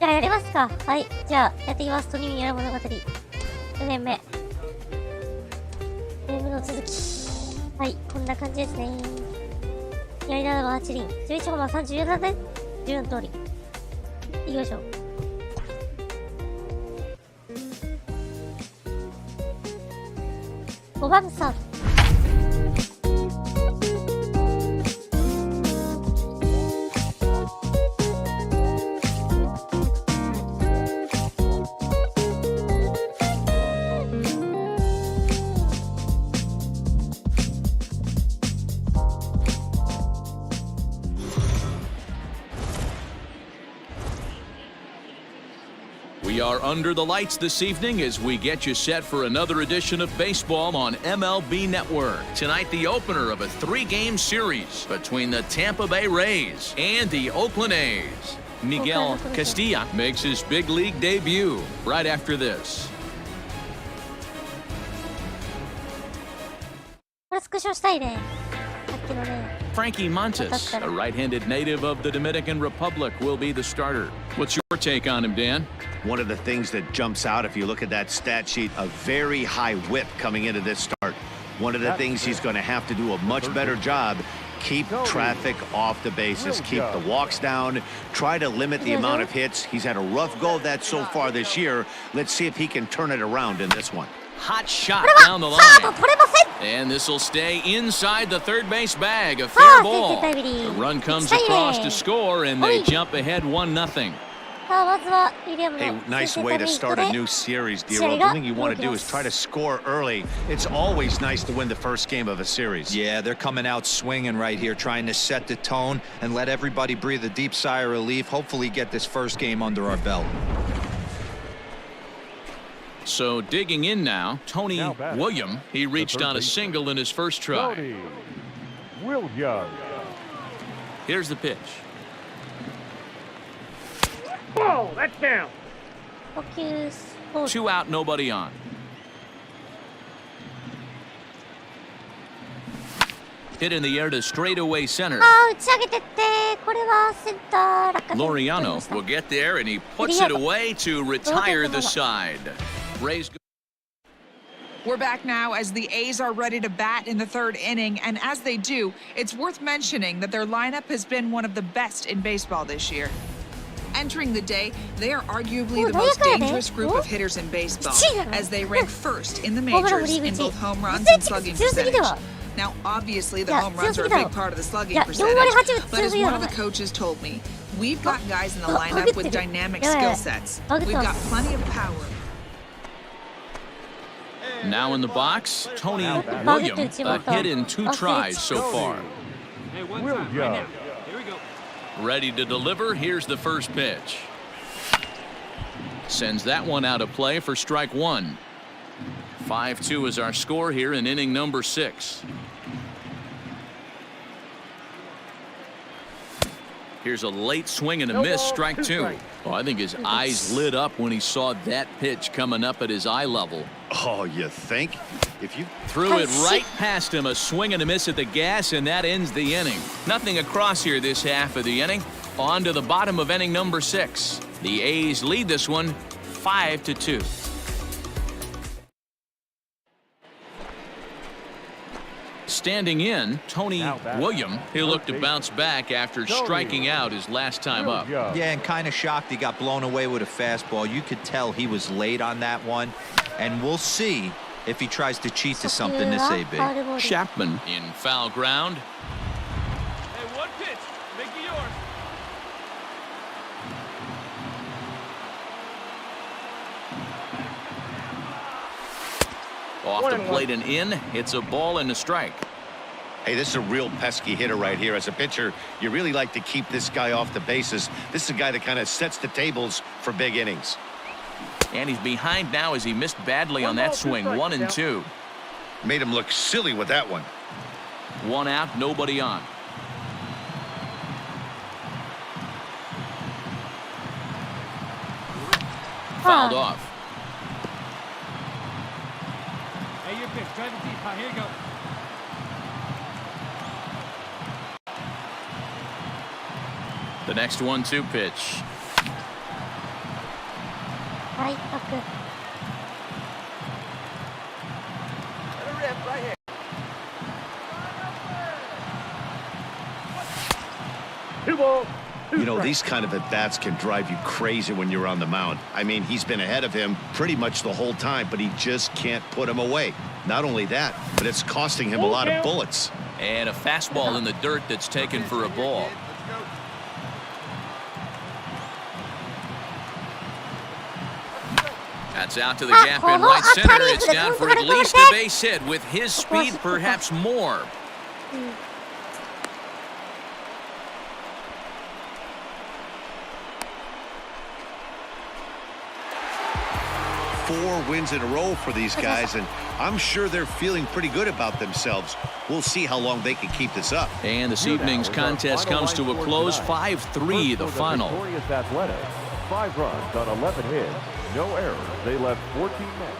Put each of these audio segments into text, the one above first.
じゃあやりますか。はい。じゃあやっていきます。トニミやる物語。4年目。ゲームの続き。はい。こんな感じですね。やりながら8輪。11ホーマー34で14通り。いきましょう。5番スタート。We are under the lights this evening as we get you set for another edition of baseball on MLB Network. Tonight, the opener of a 3-game series between the Tampa Bay Rays and the Oakland A's. Miguel Castilla makes his big league debut right after this. これスクショしたいね。さっきのね。 Frankie Montes, a right-handed native of the Dominican Republic, will be the starter. What's your take on him, Dan? One of the things that jumps out, if you look at that stat sheet, a very high whip coming into this start. One of the things he's going to have to do a much better job, keep traffic off the bases, keep the walks down, try to limit the amount of hits. He's had a rough go of that so far this year. Let's see if he can turn it around in this one. Hot shot down the line. And this will stay inside the third base bag. A fair ball. The run comes across to score, and they jump ahead 1-0. Hey, nice way to start a new series, D-Roll. The thing you want to do is try to score early. It's always nice to win the first game of a series. Yeah, they're coming out swinging right here, trying to set the tone and let everybody breathe a deep sigh of relief. Hopefully get this first game under our belt. So digging in now, Tony William. He reached on a single in his first try. William. Here's the pitch. Oh, that's down. 2 out, nobody on. Hit in the air to straightaway center. Laureano will get there, and he puts it away to retire the side. Rays. We're back now as the A's are ready to bat in the third inning, and as they do, it's worth mentioning that their lineup has been one of the best in baseball this year. Entering the day, they are arguably the most dangerous group of hitters in baseball, as they rank first in the majors in both home runs and slugging percentage. Now, obviously, the home runs are a big part of the slugging percentage, but as one of the coaches told me, we've got guys in the lineup with dynamic skill sets. We've got plenty of power. Now in the box, Tony William, a hit in 2 tries so far. William. Ready to deliver. Here's the first pitch. Sends that one out of play for strike 1. 5-2 is our score here in inning number 6. Here's a late swing and a miss, strike 2. Oh, I think his eyes lit up when he saw that pitch coming up at his eye level. Oh, you think? If you threw it right past him, a swing and a miss at the gas, and that ends the inning. Nothing across here this half of the inning. On to the bottom of inning number 6. The A's lead this one 5-2. Standing in, Tony William. He'll look to bounce back after striking out his last time up. Yeah, and kind of shocked he got blown away with a fastball. You could tell he was late on that one, and we'll see if he tries to cheat to something this AB. Chapman in foul ground. Hey, one pitch. Make it yours. Off the plate and in. It's a ball and a strike. Hey, this is a real pesky hitter right here. As a pitcher, you really like to keep this guy off the bases. This is a guy that kind of sets the tables for big innings. And he's behind now as he missed badly on that swing. 1-2. Made him look silly with that one. 1 out, nobody on. Fouled off. Hey, your pitch. Drive it deep. Here you go. The next 1-2 pitch. 外角。You know, these kind of at-bats can drive you crazy when you're on the mound. I mean, he's been ahead of him pretty much the whole time, but he just can't put him away. Not only that, but it's costing him a lot of bullets. And a fastball in the dirt that's taken for a ball. That's out to the gap in right center. It's down for at least a base hit. With his speed, perhaps more. Four wins in a row for these guys, and I'm sure they're feeling pretty good about themselves. We'll see how long they can keep this up. And this evening's contest comes to a close, 5-3 the final. 5 runs on 11 hits, no errors. They left 14 men.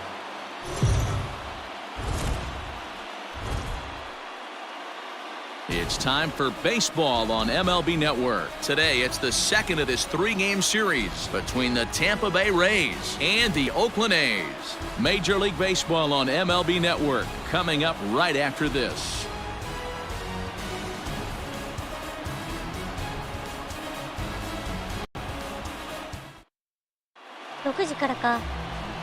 It's time for baseball on MLB Network. Today, it's the second of this 3-game series between the Tampa Bay Rays and the Oakland A's. Major League Baseball on MLB Network coming up right after this.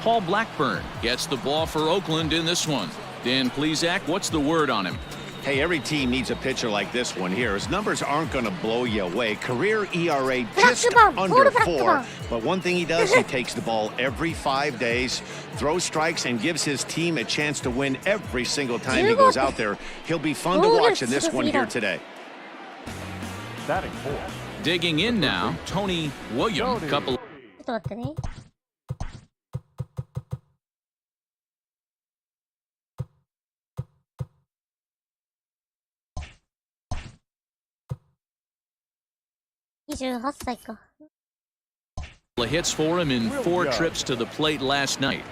Paul Blackburn gets the ball for Oakland in this one. Dan Plesac, what's the word on him? Hey, every team needs a pitcher like this one here. His numbers aren't going to blow you away. Career ERA just under 4. But one thing he does, he takes the ball every 5 days, throws strikes, and gives his team a chance to win every single time he goes out there. He'll be fun to watch in this one here today. Batting 4. Digging in now, Tony William. Couple. ちょっと待ってね。28歳か。Hits for him in 4 trips to the plate last night.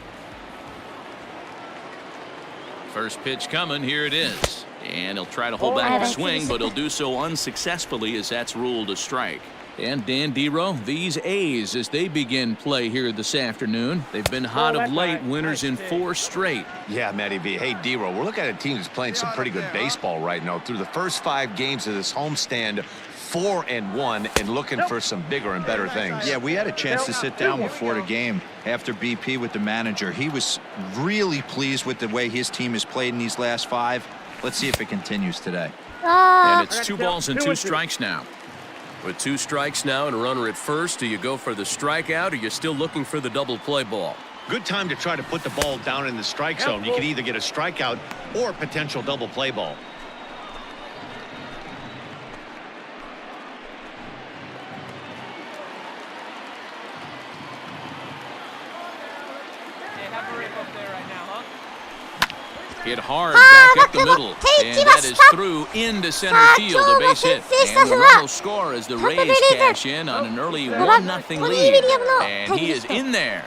First pitch coming, here it is. And he'll try to hold back the swing, but he'll do so unsuccessfully as that's ruled a strike. And Dan Dero, these A's, as they begin play here this afternoon, they've been hot of late, winners in 4 straight. Yeah, Matty V. Hey, Dero, we're looking at a team that's playing some pretty good baseball right now. Through the first 5 games of this homestand, 4-1, and looking for some bigger and better things. Yeah, we had a chance to sit down before the game after BP with the manager. He was really pleased with the way his team has played in these last 5. Let's see if it continues today. And it's 2 balls and 2 strikes now. With 2 strikes now and a runner at first, do you go for the strikeout or you're still looking for the double play ball? Good time to try to put the ball down in the strike zone. You can either get a strikeout or a potential double play ball. Hit hard back up the middle, and that is through into center field, a base hit. And the run will score as the Rays cash in on an early 1-0 lead, and he is in there.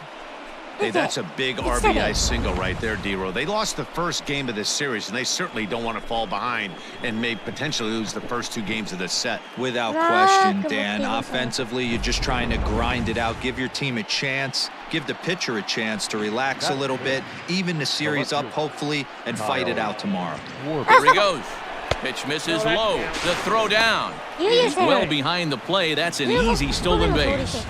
Hey, that's a big RBI single right there, Dero. They lost the first game of this series, and they certainly don't want to fall behind and may potentially lose the first 2 games of this set. Without question, Dan. Offensively, you're just trying to grind it out, give your team a chance, give the pitcher a chance to relax a little bit, even the series up, hopefully, and fight it out tomorrow. Here he goes. Pitch misses low. The throw down. He's well behind the play. That's an easy stolen base.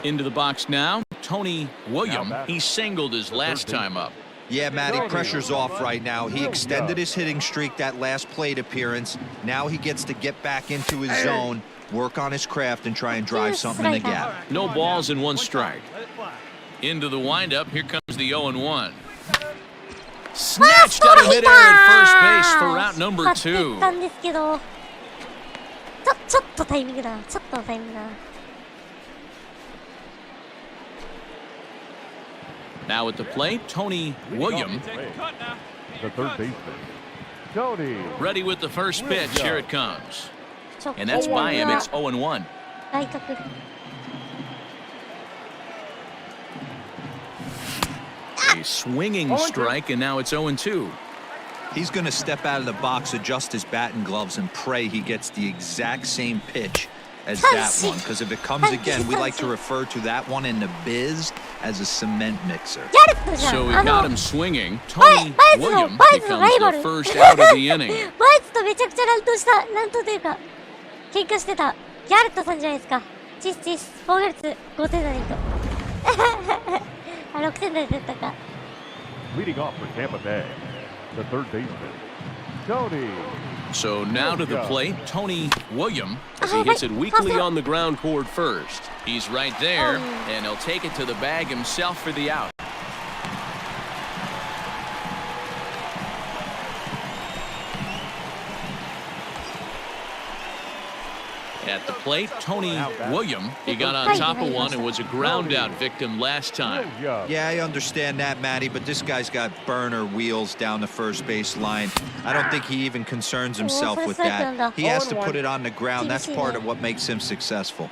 Into the box now, Tony William. He singled his last time up. Yeah, Matty, pressure's off right now. He extended his hitting streak that last plate appearance. Now he gets to get back into his zone, work on his craft, and try and drive something in the gap. No balls and 1 strike. Into the windup, here comes the 0-1. Snatched out of midair at first base for out number 2. ちょっとタイミングだ。ちょっとタイミングだ。Now at the plate, Tony William. The third baseman, Tony. Ready with the first pitch. Here it comes. And that's by him. It's 0-1. 外角。A swinging strike, and now it's 0-2. He's going to step out of the box, adjust his bat and gloves, and pray he gets the exact same pitch as that one. Because if it comes again, we like to refer to that one in the biz as a cement mixer. So he got him swinging. Tony Williams becomes the first out of the inning. バイツとめちゃくちゃ乱闘というか、喧嘩してたギャレットさんじゃないですか。チス、防御率5点台と。あ、6点台だったか。Leading off for Tampa Bay, the third baseman, Tony. So now to the plate, Tony Williams, as he hits it weakly on the ground toward first. He's right there, and he'll take it to the bag himself for the out. At the plate, Tony Williams. He got on top of one and was a ground-out victim last time. Yeah, I understand that, Matty, but this guy's got burner wheels down the first base line. I don't think he even concerns himself with that. He has to put it on the ground. That's part of what makes him successful.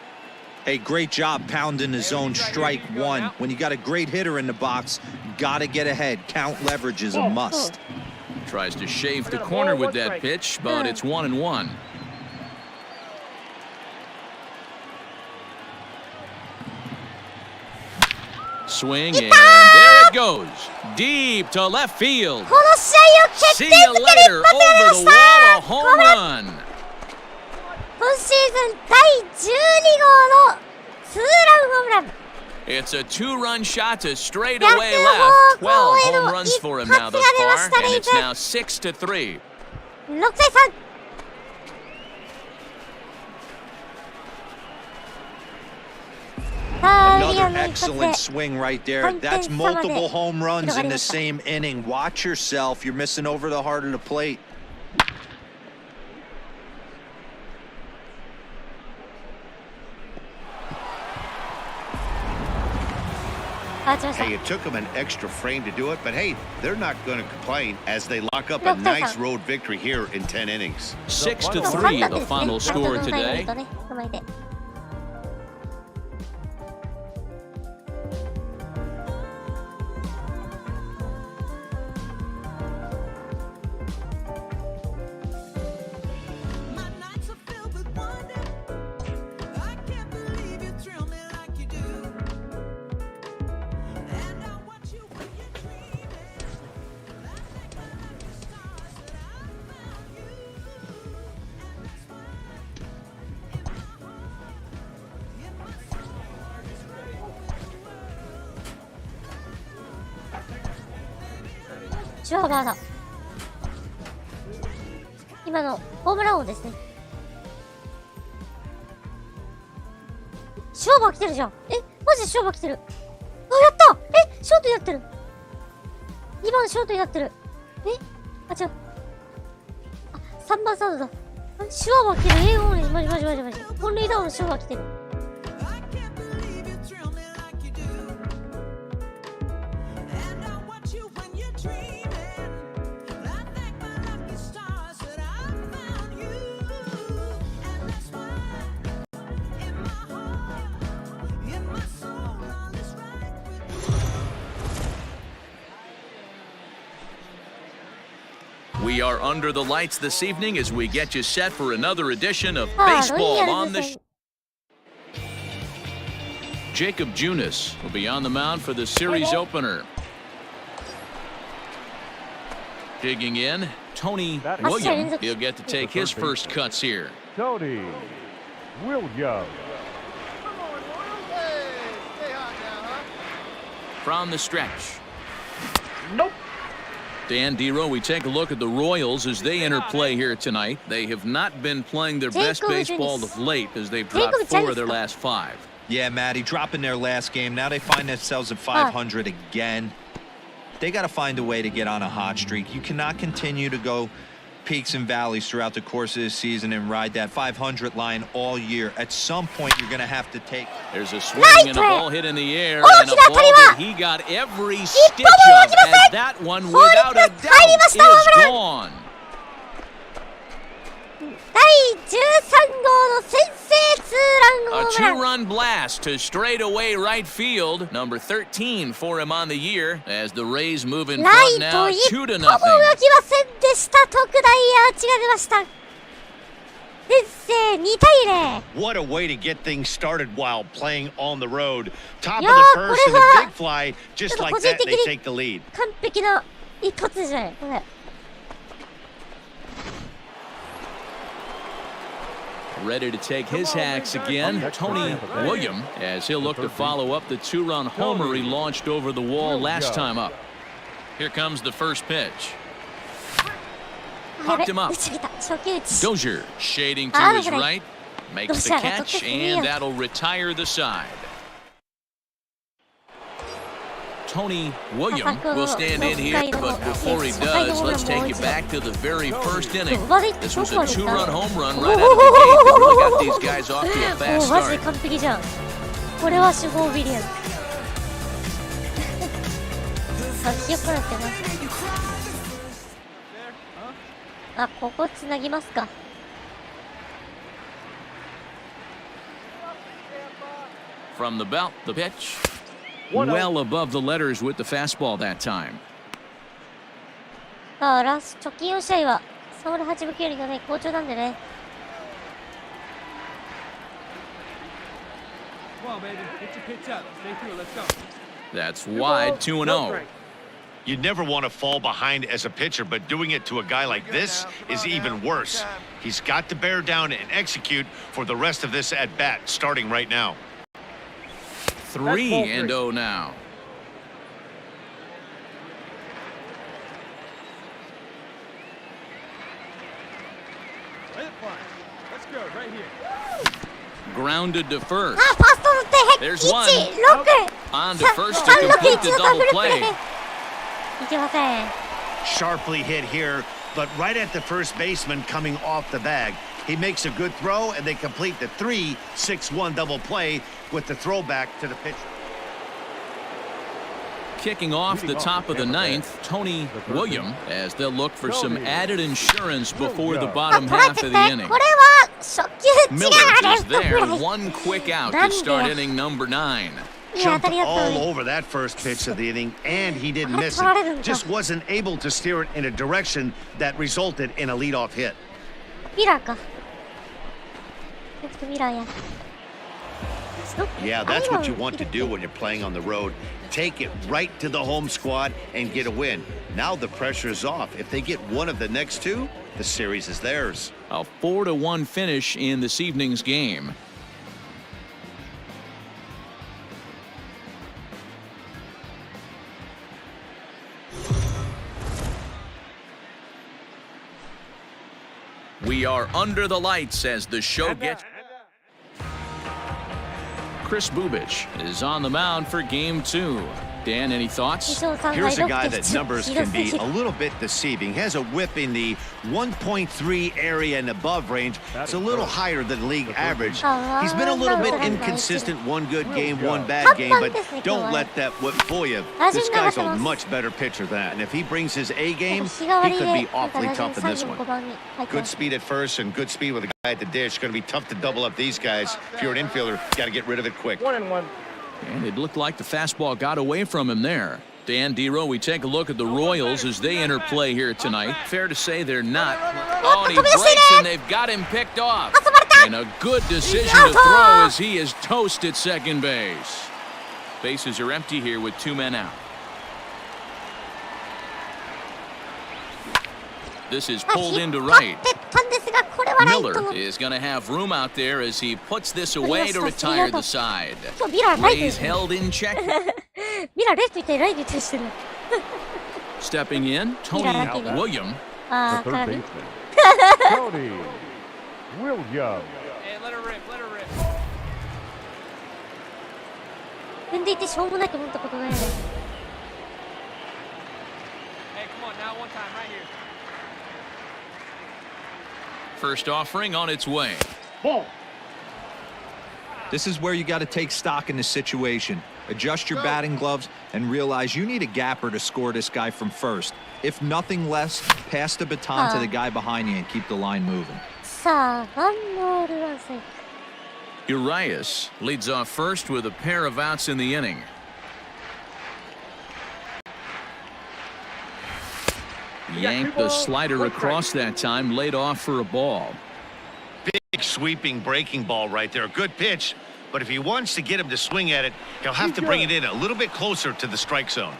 Hey, great job pounding the zone strike one. When you got a great hitter in the box, gotta get ahead. Count leverage is a must. Tries to shave the corner with that pitch, but it's 1-1. Swing, and there it goes. Deep to left field. この試合を決 See 定 you づける later. 一発が出ま Over し the た wall, a ホー home ムラン run. 今シーズン第12号のツーランホームラン It's a two-run shot to straightaway 逆 left. 12方向へ home の runs 一 for him 発 now が thus 出まし far, た and レイ it's ズ now 6-3. 6対3さあウィリアム Another の一発 excellent で swing right there. That's multiple home runs in the same inning. Watch yourself. You're missing over the heart of the plate. Hey, it took them an extra frame to do it, but hey, they're not going to complain as they lock up a nice road victory here in 10 innings. 6-3, the final score today.シュワバーだ。今のホームラン王ですね。シュワバー来てるじゃん。え、マジでシュワバー来てる。あ、やったえ、ショートになってる。2番ショートになってる。えあ、違う。あ、3番サードだ。シュワバー来てる。マジ。本塁打王のシュワバー来てる。We are under the lights this evening as we get you set for another edition of Baseball on the Show. Jacob Junis will be on the mound for the series opener. Digging in, Tony Williams. He'll get to take his first cuts here. Tony Williams. From the stretch. Nope. Dan Dero, we take a look at the Royals as they enter play here tonight. They have not been playing their best baseball of late as they've dropped 4 of their last 5. Yeah, Matty, dropping their last game. Now they find themselves at 500 again. They got to find a way to get on a hot streak. You cannot continue to go peaks and valleys throughout the course of the season and ride that 500 line all year. At some point, you're going to have to take. There's a swing and a ball hit in the air, and a ball that he got every stitch of, as that one, without a doubt, is gone. 第13号の先制ランホ A ームラン。 two-run blast to straightaway right field. Number 13 for him on the year as the Rays move in ラ front イ now ト一歩 2-0. も動きませんでした。特大アーチが出ました。先制2対0。 What a way to get things started while playing on the road. Top of いや the ー、 first これ and は a big fly. Just ちょっと like 個人 that, 的 they に take the lead. 完璧な一発じゃないこれ。Ready to take his hacks again, Tony William, as he'll look to follow up the two-run homer he launched over the wall last time up. Here comes the first pitch. やべ Popped him up. 打ち切った。初球打ち。 Dozier shading to Ah, his look at right, makes the catch, and that'll retire the side. Tony William will stand in here, but before he does, let's take you back to the very first inning. This was a two-run home run right out of the gate. It really got these guys off to a も fast うマジで start. 完璧じゃん。これは主砲ウィリアム。あ、ひよからってな。あ、ここつなぎますか。From the belt, the pitch. Well above the letters with the fastball that time. さあ、直近4試合は3割8分9厘がね、好調なんでね。Come on, baby. Get your pitch up. Stay through. Let's go. That's wide, 2-0. You never want to fall behind as a pitcher, but doing it to a guy like this is even worse. He's got to bear down and execute for the rest of this at-bat, starting right now. 3-0 now. Let it fly. Let's go. Right here. Grounded to first. あ、ファーストの手、 There's 1、 one. 6。 On to さ first 3 to の complete 1 the のダブ double ルプレ play. ー。いけません。 Sharply hit here, but right at the first baseman coming off the bag. He makes a good throw, and they complete the 3-6-1 double play with the throwback to the pitcher. Kicking off the top of the ninth, Tony William, as they'll look for some added insurance before the あ、 bottom 捉え half て of て、 the inning. これは初球打ち Miller がレ is フトフ there, ライ。 one quick out to なんで start inning number 9. いい当た Jumped りだったの all に。 over that first pitch of the inning, and he didn't miss Ah, it. Just wasn't able to steer it in a direction that resulted in a leadoff hit. ミラーか。レフトミラーや。Yeah, that's what you want to do when you're playing on the road. Take it right to the home squad and get a win. Now the pressure is off. If they get one of the next two, the series is theirs. A 4-1 finish in this evening's game. We are under the lights as the show gets. Chris Bubich is on the mound for game 2. Dan, any thoughts? Here's a guy that numbers can be a little bit deceiving. Has a whip in the 1.3 area and above range. It's a little higher than league average. He's been a little bit inconsistent. One good game, one bad game, but don't let that whip fool you. This guy's a much better pitcher than that. And if he brings his A game, he could be awfully tough in this one. Good speed at first and good speed with a guy at the dish. Going to be tough to double up these guys. If you're an infielder, got to get rid of it quick. 1-1. And it looked like the fastball got away from him there. Dan Dero, we take a look at the Royals as they enter play here tonight. Fair to say they're not. Oh, and he breaks, and they've got him picked off. And a good decision to throw as he is toast at second base. Bases are empty here with 2 men out. This is pulled into right. Miller is going to have room out there as he puts this away to retire the side. Rays held in check. Stepping in, Tony William. The third baseman, Tony Williams. Hey, let her rip. Let her rip. 踏んでいてしょうもないと思ったことないね。 Hey, come on now. One time right here. First offering on its way. This is where you got to take stock in the situation. Adjust your batting gloves and realize you need a gapper to score this guy from first. If nothing less, pass the baton to the guy behind you and keep the line moving. さあ、ワンボールワンストライク。Urias leads off first with a pair of outs in the inning. Yanked the slider across that time, laid off for a ball. Big sweeping breaking ball right there. Good pitch. But if he wants to get him to swing at it, he'll have to bring it in a little bit closer to the strike zone.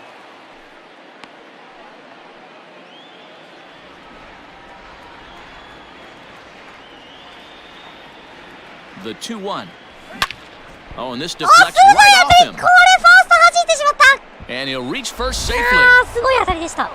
The 2-1. Oh, and this deflects right off him. これファースト弾いてしまった。 And he'll reach first safely. すごい当たりでした。うわ、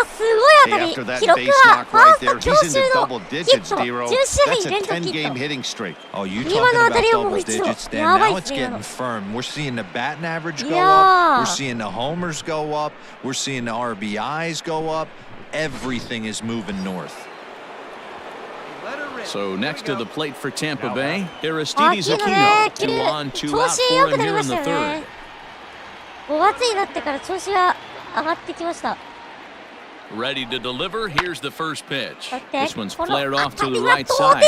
すごい当たり。記録はファースト強襲のヒット10試合連続ヒット。 Oh, you talking about double digits, Dan? Now it's getting firm. We're seeing the batting average go up. We're seeing the homers go up. We're seeing the RBIs go up. Everything is moving north. So next to the plate for Tampa Bay, Aristides Aquino. 2 on, 2 out for him here in the third. 5月になってから調子が上がってきました。 Ready to deliver. Here's the first pitch. Okay. This one's flared off to the right side.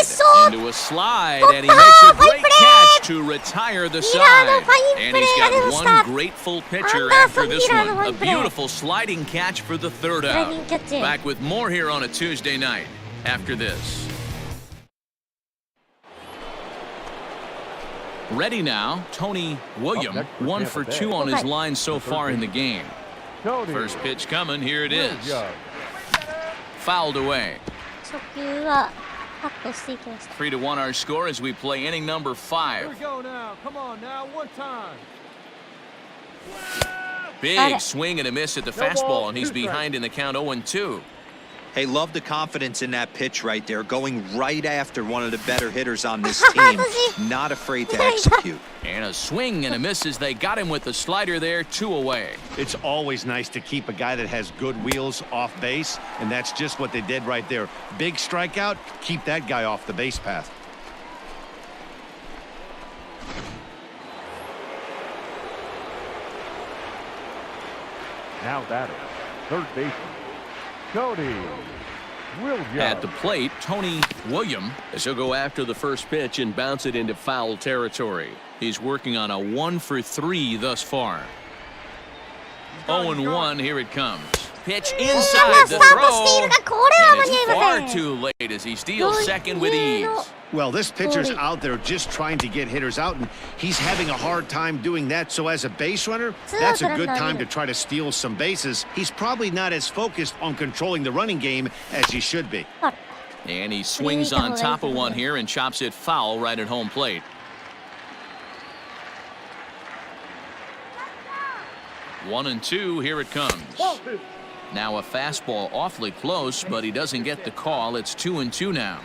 Into a slide, and he Ah, makes a fine great catch to retire the side. And he's got one grateful pitcher after this one. A beautiful sliding catch for the third out. Back with more here on a Tuesday night after this. Ready now, Tony William, 1 for 2 on his line so far in the game. First pitch coming, here it is. Fouled away. 初球はカットしていきました。 3-1 our score as we play inning number 5. Here we go now. Come on now, one time. Big swing and a miss at the fastball, and he's behind in the count 0-2. Hey, love the confidence in that pitch right there, going right after one of the better hitters on this team. Not afraid to execute. And a swing and a miss as they got him with the slider there, 2 away. It's always nice to keep a guy that has good wheels off base, and that's just what they did right there. Big strikeout, keep that guy off the base path. Now batting, third baseman, Tony Williams. At the plate, Tony Williams, as he'll go after the first pitch and bounce it into foul territory. He's working on a 1 for 3 thus far. 0-1, here it comes. Pitch inside the throw, and it's far too late as he steals second with ease. Well, this pitcher's out there just trying to get hitters out, and he's having a hard time doing that. So as a base runner, that's a good time to try to steal some bases. He's probably not as focused on controlling the running game as he should be. And he swings on top of one here and chops it foul right at home plate. 1-2, here it comes. Now a fastball awfully close, but he doesn't get the call. It's 2-2 now.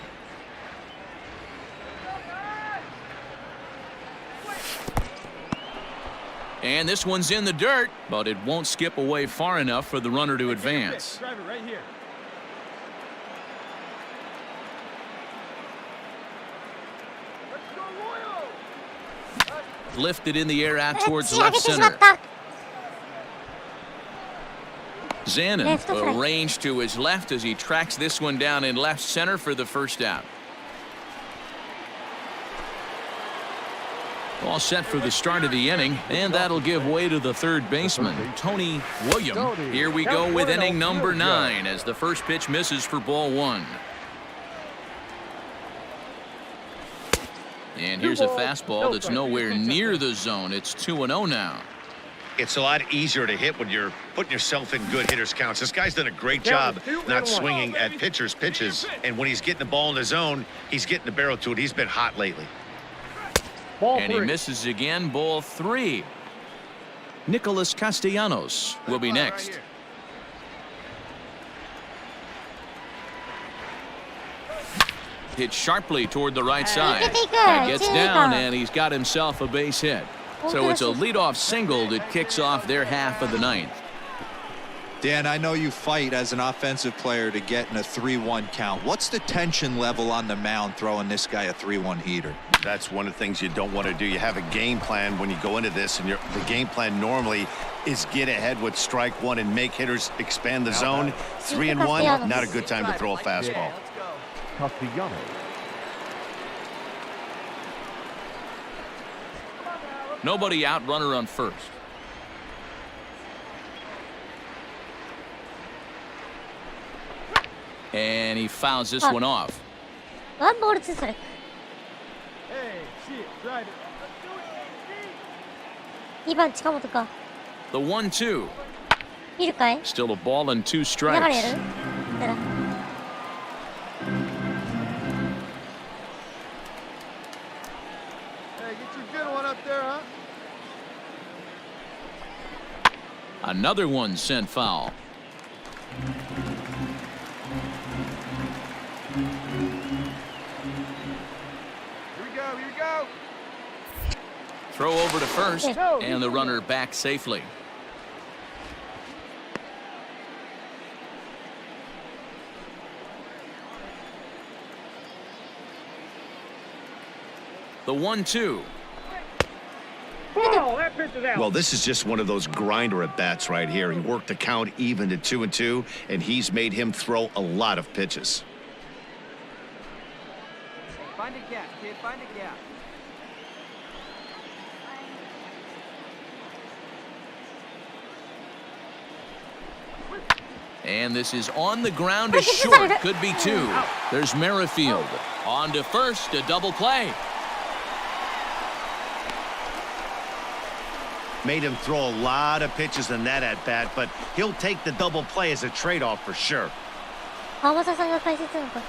And this one's in the dirt, but it won't skip away far enough for the runner to advance. Drive it right here. Let's go, Royal. Lifted in the air out towards left center. Zanin arranged to his left as he tracks this one down in left center for the first out. All set for the start of the inning, and that'll give way to the third baseman, Tony Williams. Here we go with inning number 9 as the first pitch misses for ball 1. And here's a fastball that's nowhere near the zone. It's 2-0 now. It's a lot easier to hit when you're putting yourself in good hitters counts. This guy's done a great job not swinging at pitchers' pitches, and when he's getting the ball in the zone, he's getting the barrel to it. He's been hot lately. And he misses again, ball 3. Nicholas Castellanos will be next. Hit sharply toward the right side. That gets down, and he's got himself a base hit. So it's a leadoff single that kicks off their half of the ninth. Dan, I know you fight as an offensive player to get in a 3-1 count. What's the tension level on the mound throwing this guy a 3-1 heater? That's one of the things you don't want to do. You have a game plan when you go into this, and the game plan normally is get ahead with strike 1 and make hitters expand the zone. 3-1, not a good time to throw a fastball. Castellanos. Nobody out, runner on first. And he fouls this one off. ワンボールツーストライク。Hey, see it, drive it. Let's do it. 2番近本か。 The 1-2. 見るかい？ Still a ball and 2だからや strikes. る？だから。Hey, get your good one up there, huh? Another one sent foul. Here we go, here we go. Throw over to first, and the runner back safely. The 1-2. Well, this is just one of those grinder at bats right here. He worked the count even to 2-2, and he's made him throw a lot of pitches. Find a gap, kid, find a gap. And this is on the ground to short. Could be two. There's Merrifield. On to first, a double play. Made him throw a lot of pitches in that at bat, but he'll take the double play as a trade-off for sure. 川正さんが解説なのか。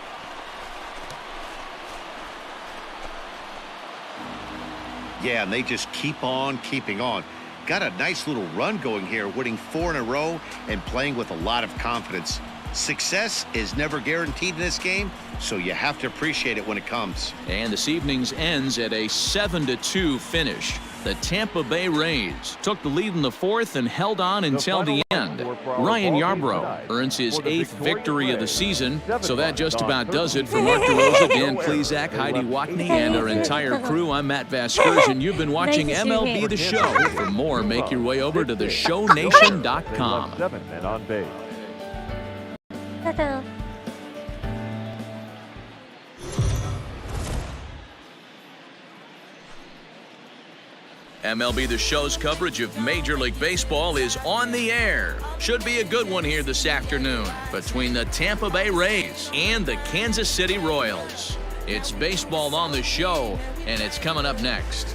Yeah, and they just keep on keeping on. Got a nice little run going here, winning 4 in a row and playing with a lot of confidence. Success is never guaranteed in this game, so you have to appreciate it when it comes. And this evening's ends at a 7-2 finish. The Tampa Bay Rays took the lead in the fourth and held on until the end. Ryan Yarbrough earns his 8th victory of the season, so that just about does it for Mark DeRosa, Dan Plesac, Heidi Watney, and our entire crew. I'm Matt Vasquez, and you've been watching MLB The Show. For more, make your way over to theshownation.com. 7 and on base. だったの。MLB The Show's coverage of Major League Baseball is on the air. Should be a good one here this afternoon between the Tampa Bay Rays and the Kansas City Royals. It's baseball on the show, and it's coming up next.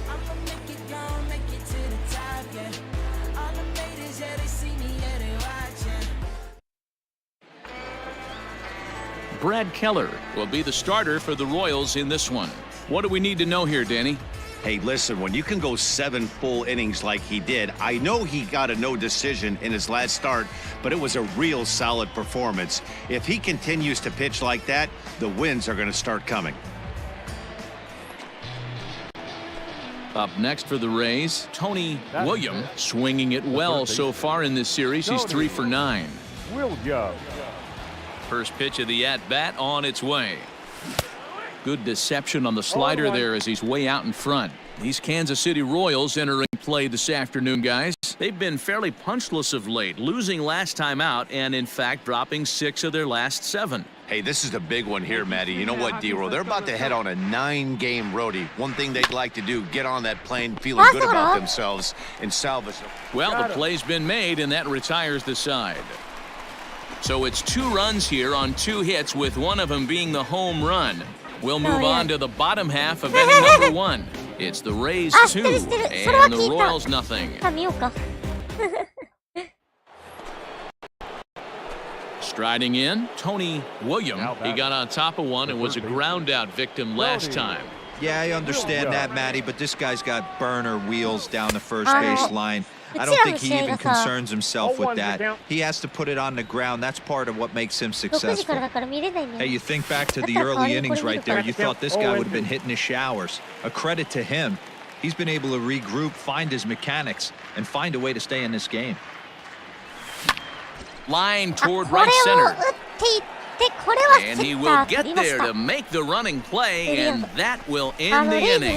Brad Keller will be the starter for the Royals in this one. What do we need to know here, Danny? Hey, listen, when you can go 7 full innings like he did, I know he got a no decision in his last start, but it was a real solid performance. If he continues to pitch like that, the wins are going to start coming. Up next for the Rays, Tony William, swinging it well so far in this series. He's 3 for 9. William. First pitch of the at-bat on its way. Good deception on the slider there as he's way out in front. These Kansas City Royals entering play this afternoon, guys. They've been fairly punchless of late, losing last time out and, in fact, dropping 6 of their last 7. Hey, this is a big one here, Matty. You know what, D-Roll? They're about to head on a 9-game roadie. One thing they'd like to do, get on that plane feeling good about themselves and salvage them. Well, the play's been made, and that retires the side. So it's 2 runs here on 2 hits, with one of them being the home run. We'll move on to the bottom half of inning number 1. It's the Rays 2 and the Royals nothing. Striding in, Tony William. He got on top of one and was a ground out victim last time. Yeah, I understand that, Matty, but this guy's got burner wheels down the first base line. I don't think he even concerns himself with that. He has to put it on the ground. That's part of what makes him successful. Hey, you think back to the early innings right there. You thought this guy would have been hitting the showers. A credit to him. He's been able to regroup, find his mechanics, and find a way to stay in this game. Line toward right center. And he will get there to make the running play, and that will end the inning.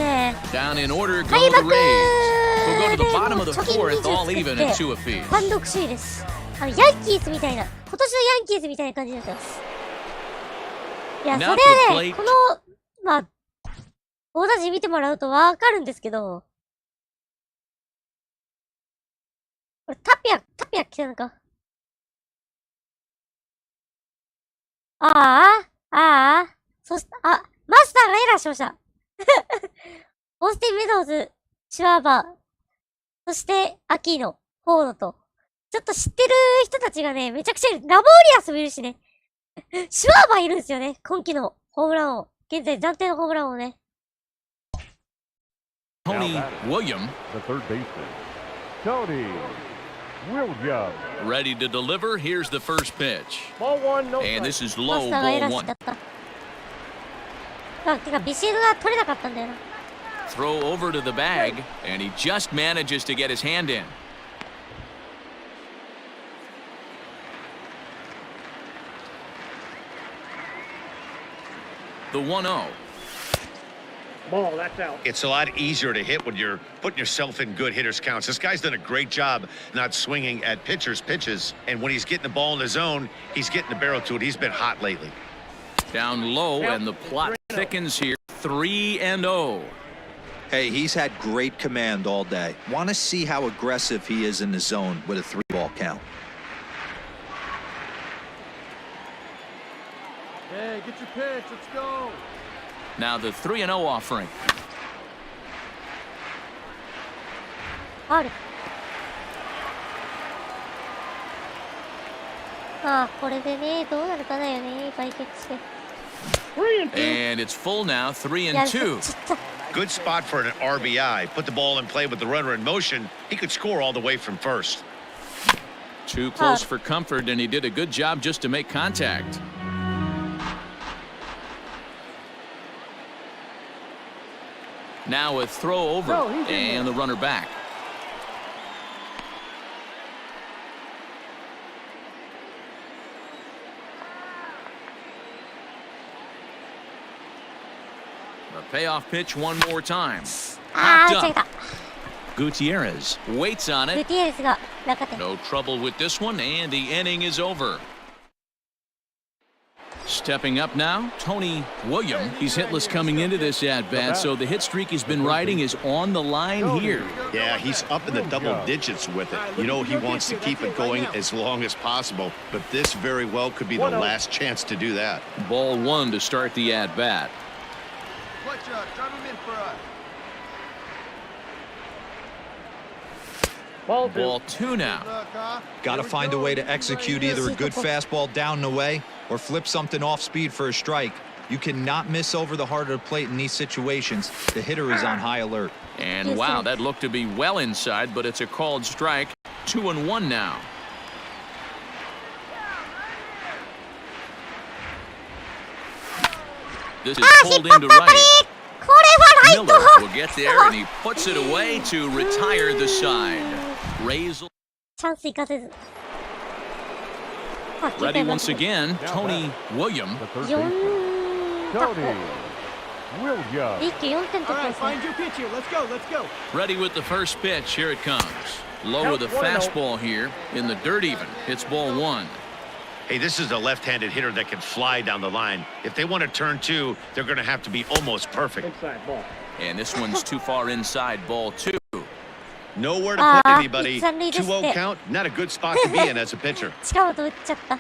Down in order go the Rays. We'll go to the bottom of the 4th, all even at 2 apiece. 単独首位です。ヤンキースみたいな、今年のヤンキースみたいな感じになってます。いや、それはね、この、まあ、大打順見てもらうとわかるんですけど、これタピア来てるのか。そして、マスターがエラーしました。オースティン・メドウズ、シュワーバー、そして、アキーノ、フォードと、ちょっと知ってる人たちがね、めちゃくちゃいる。ラボーリアスもいるしね。シュワーバーいるんですよね。今季のホームラン王。現在暫定のホームラン王ね。Tony William. The third baseman, Tony Williams. Ready to deliver. Here's the first pitch. Ball one, no And strike. this is マ low, スターがエラ ball ーし one. ちゃった。てか、ビシードが取れなかったんだよな。Throw over to the bag, and he just manages to get his hand in. The 1-0. Ball, that's out. It's a lot easier to hit when you're putting yourself in good hitters' counts. This guy's done a great job not swinging at pitchers' pitches. And when he's getting the ball in the zone, he's getting the barrel to it. He's been hot lately. Down low, and the plot thickens here. 3-0. Hey, he's had great command all day. Want to see how aggressive he is in the zone with a 3-ball count. Hey, get your pitch. Let's go. Now the 3-0 offering. ある。これでね、どうなるかだよね、売却して。And it's full now, 3-2. ちょっと。Good spot for an RBI. Put the ball in play with the runner in motion. He could score all the way from first. Too close for comfort, and he did a good job just to make contact. Now a throw over, and the runner back. The payoff pitch one more time. 打 Popped ち上げた。 up. Gutierrez waits on グ it. ティエレスが落下点。 No trouble with this one, and the inning is over. Stepping up now, Tony William. He's hitless coming into this at-bat, so the hit streak he's been riding is on the line here. Yeah, he's up in the double digits with it. You know, he wants to keep it going as long as possible, but this very well could be the last chance to do that. Ball one to start the at-bat. Clutch up. Drive him in for us. Ball two now. Got to find a way to execute either a good fastball down the way or flip something off speed for a strike. You cannot miss over the heart of the plate in these situations. The hitter is on high alert. And wow, that looked to be well inside, but it's a called strike. 2-1 now. This is pulled into right. これはライ Miller ト will get there, and he puts it away to retire the side. Rays チャンス生かせず。ready once again. Tony William. The third 4 baseman, タコ。 Tony Williams. 一挙4点取 All ってま right, すね。 find your pitch here. Let's go. Let's go. Ready with the first pitch. Here it comes. Low with a fastball here. In the dirt even. Hits ball one. Hey, this is a left-handed hitter that can fly down the line. If they want to turn two, they're going to have to be almost perfect. Inside ball. And this one's too far inside, ball two. Nowhere to put anybody. 一三塁ですって 2-0 count, not a good spot to be in as a pitcher. 近本打っちゃった。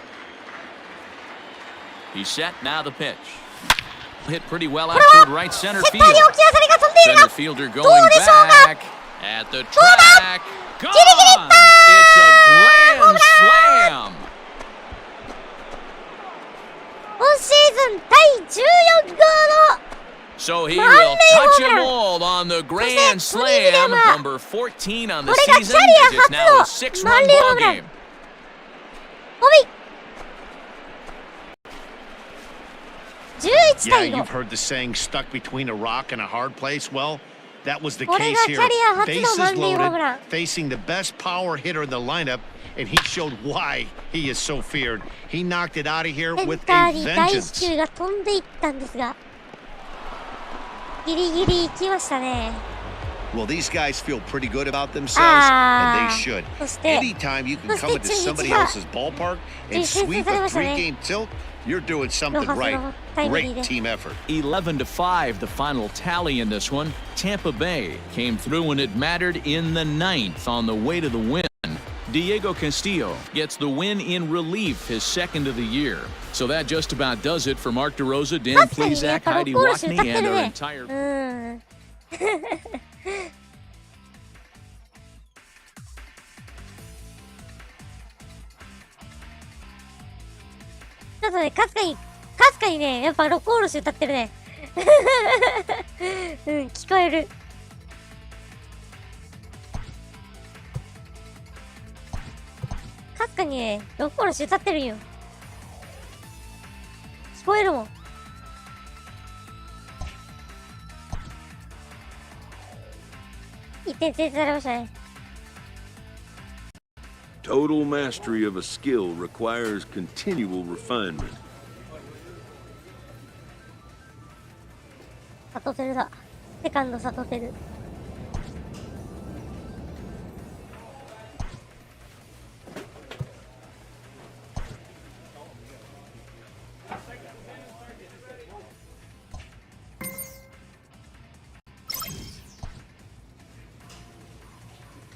He's set, now the pitch. Hit pretty well out toward right center セン field. ターに大きな当たりが飛んでいる Center が、 fielder ど going うでしょうか back at the track. Gone! It's a grand slam. 今シーズン第14号の So he Monday will touch them homer. all on the grand So that's slam. Willie Number 14 on the これがキャ season リア as it's now a 初の 6-run 満塁ホームラン。 ballgame. ホビ11 Yeah, 対 you've 5。 heard the saying stuck between a rock and a hard place. Well, that was the これ case がキ here. ャリア初の Bases 満塁ホームラン。 loaded, facing the best power hitter in the lineup, and he showed why he is so feared. He knocked it out of here セン with ター a に大 vengeance. 飛球が飛んでいったんですが、ギリギリ行きましたね。 Well, these guys feel pretty good about themselves, Ah. and they should. そして Anytime you can come into そして somebody 中日が else's ballpark and 実 sweep 践され a ましたね。 three-game tilt, you're doing something ロハス right. のタイムリー Great で。 team effort. 11-5, the final tally in this one. Tampa Bay came through when it mattered in the ninth on the way to the win. Diego Castillo gets the win in relief, his second of the year. So that just about does it for Mark DeRosa, Dan 確かにね、やっ Plesac, ぱ Heidi 6ゴール数歌っ Watney, て and る our ね。 entire... ちょっとね、かすかにね、やっぱ6ゴール数歌ってるね。うん、聞こえる。かすかにね、6ゴール数歌ってるんよ。聞こえるもん。1点先制されましたね。Total mastery of a skill requires continual refinement. サトテルだ。セカンドサトテル。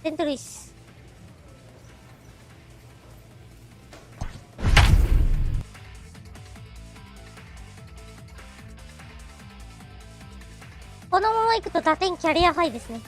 セントルイス。このまま行くと打点キャリアハイですね。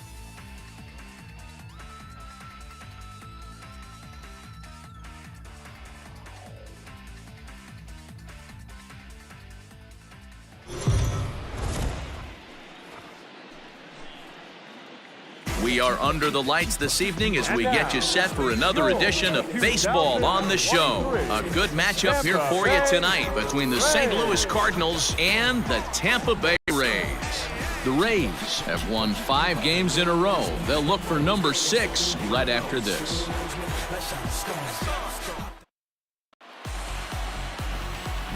We are under the lights this evening as we get you set for another edition of Baseball on the Show. A good matchup here for you tonight between the St. Louis Cardinals and the Tampa Bay Rays. The Rays have won 5 games in a row. They'll look for number 6 right after this.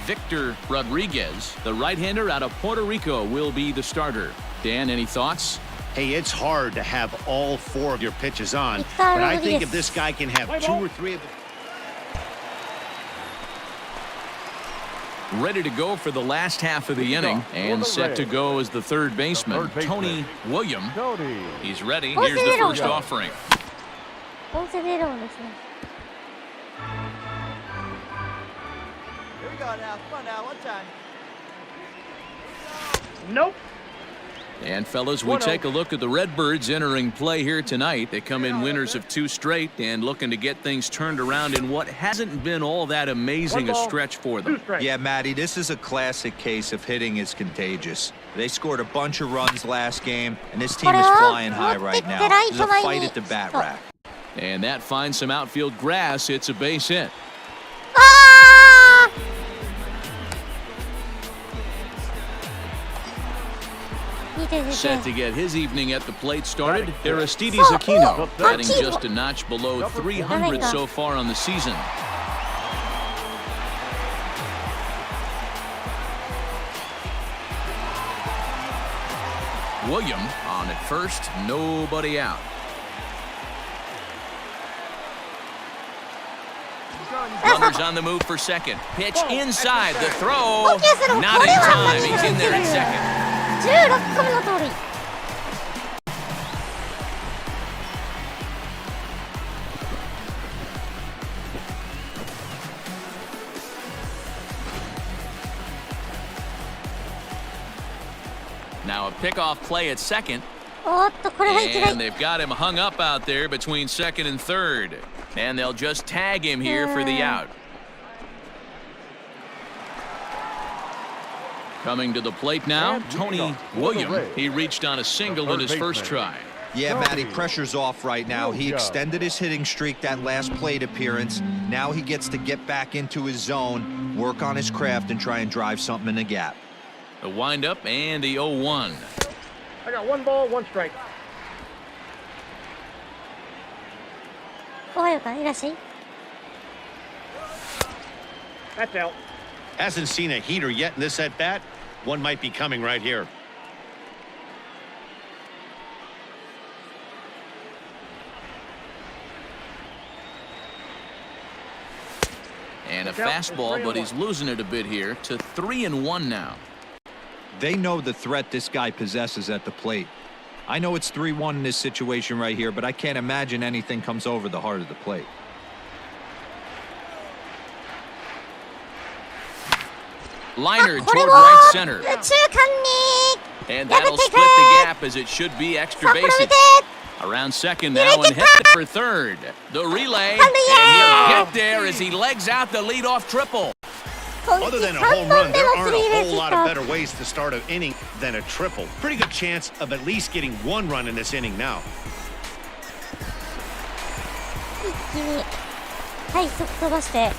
Victor Rodriguez, the right-hander out of Puerto Rico, will be the starter. Dan, any thoughts? Hey, it's hard to have all 4 of your pitches on, but I think if this guy can have 2 or 3 of them. Ready to go for the last half of the inning and set to go as the third baseman, Tony William. He's ready. Here's the first offering. 音声デロンですね。 Here we go now. Come on now. One time. Nope. And fellas, we take a look at the Redbirds entering play here tonight. They come in winners of 2 straight and looking to get things turned around in what hasn't been all that amazing a stretch for them. Yeah, Matty, this is a classic case of hitting is contagious. They scored a bunch of runs last game, and this team is flying high right now. There's a fight at the bat rack. And that finds some outfield grass. It's a base hit. Set to get his evening at the plate started, Aristides Aquino, batting just a notch below 300 so far on the season. William on at first, nobody out. Runners on the move for second. Pitch inside, the throw, not in time. He's in there at second. 16個目の盗塁。Now a pickoff play at second. おっと、これはいけない。 And they've got him hung up out there between second and third. And they'll just tag him here for the out. Coming to the plate now, Tony William. He reached on a single in his first try. Yeah, Matty, pressure's off right now. He extended his hitting streak that last plate appearance. Now he gets to get back into his zone, work on his craft, and try and drive something in the gap. The windup and the 0-1. I got 1 ball, 1 strike. おはようか、いらっしゃい。 That's out. Hasn't seen a heater yet in this at bat. One might be coming right here. And a fastball, but he's losing it a bit here to 3-1 now. They know the threat this guy possesses at the plate. I know it's 3-1 in this situation right here, but I can't imagine anything comes over the heart of the plate. Liner toward right center. 中間に And that'll split the gap as it should be extra bases. Around second now and headed for third. The relay, and he'll get there as he legs out the leadoff triple. Other than a home run, there aren't a whole lot of better ways to start an inning than a triple. Pretty good chance of at least getting one run in this inning now. 一気に快速飛ばして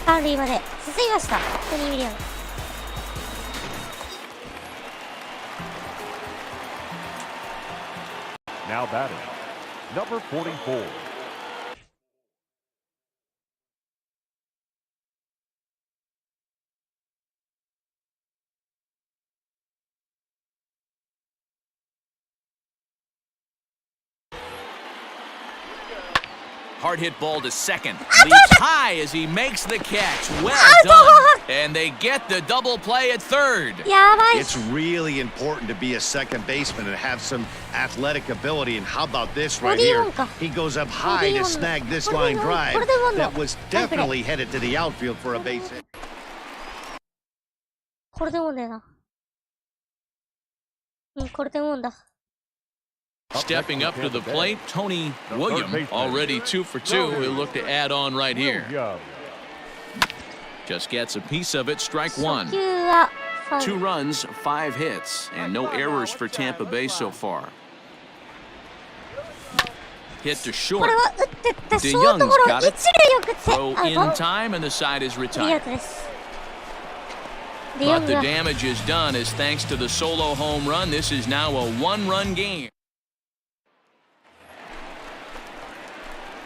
三塁まで進みましたトニー・ウィリアム。Now batting, number 44. Hard hit ball to second. Leaps high as he makes the catch. Well done. And they get the double play at third. やばい。 It's really important to be a second baseman and have some athletic ability. And how about this right here? He goes up high to snag this line drive that was definitely headed to the outfield for a base hit. これでもんだよな。うん、これでもんだ。 Stepping up to the plate, Tony William, already 2 for 2. He'll look to add on right here. Just gets a piece of it, strike one. 2 runs, 5 hits, and no errors for Tampa Bay so far. Hit to short. DeYoung's got it. Throw in time, and the side is retired. But the damage is done as thanks to the solo home run, this is now a 1-run game.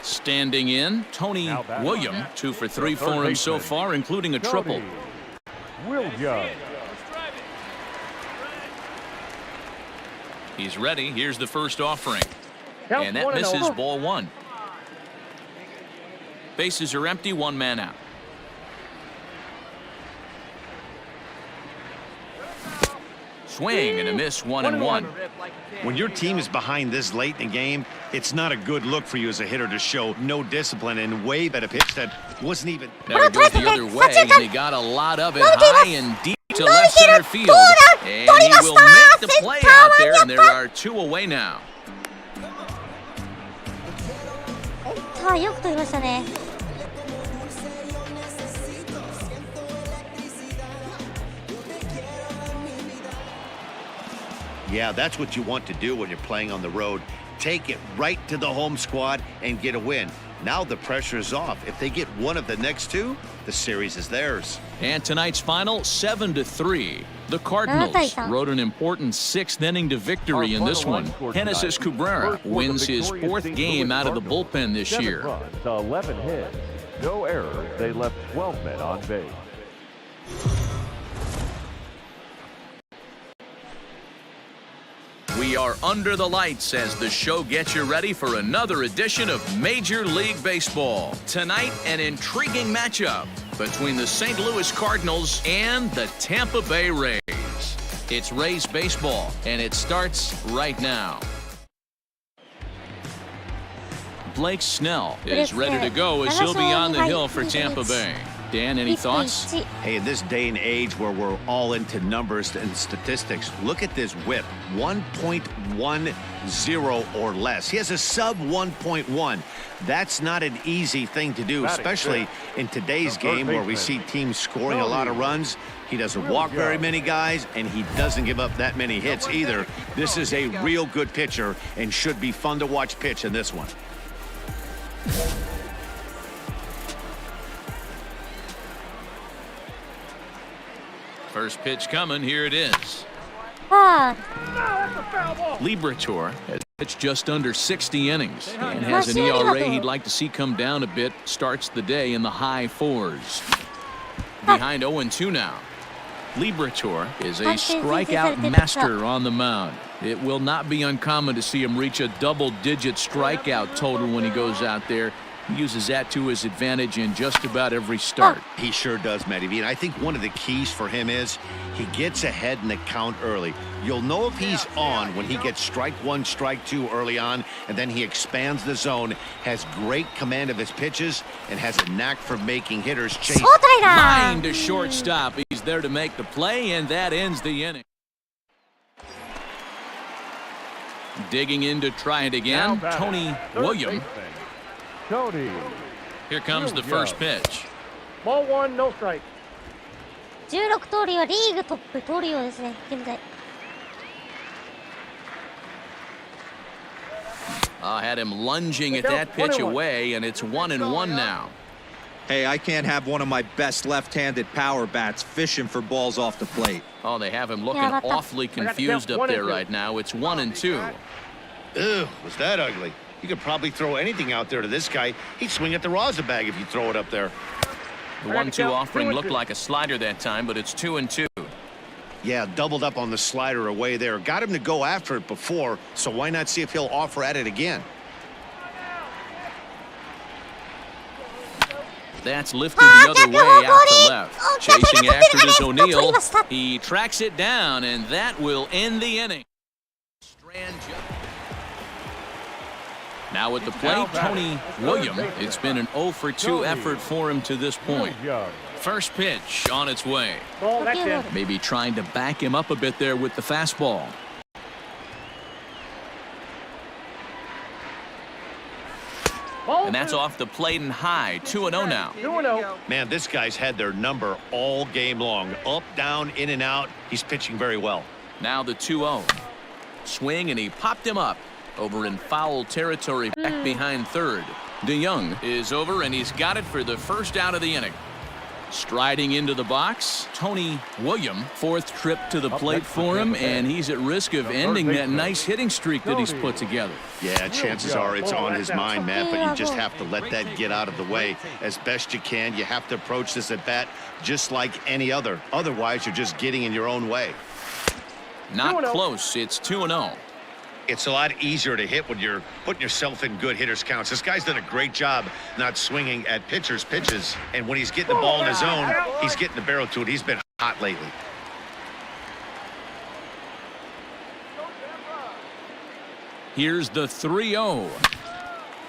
Standing in, Tony William, 2 for 3 for him so far, including a triple. He's ready. Here's the first offering. And that misses ball 1. Bases are empty, 1 man out. Swing and a miss, 1-1. When your team is behind this late in the game, it's not a good look for you as a hitter to show no discipline and wave at a pitch that wasn't even. Now he goes the other way, and he got a lot of it high and deep to left center field. And he will make the play out there, and there are 2 away now. よく取りましたね。 Yeah, that's what you want to do when you're playing on the road. Take it right to the home squad and get a win. Now the pressure is off. If they get one of the next 2, the series is theirs. And tonight's final, 7-3. The Cardinals rode an important 6th inning to victory in this one. Genesis Cabrera wins his 4th game out of the bullpen this year. 11 hits, no errors. They left 12 men on base. We are under the lights as the show gets you ready for another edition of Major League Baseball. Tonight, an intriguing matchup between the St. Louis Cardinals and the Tampa Bay Rays. It's Rays baseball, and it starts right now. Blake Snell is ready to go as he'll be on the hill for Tampa Bay. Dan, any thoughts? Hey, in this day and age where we're all into numbers and statistics, look at this whip, 1.10 or less. He has a sub 1.1. That's not an easy thing to do, especially in today's game where we see teams scoring a lot of runs. He doesn't walk very many guys, and he doesn't give up that many hits either. This is a real good pitcher and should be fun to watch pitch in this one. First pitch coming, here it is. Liberatore has pitched just under 60 innings and has an ERA he'd like to see come down a bit. Starts the day in the high 4s. Behind 0-2 now. Liberatore is a strikeout master on the mound. It will not be uncommon to see him reach a double-digit strikeout total when he goes out there. He uses that to his advantage in just about every start. He sure does, Matty V. And I think one of the keys for him is he gets ahead in the count early. You'll know if he's on when he gets strike one, strike two early on, and then he expands the zone, has great command of his pitches, and has a knack for making hitters chase. Line to shortstop. He's there to make the play, and that ends the inning. Digging in to try it again, Tony William. Here comes the first pitch. Ball one, no strike. 16盗塁はリーグトップ盗塁王ですね、現在。Had him lunging at that pitch away, and it's 1-1 now. Hey, I can't have one of my best left-handed power bats fishing for balls off the plate. Oh, they have him looking awfully confused up there right now. It's 1-2. Ew, was that ugly? You could probably throw anything out there to this guy. He'd swing at the rosin bag if you throw it up there. The 1-2 offering looked like a slider that time, but it's 2-2. Yeah, doubled up on the slider away there. Got him to go after it before, so why not see if he'll offer at it again? That's lifted the other way out to left. Chasing after it is O'Neill. He tracks it down, and that will end the inning. Now at the plate, Tony William. It's been an 0 for 2 effort for him to this point. First pitch on its way. Ball, that's in. Maybe trying to back him up a bit there with the fastball. And that's off the plate and high. 2-0 now. 2-0. Man, this guy's had their number all game long. Up, down, in and out. He's pitching very well. Now the 2-0. Swing, and he popped him up. Over in foul territory back behind third. DeYoung is over, and he's got it for the first out of the inning. Striding into the box, Tony William. Fourth trip to the plate for him, and he's at risk of ending that nice hitting streak that he's put together. Yeah, chances are it's on his mind, Matt, but you just have to let that get out of the way as best you can. You have to approach this at bat just like any other. Otherwise, you're just getting in your own way. Not close. It's 2-0. It's a lot easier to hit when you're putting yourself in good hitters' counts. This guy's done a great job not swinging at pitchers' pitches. And when he's getting the ball in his zone, he's getting the barrel to it. He's been hot lately. Here's the 3-0.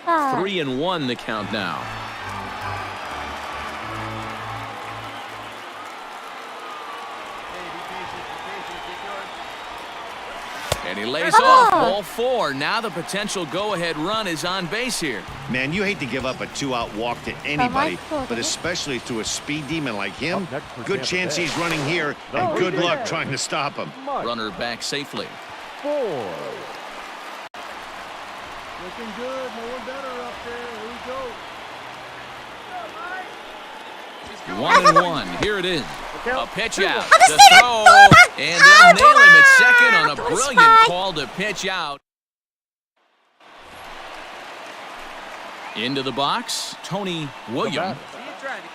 3-1 the count now. And he lays off ball 4. Now the potential go-ahead run is on base here. Man, you hate to give up a 2-out walk to anybody, but especially to a speed demon like him. Good chance he's running here, and good luck trying to stop him. Runner back safely. 4. Looking good. No one better up there. Here we go. 1-1. Here it is. A pitch out. The throw. And they'll nail him at second on a brilliant call to pitch out. Into the box, Tony William.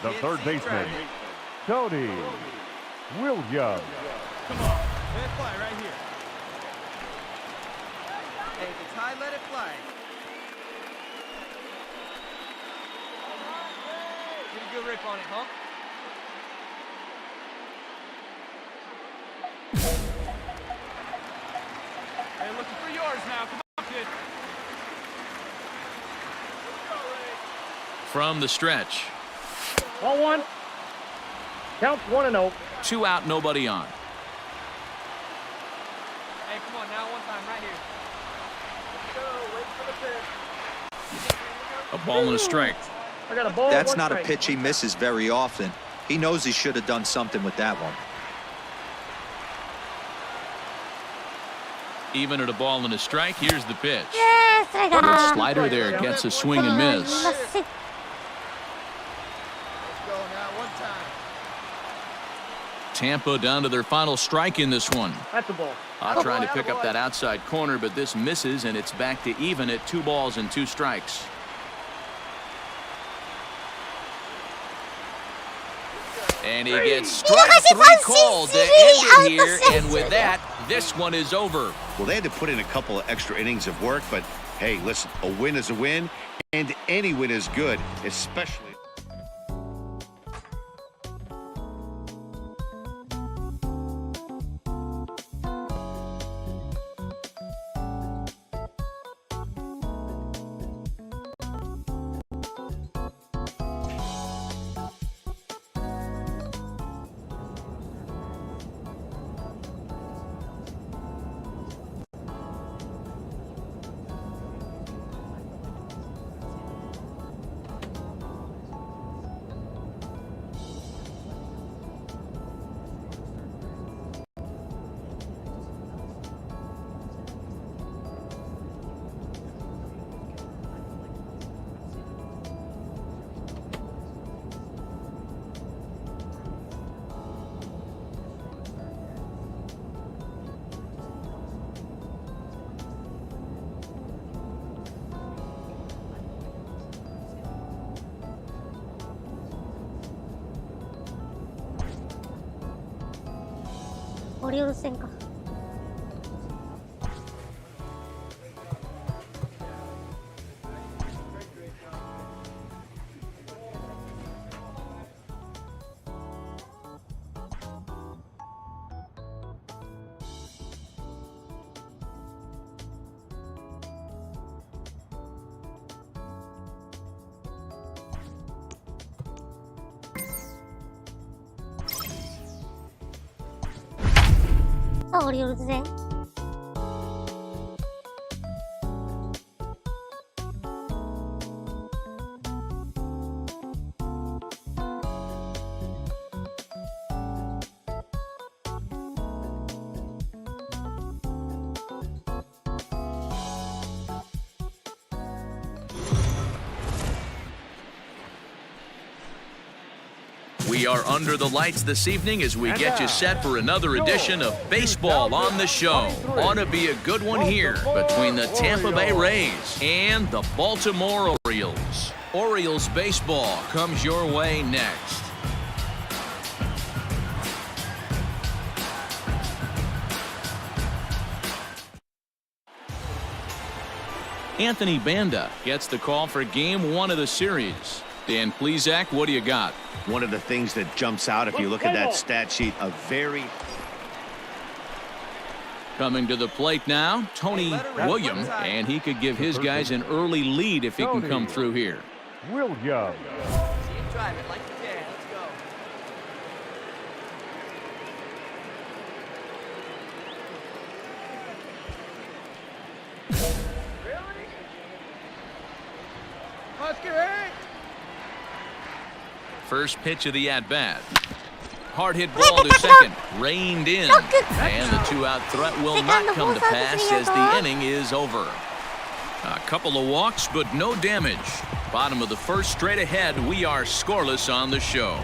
The third baseman, Tony Williams. Come on. Let it fly right here. Hey, if it's high, let it fly. Get a good rip on it, huh? Hey, looking for yours now. Come on, kid. From the stretch. Ball one. Counts 1-0. 2 out, nobody on. Hey, come on now. One time right here. Let's go. Wait for the pitch. A ball and a strike. I got a ball. That's one not a strike. pitch he misses very often. He knows he should have done something with that one. Even at a ball and a strike, here's the pitch. Yes, I got The slider there gets a swing and miss. Let's go now. One time. Tampa down to their final strike in this one. That's a ball. Trying to pick up that outside corner, but this misses, and it's back to even at 2 balls and 2 strikes. And he gets strike 3 called to end it here, and with that, this one is over. Well, they had to put in a couple of extra innings of work, but hey, listen, a win is a win. And any win is good, especially.オリオールズ戦か。オリオールズ戦。We are under the lights this evening as we get you set for another edition of Baseball on the Show. Ought to be a good one here between the Tampa Bay Rays and the Baltimore Orioles. Orioles baseball comes your way next. Anthony Banda gets the call for Game 1 of the series. Dan Plesac, what do you got? One of the things that jumps out if you look at that stat sheet, a very... Coming to the plate now, Tony Williams, and he could give his guys an early lead if he can come through here. Williams. See him drive it like you can. Let's go. Really? Muskie! First pitch of the at-bat. Hard hit ball to second, reined in, and the two-out threat will not come to pass as the inning is over. A couple of walks, but no damage. Bottom of the first, straight ahead. We are scoreless on the show.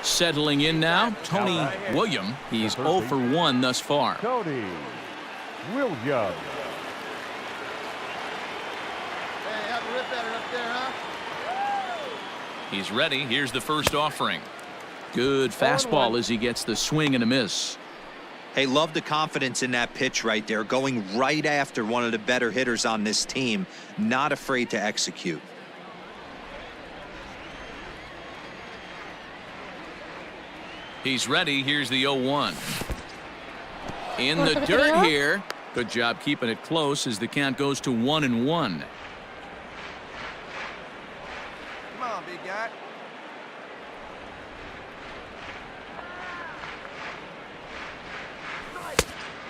Settling in now, Tony Williams. He's 0 for 1 thus far. Tony Williams. Hey, have a rip at it up there, huh? He's ready. Here's the first offering. Good fastball as he gets the swing and a miss. Hey, love the confidence in that pitch right there, going right after one of the better hitters on this team, not afraid to execute. He's ready. Here's the 0-1. In the dirt here. Good job keeping it close as the count goes to 1-1. Come on, big guy.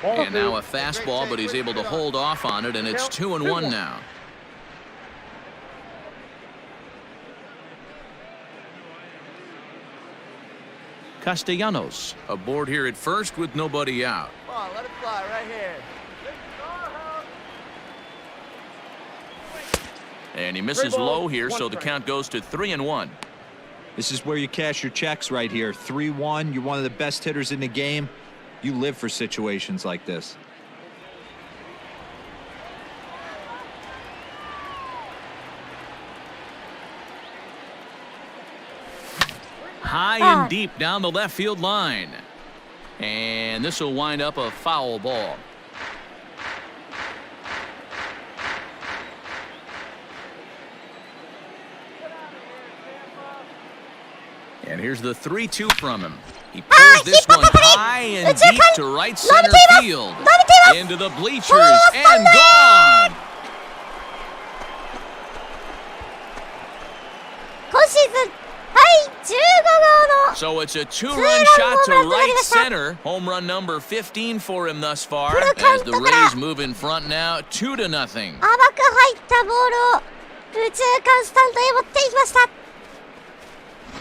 And now a fastball, but he's able to hold off on it, and it's 2-1 now. Castellanos aboard here at first with nobody out. Come on, let it fly right here. And he misses low here, so the count goes to 3-1. This is where you cash your checks right here. 3-1. You're one of the best hitters in the game. You live for situations like this. high and deep down the left field line. And this will wind up a foul ball. And here's the 3-2 from him. He pulls this one high and deep to right center field. Into the bleachers and gone. 今シーズン第15号の So it's a two-run shot to right center. Home run number 15 for him thus far. As the Rays move in front now, 2-0. 甘く入ったボールを右中間スタンドへ持っていきました。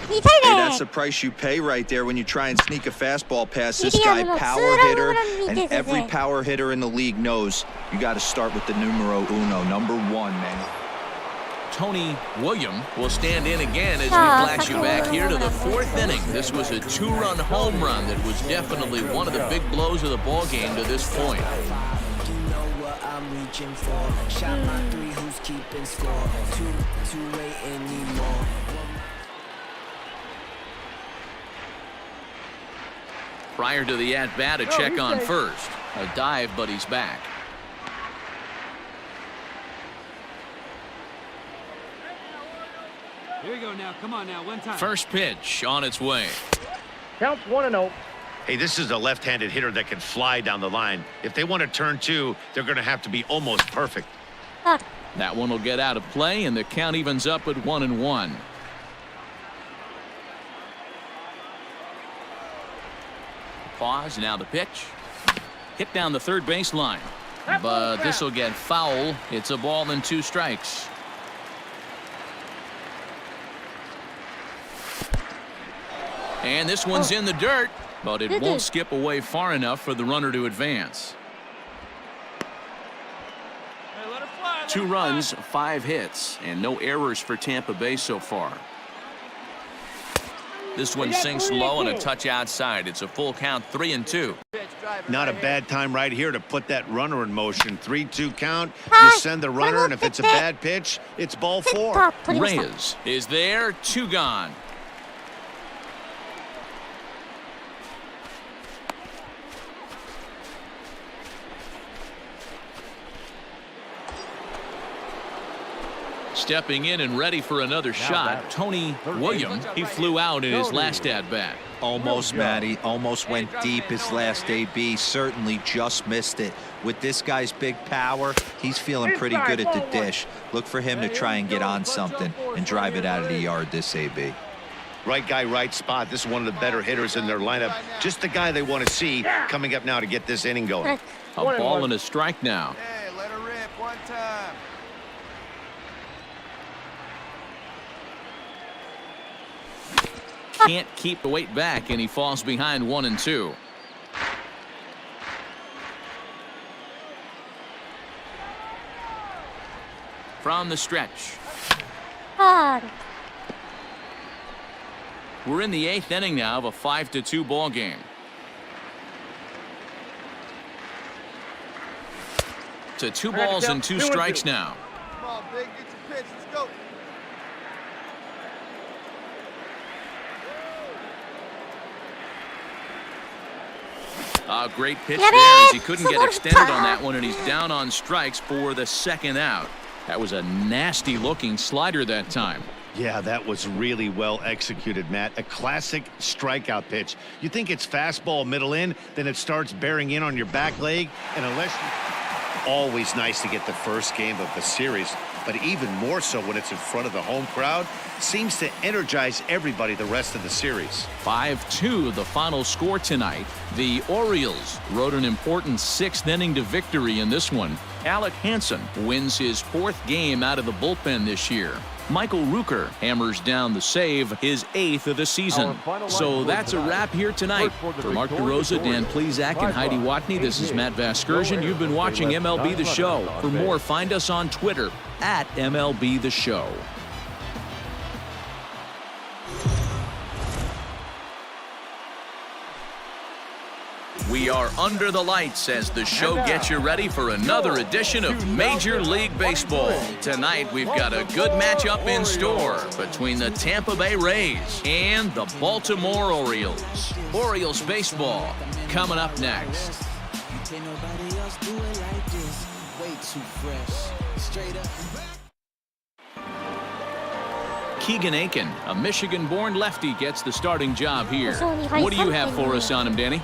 2対 Hey, 0 that's the price you pay right there when you try and sneak a fastball past this guy. Power hitter, and every power hitter in the league knows you got to start with the numero uno, number 1, man. Tony William will stand in again as we flash you back here to the 4th inning. This was a 2-run home run that was definitely one of the big blows of the ball game to this point. Prior to the at-bat, a check on first. A dive, but he's back. Here you go now. Come on now. One time. First pitch on its way. Counts 1-0. Hey, this is a left-handed hitter that can fly down the line. If they want to turn 2, they're going to have to be almost perfect. That one will get out of play, and the count evens up at 1-1. Pause, now the pitch. Hit down the third base line. But this will get foul. It's a ball and 2 strikes. And this one's in the dirt, but it won't skip away far enough for the runner to advance. 2 runs, 5 hits, and no errors for Tampa Bay so far. This one sinks low and a touch outside. It's a full count, 3-2. Not a bad time right here to put that runner in motion. 3-2 count. You send the runner, and if it's a bad pitch, it's ball 4. Reyes is there, 2 gone. Stepping in and ready for another shot, Tony William. He flew out in his last at-bat. Almost, Matty. Almost went deep his last AB. Certainly just missed it. With this guy's big power, he's feeling pretty good at the dish. Look for him to try and get on something and drive it out of the yard this AB. Right guy, right spot. This is one of the better hitters in their lineup. Just the guy they want to see coming up now to get this inning going. A ball and a strike now. Hey, let her rip one time. Can't keep the weight back, and he falls behind 1-2. From the stretch. We're in the 8th inning now of a 5-2 ball game. To 2 balls and 2 strikes now. Come on, big. Get your pitch. Let's go. A great pitch there as he couldn't get extended on that one, and he's down on strikes for the 2nd out. That was a nasty-looking slider that time. Yeah, that was really well executed, Matt. A classic strikeout pitch. You think it's fastball middle in, then it starts bearing in on your back leg, and unless you... Always nice to get the first game of the series, but even more so when it's in front of the home crowd. Seems to energize everybody the rest of the series. 5-2 the final score tonight. The Orioles rode an important 6th inning to victory in this one. Alec Hansen wins his 4th game out of the bullpen this year. Michael Rooker hammers down the save, his 8th of the season. So that's a wrap here tonight. For Mark DeRosa, Dan Plezak, and Heidi Watney, this is Matt Vasgersian. You've been watching MLB The Show. For more, find us on Twitter at MLB The Show. We are under the lights as the show gets you ready for another edition of Major League Baseball. Tonight, we've got a good matchup in store between the Tampa Bay Rays and the Baltimore Orioles. Orioles baseball coming up next. Keegan Aiken, a Michigan-born lefty, gets the starting job here. What do you have for us on him, Danny?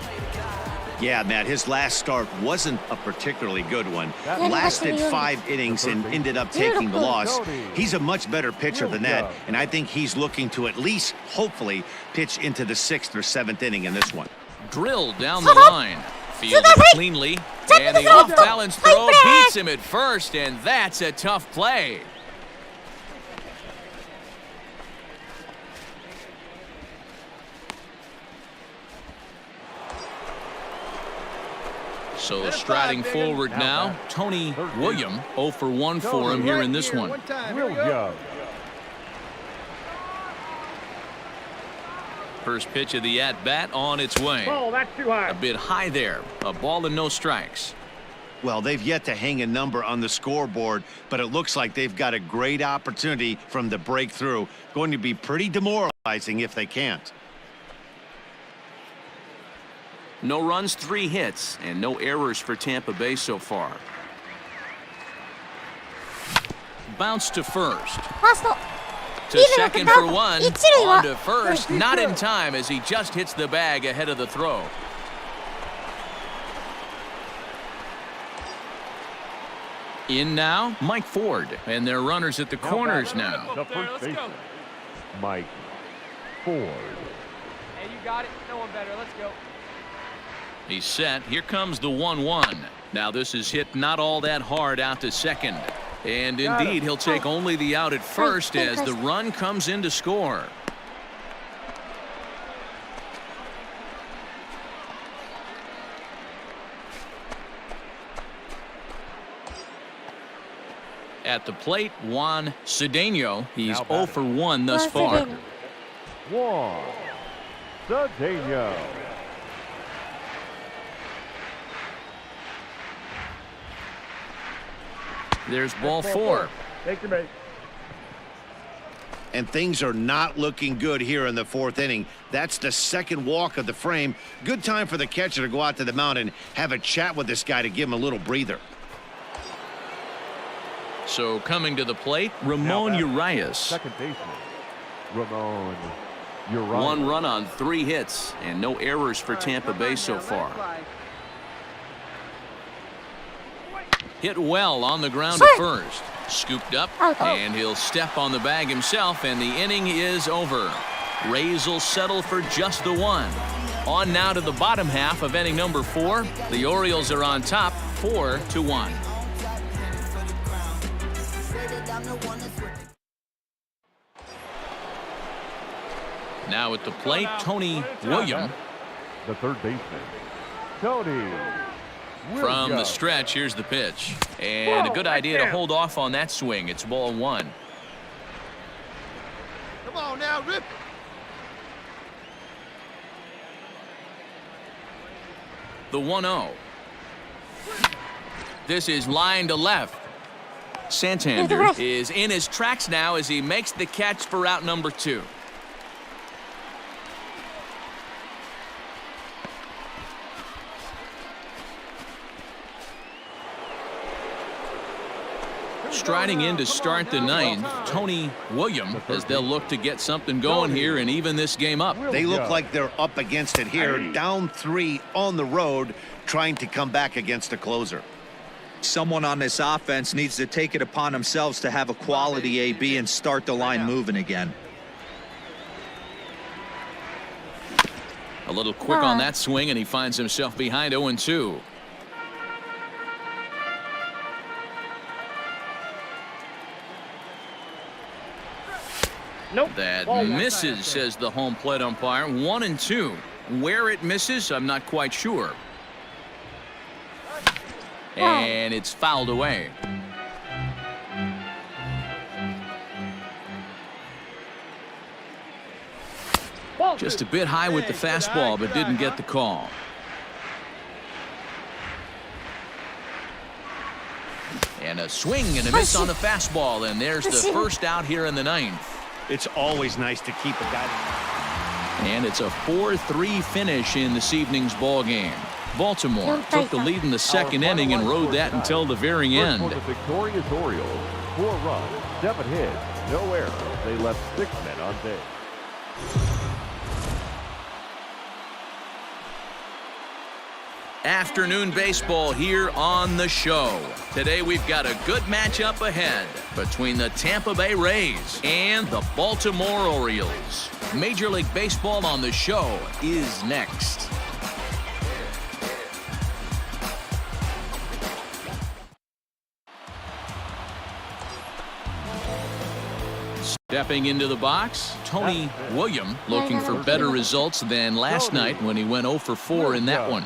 Yeah, Matt, his last start wasn't a particularly good one. Lasted 5 innings and ended up taking the loss. He's a much better pitcher than that, and I think he's looking to at least, hopefully, pitch into the 6th or 7th inning in this one. Drilled down the line. Fielded cleanly, and the off-balance throw beats him at first, and that's a tough play. So striding forward now, Tony William, 0 for 1 for him here in this one. First pitch of the at-bat on its way. Oh, that's too high. A bit high there. A ball and no strikes. Well, they've yet to hang a number on the scoreboard, but it looks like they've got a great opportunity from the breakthrough. Going to be pretty demoralizing if they can't. No runs, 3 hits, and no errors for Tampa Bay so far. Bounce to first. To second for 1. On to first, not in time as he just hits the bag ahead of the throw. In now, Mike Ford, and their runners at the corners now. The first baseman, Mike Ford. Hey, you got it. No one better. Let's go. He's set. Here comes the 1-1. Now this is hit not all that hard out to second. And indeed, he'll take only the out at first as the run comes in to score. At the plate, Juan Cedeno. He's 0 for 1 thus far. Juan Cedeno. There's ball 4. Take your base. And things are not looking good here in the 4th inning. That's the second walk of the frame. Good time for the catcher to go out to the mound and have a chat with this guy to give him a little breather. So coming to the plate, Ramon Urias. Second baseman, Ramon Urias. 1 run on 3 hits and no errors for Tampa Bay so far. Hit well on the ground at first. Scooped up, and he'll step on the bag himself, and the inning is over. Rays will settle for just the 1. On now to the bottom half of inning number 4. The Orioles are on top, 4-1. Now at the plate, Tony William. The third baseman, Tony. From the stretch, here's the pitch. And a good idea to hold off on that swing. It's ball 1. Come on now, rip. The 1-0. This is line to left. Santander is in his tracks now as he makes the catch for out number 2. Striding in to start the 9th, Tony William, as they'll look to get something going here and even this game up. They look like they're up against it here, down 3 on the road, trying to come back against a closer. Someone on this offense needs to take it upon themselves to have a quality AB and start the line moving again. A little quick on that swing, and he finds himself behind 0-2. Nope. That misses, says the home plate umpire. 1-2. Where it misses, I'm not quite sure. And it's fouled away. Just a bit high with the fastball, but didn't get the call. And a swing and a miss on the fastball, and there's the first out here in the ninth. It's always nice to keep a guy. And it's a 4-3 finish in this evening's ball game. Baltimore took the lead in the second inning and rode that until the very end. For the victorious Orioles, 4 runs, 7 hits, no errors. They left 6 men on base. Afternoon baseball here on the show. Today we've got a good matchup ahead between the Tampa Bay Rays and the Baltimore Orioles. Major League Baseball on the show is next. Stepping into the box, Tony William looking for better results than last night when he went 0 for 4 in that one.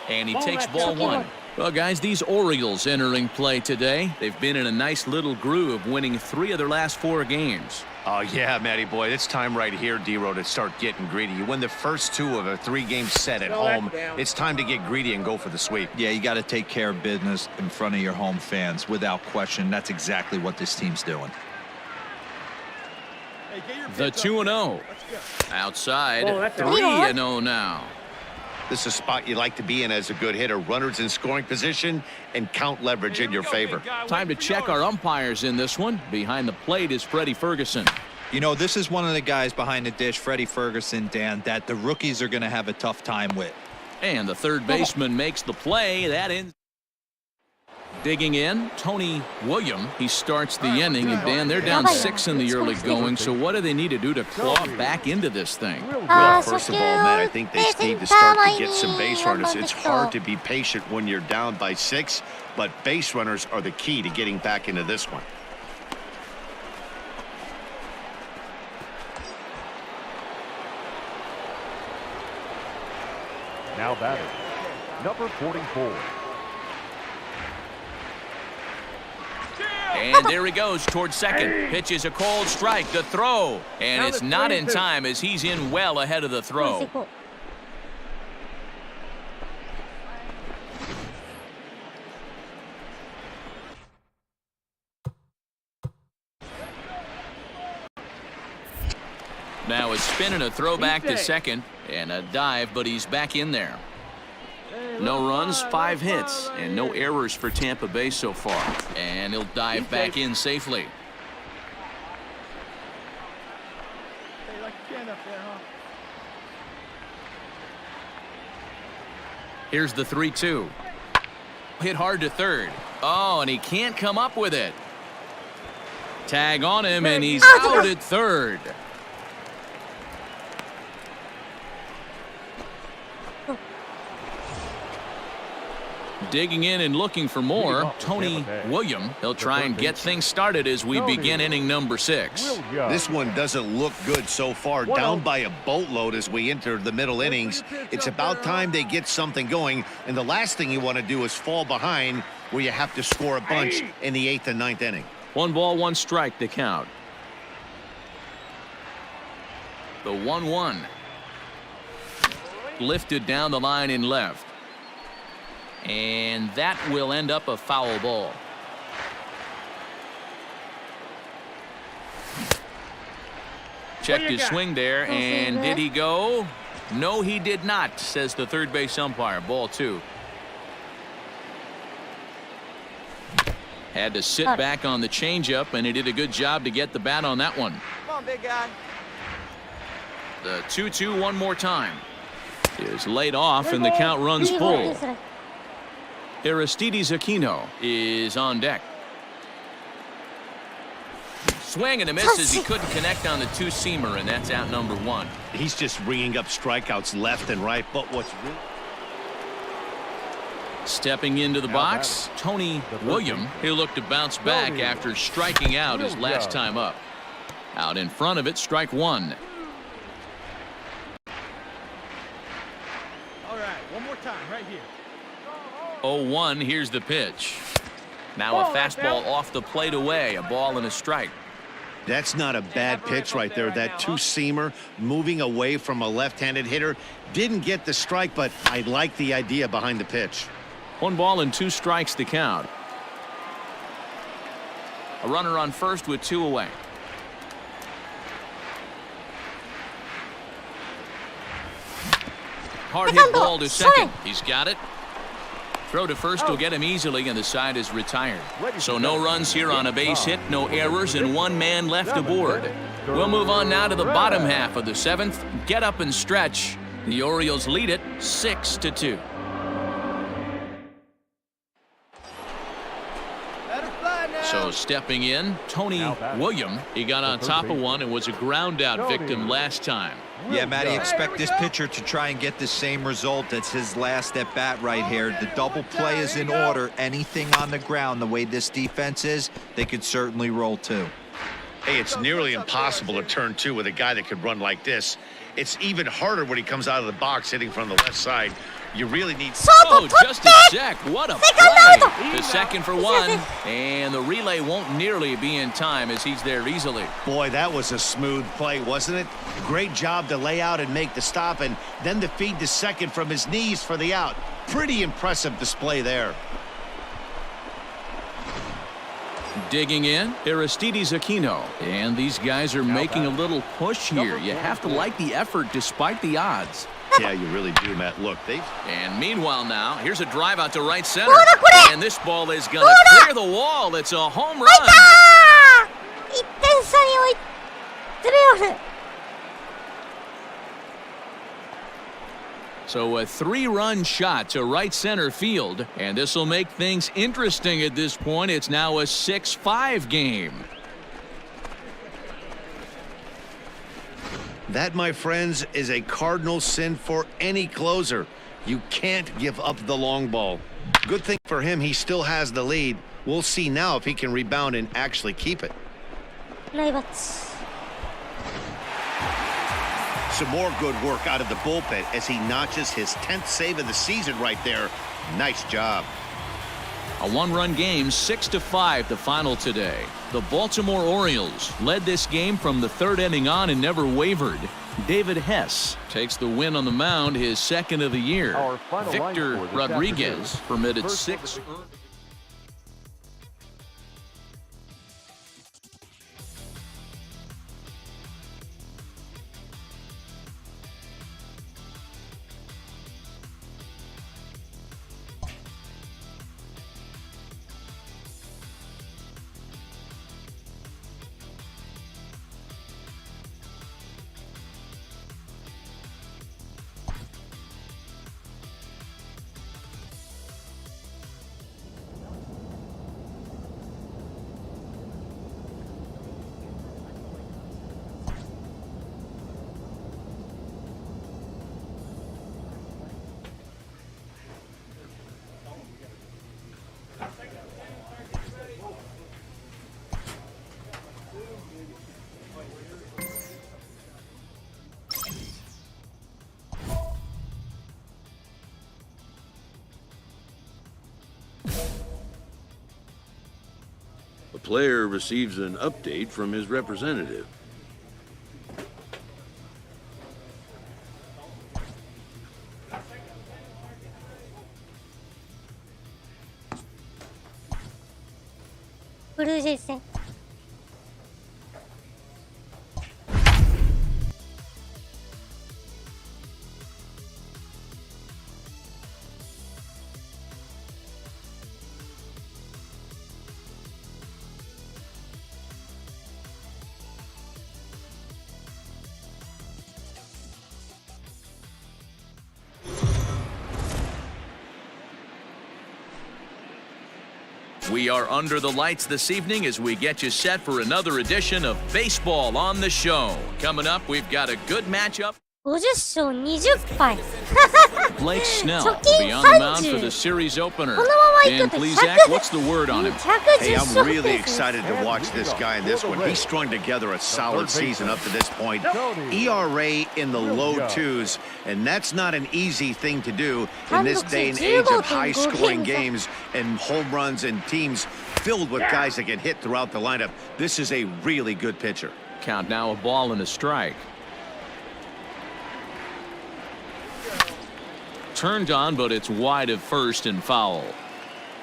And he takes ball 1. Well, guys, these Orioles entering play today. They've been in a nice little groove, winning 3 of their last 4 games. Oh, yeah, Matty boy. It's time right here, D-Row, to start getting greedy. You win the first 2 of a 3-game set at home. It's time to get greedy and go for the sweep. Yeah, you got to take care of business in front of your home fans. Without question, that's exactly what this team's doing. The 2-0. Outside, 3-0 now. This is a spot you like to be in as a good hitter. Runners in scoring position and count leverage in your favor. Time to check our umpires in this one. Behind the plate is Freddie Ferguson. You know, this is one of the guys behind the dish, Freddie Ferguson, Dan, that the rookies are going to have a tough time with. And the third baseman makes the play. That ends. Digging in, Tony William. He starts the inning, and Dan, they're down 6 in the early going. So what do they need to do to claw back into this thing? Well, first of all, Matt, I think they need to start to get some base runners. It's hard to be patient when you're down by 6, but base runners are the key to getting back into this one. Now batting, number 44. And there he goes towards second. Pitches a cold strike. The throw. And it's not in time as he's in well ahead of the throw. Now a spin and a throw back to second. And a dive, but he's back in there. No runs, 5 hits, and no errors for Tampa Bay so far. And he'll dive back in safely. Here's the 3-2. Hit hard to third. Oh, and he can't come up with it. Tag on him, and he's out at third. Digging in and looking for more, Tony William. He'll try and get things started as we begin inning number 6. This one doesn't look good so far. Down by a boatload as we enter the middle innings. It's about time they get something going, and the last thing you want to do is fall behind where you have to score a bunch in the 8th and 9th inning. 1 ball, 1 strike, the count. The 1-1. Lifted down the line in left. And that will end up a foul ball. Checked his swing there, and did he go? No, he did not, says the third base umpire. Ball 2. Had to sit back on the changeup, and he did a good job to get the bat on that one. Come on, big guy. The 2-2 one more time. Is laid off, and the count runs full. Aristides Aquino is on deck. Swing and a miss as he couldn't connect on the 2-seamer, and that's out number 1. He's just ringing up strikeouts left and right, but what's really... Stepping into the box, Tony William. He'll look to bounce back after striking out his last time up. Out in front of it, strike 1. All right, one more time, right here. 0-1, here's the pitch. Now a fastball off the plate away, a ball and a strike. That's not a bad pitch right there. That 2-seamer moving away from a left-handed hitter. Didn't get the strike, but I like the idea behind the pitch. 1 ball and 2 strikes to count. A runner on first with 2 away. Hard hit ball to second. He's got it. Throw to first will get him easily, and the side is retired. So no runs here on a base hit, no errors, and 1 man left aboard. We'll move on now to the bottom half of the 7th. Get up and stretch. The Orioles lead it 6-2. So stepping in, Tony William. He got on top of one and was a ground out victim last time. Yeah, Matty, expect this pitcher to try and get the same result as his last at bat right here. The double play is in order. Anything on the ground, the way this defense is, they could certainly roll 2. Hey, it's nearly impossible to turn 2 with a guy that could run like this. It's even harder when he comes out of the box hitting from the left side. You really need... Oh, just a sec. What a play. The second for 1, and the relay won't nearly be in time as he's there easily. Boy, that was a smooth play, wasn't it? Great job to lay out and make the stop, and then to feed the second from his knees for the out. Pretty impressive display there. Digging in, Aristides Aquino. And these guys are making a little push here. You have to like the effort despite the odds. Yeah, you really do, Matt. Look, And meanwhile now, here's a drive out to right center. And this ball is going to clear the wall. It's a home run. 1点差に追い詰め寄る。 So a 3-run shot to right center field. And this will make things interesting at this point. It's now a 6-5 game. That, my friends, is a cardinal sin for any closer. You can't give up the long ball. Good thing for him, he still has the lead. We'll see now if he can rebound and actually keep it. Some more good work out of the bullpen as he notches his 10th save of the season right there. Nice job. A 1-run game, 6-5 the final today. The Baltimore Orioles led this game from the 3rd inning on and never wavered. David Hess takes the win on the mound, his 2nd of the year. Victor Rodriguez permitted 6. A player receives an update from his representative. Blue Jays 戦。We are under the lights this evening as we get you set for another edition of Baseball on the Show. Coming up, we've got a good matchup. 50勝20敗。 Blake Snell 貯 will be 金 on the mound for 30。 the series opener. このままいく And と please, 100 Zach, what's the word on him? Hey, 110 I'm 勝 really です。 excited to watch this guy in this one. He strung together a solid season up to this point. ERA in the low 2s, and that's not an easy thing to do in this day and age of high-scoring games and home runs and teams filled with guys that can hit throughout the lineup. This is a really good pitcher. Count now, a ball and a strike. Turned on, but it's wide of first and foul.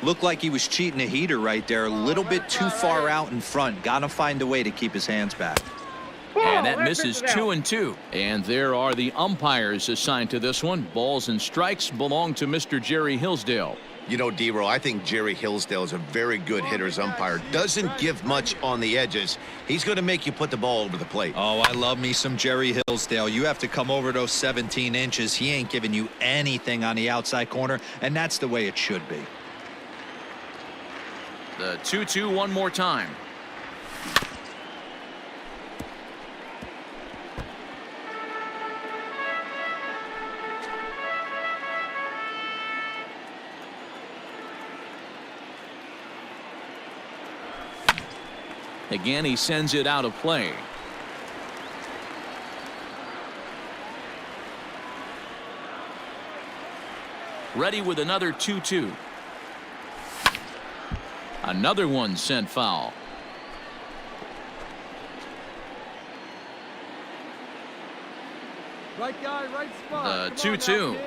Looked like he was cheating a heater right there. A little bit too far out in front. Got to find a way to keep his hands back. And that misses 2-2. And there are the umpires assigned to this one. Balls and strikes belong to Mr. Jerry Hillsdale. You know, D-Row, I think Jerry Hillsdale is a very good hitter's umpire. Doesn't give much on the edges. He's going to make you put the ball over the plate. Oh, I love me some Jerry Hillsdale. You have to come over those 17 inches. He ain't giving you anything on the outside corner, and that's the way it should be. The 2-2 one more time. Again, he sends it out of play. Ready with another 2-2. Another one sent foul. Right guy, right spot. The 2-2.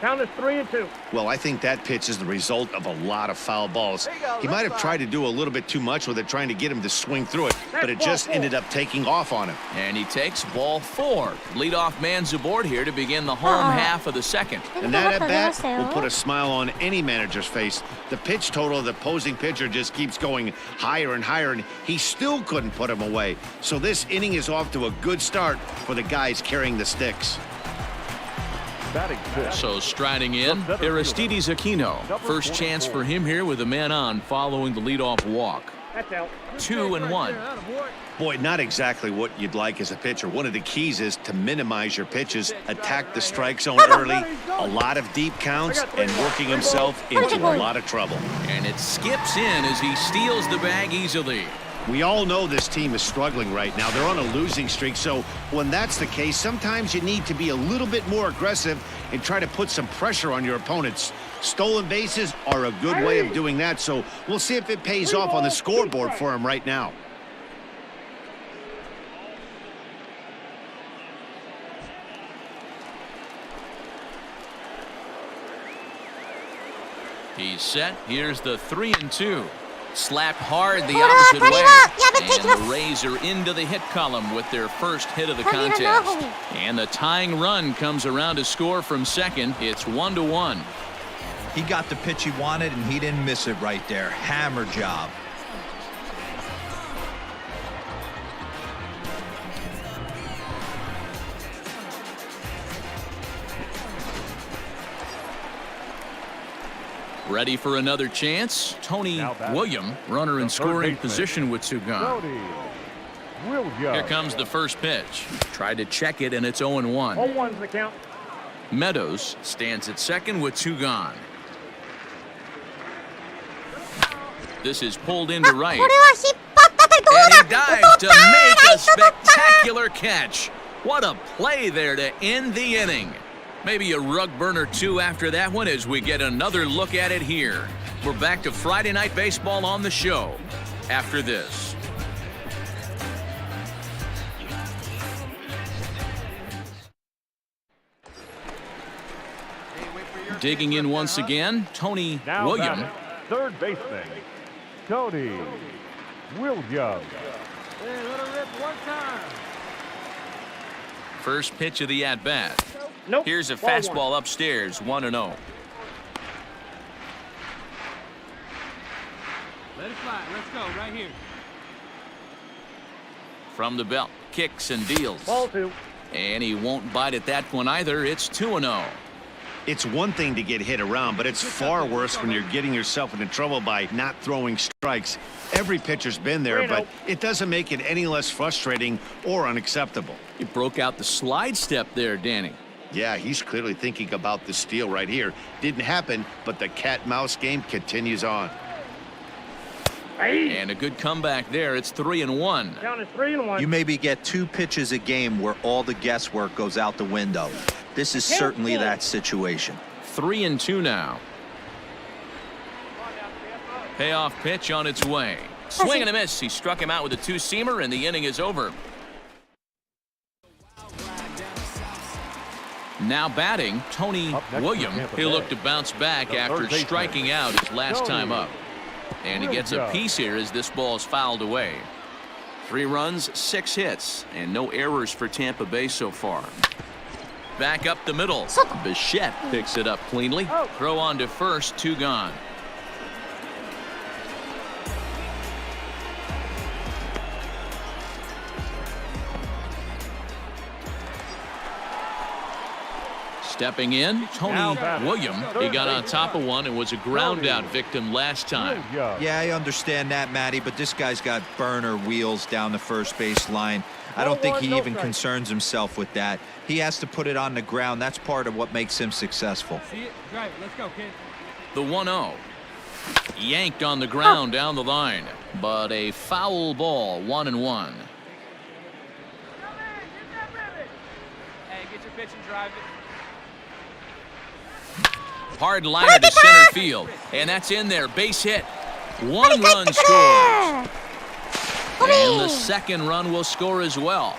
Count is 3-2. Well, I think that pitch is the result of a lot of foul balls. He might have tried to do a little bit too much with it, trying to get him to swing through it, but it just ended up taking off on him. And he takes ball 4. Leadoff man's aboard here to begin the home half of the second. And that at-bat will put a smile on any manager's face. The pitch total of the opposing pitcher just keeps going higher and higher, and he still couldn't put him away. So this inning is off to a good start for the guys carrying the sticks. So striding in, Aristides Aquino. First chance for him here with a man on following the leadoff walk. 2-1. Boy, not exactly what you'd like as a pitcher. One of the keys is to minimize your pitches, attack the strike zone early, a lot of deep counts, and working himself into a lot of trouble. And it skips in as he steals the bag easily. We all know this team is struggling right now. They're on a losing streak, so when that's the case, sometimes you need to be a little bit more aggressive and try to put some pressure on your opponents. Stolen bases are a good way of doing that, so we'll see if it pays off on the scoreboard for him right now. He's set. Here's the 3-2. Slapped hard the opposite way. And the Rays are into the hit column with their first hit of the contest. And the tying run comes around to score from second. It's 1-1. He got the pitch he wanted, and he didn't miss it right there. Hammer job. Ready for another chance. Tony William, runner in scoring position with two gone. Here comes the first pitch. Tried to check it, and it's 0-1. 0-1's the count. Meadows stands at second with two gone. This is pulled into right. And he dives to make a spectacular catch. What a play there to end the inning. Maybe a rug burner too after that one as we get another look at it here. We're back to Friday Night Baseball on the show after this. Digging in once again, Tony William. Third baseman, Tony Williams. Hey, let her rip one time. First pitch of the at-bat. Nope. Here's a fastball upstairs, 1-0. Let it fly. Let's go right here. From the belt, kicks and deals. Ball 2. And he won't bite at that one either. It's 2-0. It's one thing to get hit around, but it's far worse when you're getting yourself into trouble by not throwing strikes. Every pitcher's been there, but it doesn't make it any less frustrating or unacceptable. He broke out the slide step there, Danny. Yeah, he's clearly thinking about the steal right here. Didn't happen, but the cat-mouse game continues on. And a good comeback there. It's 3-1. Count is 3-1. You maybe get 2 pitches a game where all the guesswork goes out the window. This is certainly that situation. 3-2 now. Payoff pitch on its way. Swing and a miss. He struck him out with a two-seamer, and the inning is over. Now batting, Tony William. He'll look to bounce back after striking out his last time up. And he gets a piece here as this ball is fouled away. 3 runs, 6 hits, and no errors for Tampa Bay so far. Back up the middle. Bichette picks it up cleanly. Throw on to first, 2 gone. Stepping in, Tony William. He got on top of one and was a ground out victim last time. Yeah, I understand that, Matty, but this guy's got burner wheels down the first base line. I don't think he even concerns himself with that. He has to put it on the ground. That's part of what makes him successful. See it? Right, let's go, kid. The 1-0. Yanked on the ground down the line, but a foul ball, 1-1. Hey, get your pitch and drive it. Hard liner to center field, and that's in there. Base hit. 1 run scores. And the second run will score as well.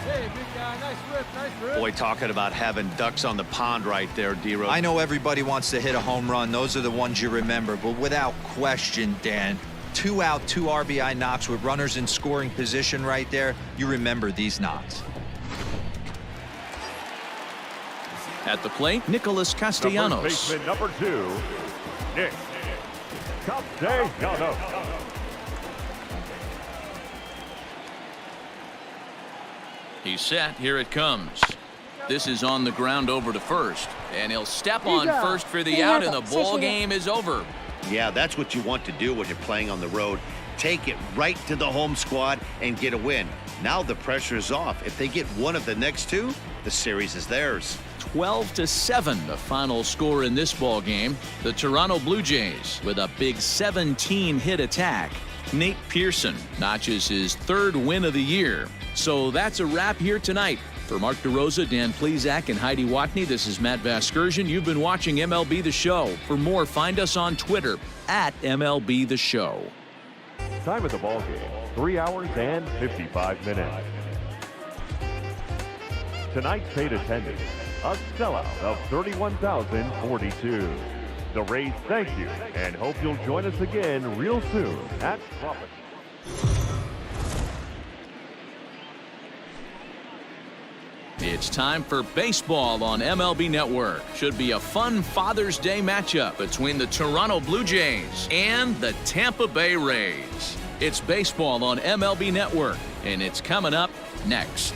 Hey, big guy, nice rip, nice rip. Boy, talking about having ducks on the pond right there, D-Rose. I know everybody wants to hit a home run. Those are the ones you remember, but without question, Dan, 2 out, 2 RBI knocks with runners in scoring position right there. You remember these knocks. At the plate, Nicholas Castellanos. Baseman number 2, Nick Castellanos. He's set. Here it comes. This is on the ground over to first, and he'll step on first for the out, and the ball game is over. Yeah, that's what you want to do when you're playing on the road. Take it right to the home squad and get a win. Now the pressure is off. If they get one of the next 2, the series is theirs. 12-7, the final score in this ball game. The Toronto Blue Jays with a big 17-hit attack. Nate Pearson notches his 3rd win of the year. So that's a wrap here tonight. For Mark DeRosa, Dan Plesac, and Heidi Watney, this is Matt Vasgersian. You've been watching MLB The Show. For more, find us on Twitter at MLB The Show. Time of the ball game, 3 hours and 55 minutes. Tonight's paid attendance, a sellout of 31,042. The Rays thank you and hope you'll join us again real soon at Profit. It's time for baseball on MLB Network. Should be a fun Father's Day matchup between the Toronto Blue Jays and the Tampa Bay Rays. It's baseball on MLB Network, and it's coming up next.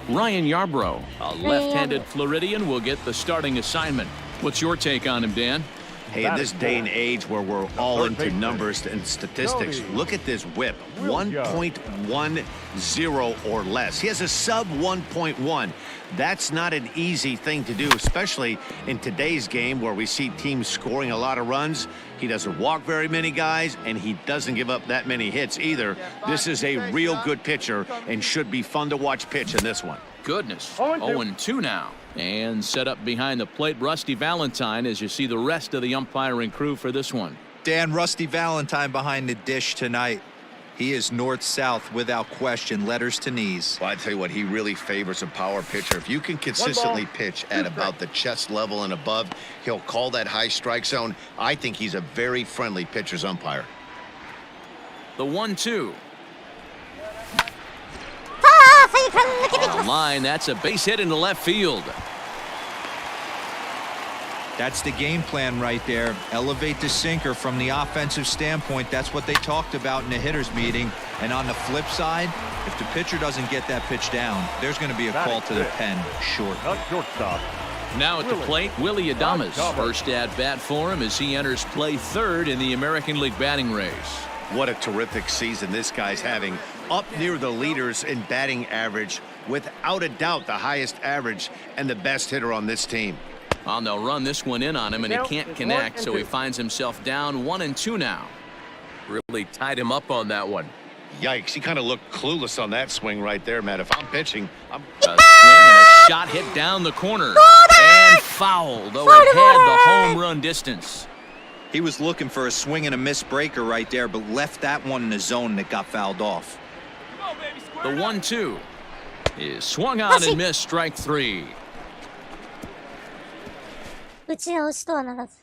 Ryan Yarbrough, a left-handed Floridian, will get the starting assignment. What's your take on him, Dan? Hey, in this day and age where we're all into numbers and statistics, look at this whip, 1.10 or less. He has a sub 1.1. That's not an easy thing to do, especially in today's game where we see teams scoring a lot of runs. He doesn't walk very many guys, and he doesn't give up that many hits either. This is a real good pitcher and should be fun to watch pitch in this one. Goodness, 0-2 now. And set up behind the plate, Rusty Valentine, as you see the rest of the umpiring crew for this one. Dan, Rusty Valentine behind the dish tonight. He is north-south without question, letters to knees. Well, I tell you what, he really favors a power pitcher. If you can consistently pitch at about the chest level and above, he'll call that high strike zone. I think he's a very friendly pitcher's umpire. The 1-2. Line, that's a base hit into left field. That's the game plan right there. Elevate the sinker from the offensive standpoint. That's what they talked about in the hitters meeting. And on the flip side, if the pitcher doesn't get that pitch down, there's going to be a call to the pen shortly. Now at the plate, Willie Adams. First at bat for him as he enters play 3rd in the American League batting race. What a terrific season this guy's having. Up near the leaders in batting average, without a doubt the highest average and the best hitter on this team. Well, they'll run this one in on him, and he can't connect, so he finds himself down 1-2 now. Really tied him up on that one. Yikes, he kind of looked clueless on that swing right there, Matt. If I'm pitching, I'm... A swing and a shot hit down the corner. And foul, though it had the home run distance. He was looking for a swing and a miss breaker right there, but left that one in the zone that got fouled off. The 1-2 is swung on and missed, strike 3. 打ち直しとはならず。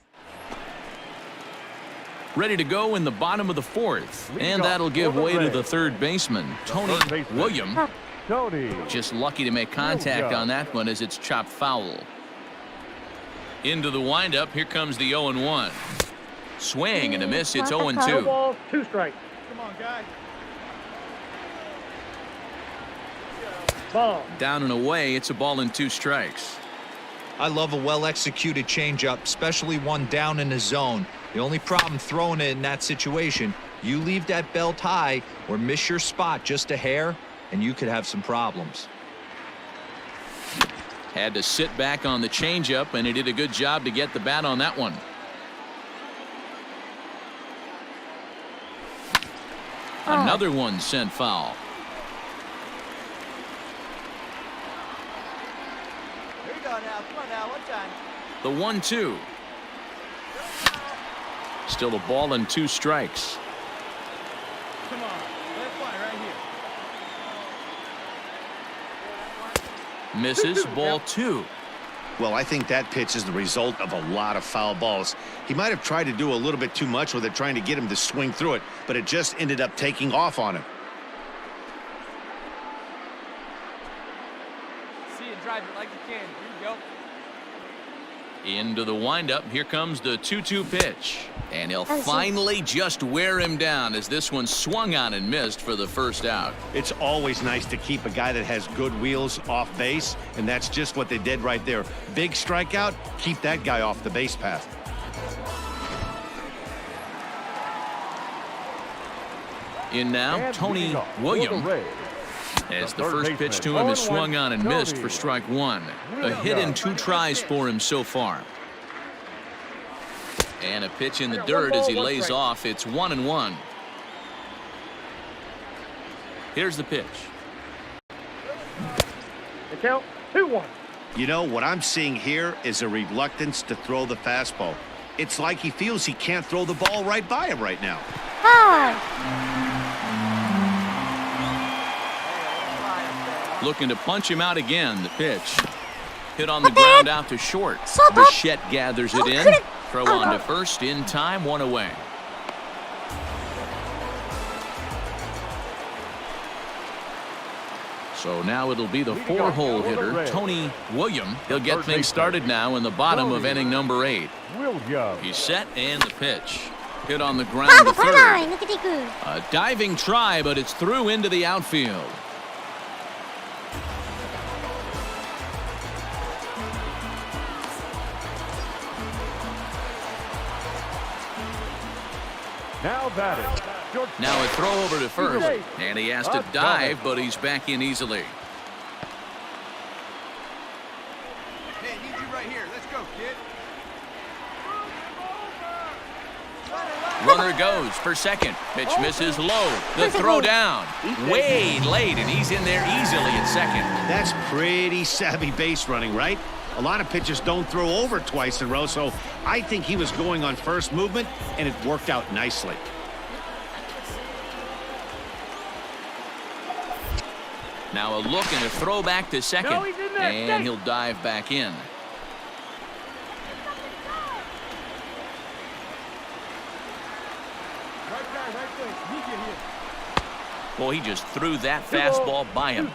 Ready to go in the bottom of the 4th, and that'll give way to the third baseman, Tony William. Just lucky to make contact on that one as it's chopped foul. Into the windup, here comes the 0-1. Swing and a miss, it's 0-2. Ball, 2 strikes. Come on, guys. Ball. Down and away, it's a ball and 2 strikes. I love a well-executed changeup, especially one down in the zone. The only problem throwing it in that situation, you leave that belt high or miss your spot just a hair, and you could have some problems. Had to sit back on the changeup, and he did a good job to get the bat on that one. Another one sent foul. Here you go now. Come on now. One time. The 1-2. Still a ball and 2 strikes. Come on. Let it fly right here. Misses, ball 2. Well, I think that pitch is the result of a lot of foul balls. He might have tried to do a little bit too much with it, trying to get him to swing through it, but it just ended up taking off on him. See it, drive it like you can. Here you go. Into the windup, here comes the 2-2 pitch. And he'll finally just wear him down as this one swung on and missed for the first out. It's always nice to keep a guy that has good wheels off base, and that's just what they did right there. Big strikeout, keep that guy off the base path. In now, Tony William. As the first pitch to him is swung on and missed for strike 1. A hit in 2 tries for him so far. And a pitch in the dirt as he lays off. It's 1-1. Here's the pitch. The count, 2-1. You know, what I'm seeing here is a reluctance to throw the fastball. It's like he feels he can't throw the ball right by him right now. Looking to punch him out again. The pitch. Hit on the ground out to short. Bichette gathers it in. Throw on to first in time, 1 away. So now it'll be the 4-hole hitter, Tony William. He'll get things started now in the bottom of inning number 8. He's set and the pitch. Hit on the ground to third. A diving try, but it's through into the outfield. Now a throw over to first, and he has to dive, but he's back in easily. Hey, need you right here. Let's go, kid. Runner goes for second. Pitch misses low. The throw down. Way late, and he's in there easily at second. That's pretty savvy base running, right? A lot of pitchers don't throw over twice in a row, so I think he was going on first movement, and it worked out nicely. Now a look and a throw back to second, and he'll dive back in. Well, he just threw that fastball by him.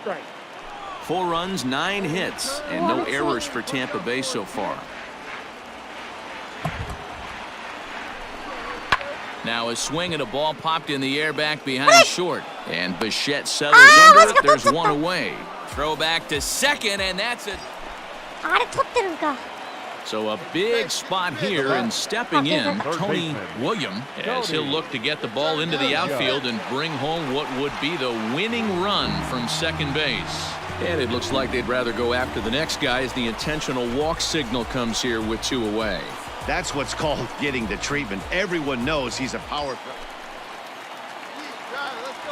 4 runs, 9 hits, and no errors for Tampa Bay so far. Now a swing and a ball popped in the air back behind short. And Bichette settles under it. There's 1 away. Throw back to second, and that's it. So a big spot here, and stepping in, Tony William, as he'll look to get the ball into the outfield and bring home what would be the winning run from second base. And it looks like they'd rather go after the next guy as the intentional walk signal comes here with 2 away. That's what's called getting the treatment. Everyone knows he's a power threat.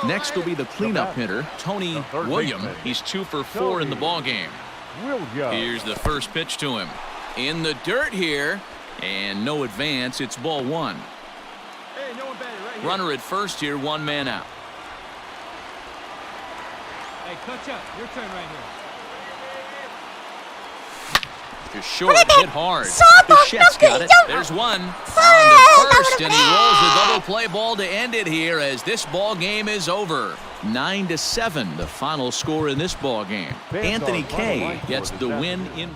Next will be the cleanup hitter, Tony William. He's 2 for 4 in the ballgame. Williams. Here's the first pitch to him. In the dirt here, and no advance. It's ball one. Hey, no one better right here. Runner at first here, one man out. Hey, catch up. Your turn right here. Just short, hit hard. Bichette's got it. There's one. On to first, and he rolls the double play ball to end it here as this ball game is over. 9-7, the final score in this ball game. Anthony Kay gets the win in.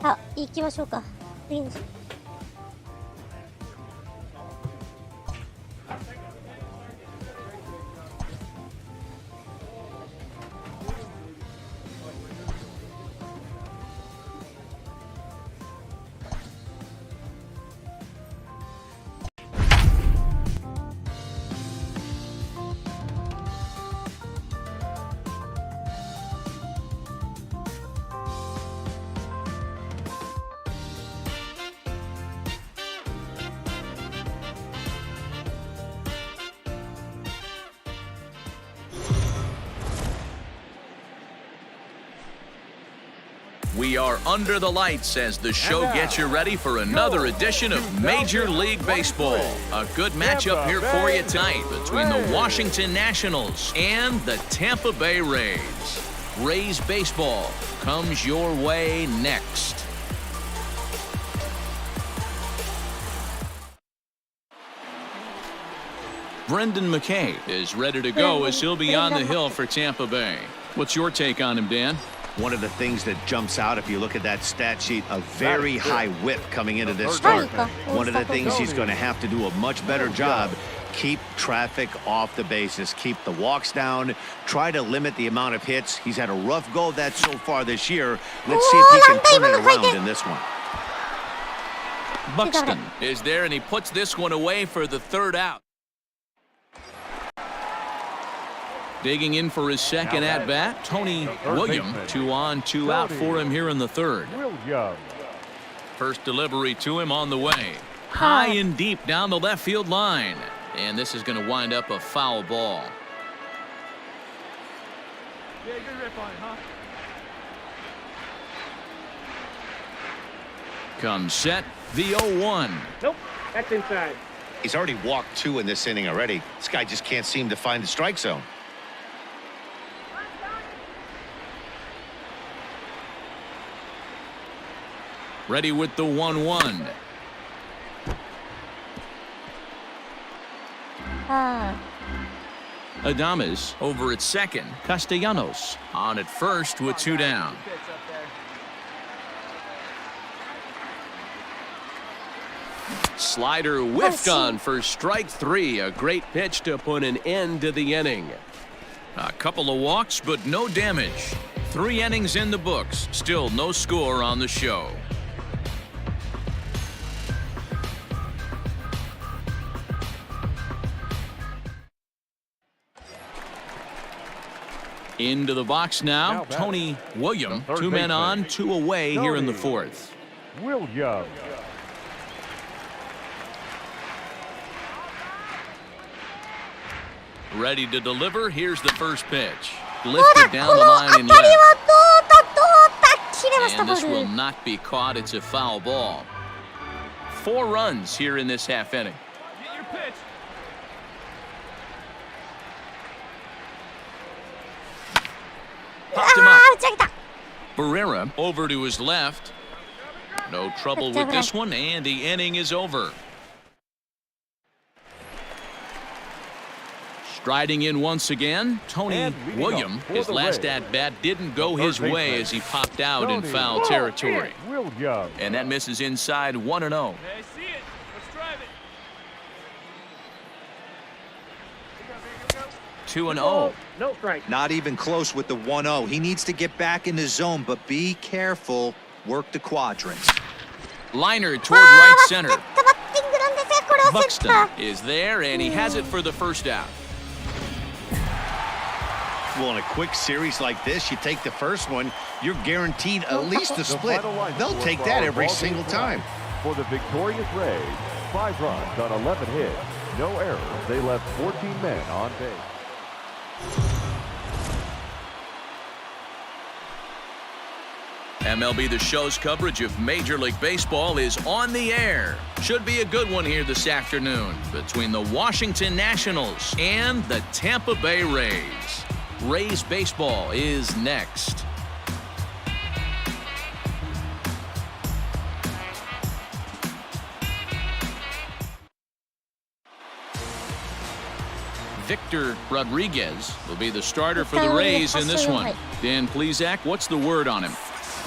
Ah, 行きましょうか。次に。We are under the lights as the show gets you ready for another edition of Major League Baseball. A good matchup here for you tonight between the Washington Nationals and the Tampa Bay Rays. Rays baseball comes your way next. Brendan Mckay is ready to go as he'll be on the hill for Tampa Bay. What's your take on him, Dan? One of the things that jumps out, if you look at that stat sheet, a very high whip coming into this start. One of the things he's going to have to do a much better job, keep traffic off the bases, keep the walks down, try to limit the amount of hits. He's had a rough go of that so far this year. Let's see if he can turn it around in this one. Buxton is there, and he puts this one away for the third out. Digging in for his second at-bat, Tony William. 2 on, 2 out for him here in the third. First delivery to him on the way. High and deep down the left field line. And this is going to wind up a foul ball. Yeah, good rip on it, huh? Comes set, the 0-1. Nope, that's inside. He's already walked 2 in this inning already. This guy just can't seem to find the strike zone. Ready with the 1-1. あ Adames over at second. Castellanos on at first with 2 down. Pitch up there. Slider whiffed on for strike 3. A great pitch to put an end to the inning. A couple of walks, but no damage. 3 innings in the books. Still no score on the show. Into the box now, Tony William. 2 men on, 2 away here in the 4th. William. Ready to deliver. Here's the first pitch. どう Lifted だ down こ the の line 当た and りは left. どうだ切れました And ボ this ー will ル not be caught. It's a foul ball. 4 runs here in this half inning. Get your pitch. Popped him あ up. あ打ち上げた Barrera over to his left. No trouble with this one, and the inning is over. Striding in once again, Tony And leading William. up for His the last Rays, at-bat didn't go his third way baseman, as he popped out in Tony foul territory. William. And that misses inside 1-0. Hey, see it. Let's drive it. 2-0. No strike. Not even close with the 1-0. He needs to get back in the zone, but be careful. Work the quadrants. Liner toward あ right あ center. バッティングなんですよこれはセンタ Buxton ー is there, and he has it for the first out. Well, in a quick series like this, you take the first one, you're guaranteed at least a The split. final line They'll score take for that our every ball single game time. For the victorious Rays, 5 runs on 11 hits, no errors. They left 14 men on base. MLB The Show's coverage of Major League Baseball is on the air. Should be a good one here this afternoon between the Washington Nationals and the Tampa Bay Rays. Rays baseball is next. Victor Rodriguez will be the starter for the Rays in this one. Dan Plesac, what's the word on him?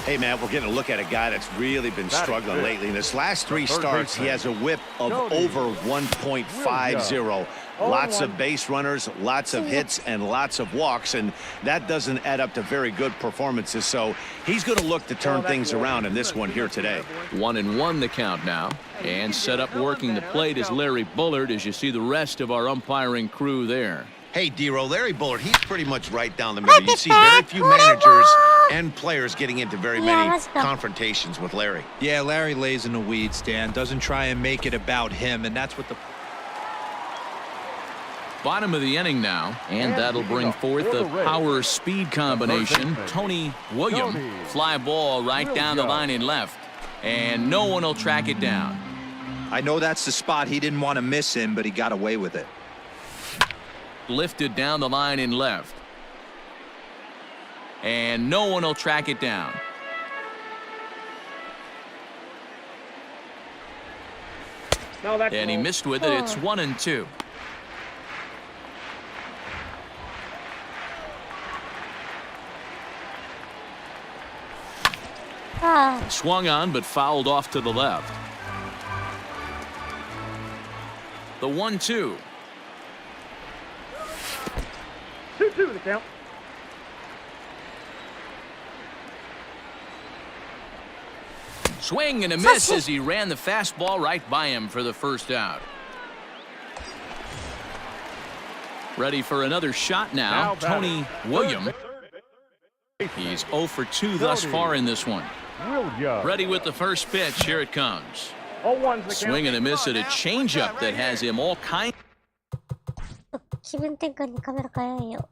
Hey, Matt, we're getting a look at a guy that's really been struggling lately. In his last 3 starts, he has a whip of over 1.50. Lots of base runners, lots of hits, and lots of walks, and that doesn't add up to very good performances. So he's going to look to turn things around in this one here today. 1-1 the count now. And set up working the plate is Larry Bullard as you see the rest of our umpiring crew there. Hey, D-Row, Larry Bullard, he's pretty much right down the middle. You see very few managers and players getting into very many confrontations with Larry. Yeah, Larry lays in the weeds, Dan. Doesn't try and make it about him, and that's what the... Bottom of the inning now, and that'll bring forth the power-speed combination. Tony William, fly ball right down the line in left, and no one will track it down. I know that's the spot he didn't want to miss in, but he got away with it. Lifted down the line in left, and no one will track it down. No, that's And he wrong. missed with it. It's 1-2. Swung on, but fouled off to the left. The 1-2. 2-2 the count. Swing and a miss as he ran the fastball right by him for the first out. Ready for another shot now, Tony William. He's 0 for 2 thus far in this one. Ready with the first pitch. Here it comes. 0-1's the count. Swing and a miss at a changeup that has him all kinds. 気分転換にカメラ変えんよ。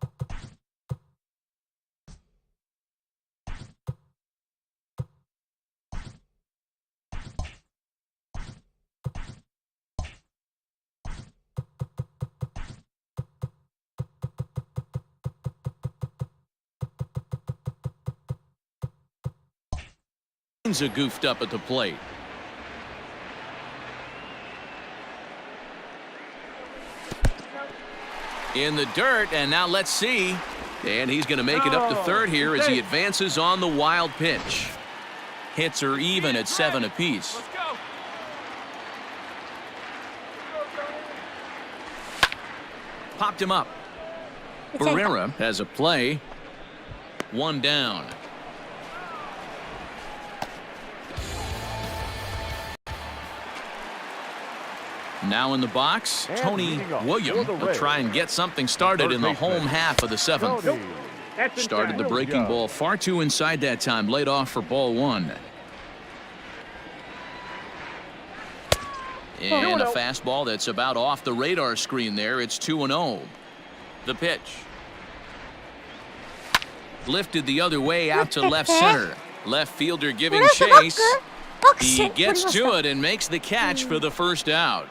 Goofed up at the plate. In the dirt, and now let's see. And he's going to make it up to third here as he advances on the wild pitch. Hits are even at 7 apiece. Let's go. Popped him up. Barrera has a play. 1 down. Now in the box, Tony William will try and get something started in the home half of the 7th. Started the breaking ball far too inside that time, laid off for ball 1. And a fastball that's about off the radar screen there. It's 2-0. The pitch. Lifted the other way out to left center. Left fielder giving chase. He gets to it and makes the catch for the first out.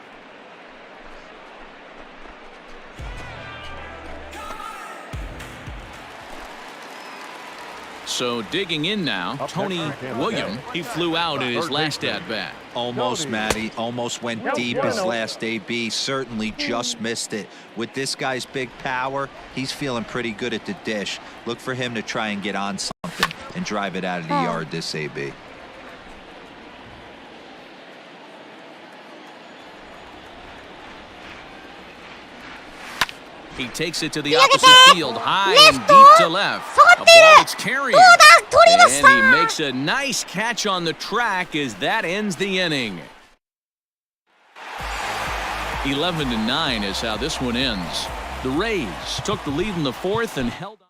So digging in now, Tony William. He flew out in his last at-bat. Almost, Matty. Almost went deep his last AB. Certainly just missed it. With this guy's big power, he's feeling pretty good at the dish. Look for him to try and get on something and drive it out of the yard this AB. He takes it to the opposite field, high and deep to left. A ball that's carrying. And he makes a nice catch on the track as that ends the inning. 11-9 is how this one ends. The Rays took the lead in the 4th and held on.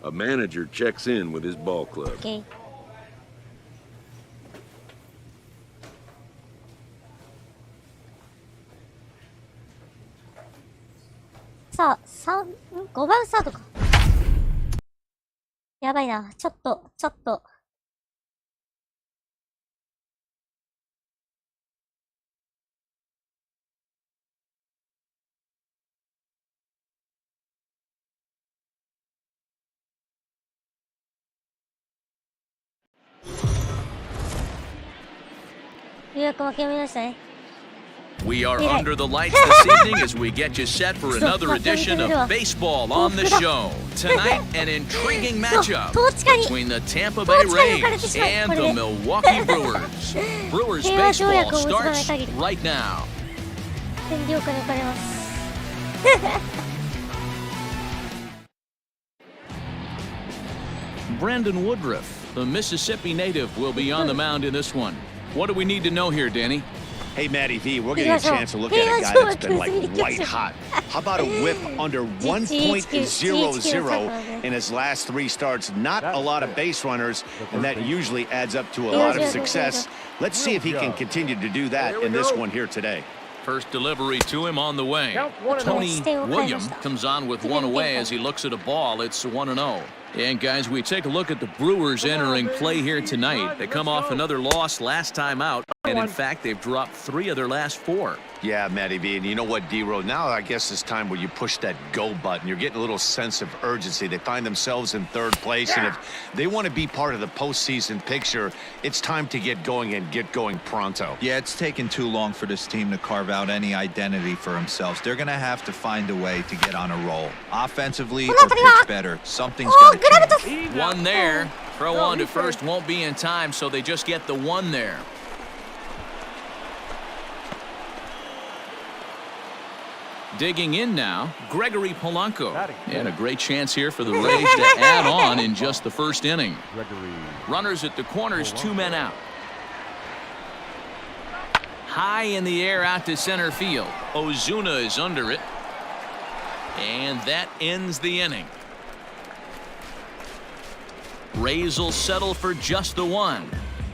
A manager checks in with his ball club. Okay. Sa, 5番スタートか。やばいな。ちょっと。予約負けましたね。We are under the lights this evening as we get you set for another edition of Baseball on the Show. Tonight, an intriguing matchup between the Tampa Bay Rays and the Milwaukee Brewers. Brewers baseball starts right now. Brandon Woodruff, the Mississippi native, will be on the mound in this one. What do we need to know here, Danny? Hey, Matty V, we're getting a chance to look at a guy that's been like white hot. How about a whip under 1.00 in his last 3 starts? Not a lot of base runners, and that usually adds up to a lot of success. Let's see if he can continue to do that in this one here today. First delivery to him on the way. Tony William comes on with one away as he looks at a ball. It's 1-0. And guys, we take a look at the Brewers entering play here tonight. They come off another loss last time out, and in fact, they've dropped 3 of their last 4. Yeah, Matty B, and you know what, D-Row? Now I guess it's time where you push that go button. You're getting a little sense of urgency. They find themselves in 3rd place, and if they want to be part of the postseason picture, it's time to get going and get going pronto. Yeah, it's taken too long for this team to carve out any identity for themselves. They're going to have to find a way to get on a roll. Offensively or pitch better. Something's got to change. One there. Throw on to first won't be in time, so they just get the 1 there. Digging in now, Gregory Polanco. And a great chance here for the Rays to add on in just the first inning. Runners at the corners, 2 men out. High in the air out to center field. Ozuna is under it. And that ends the inning. Rays will settle for just the 1.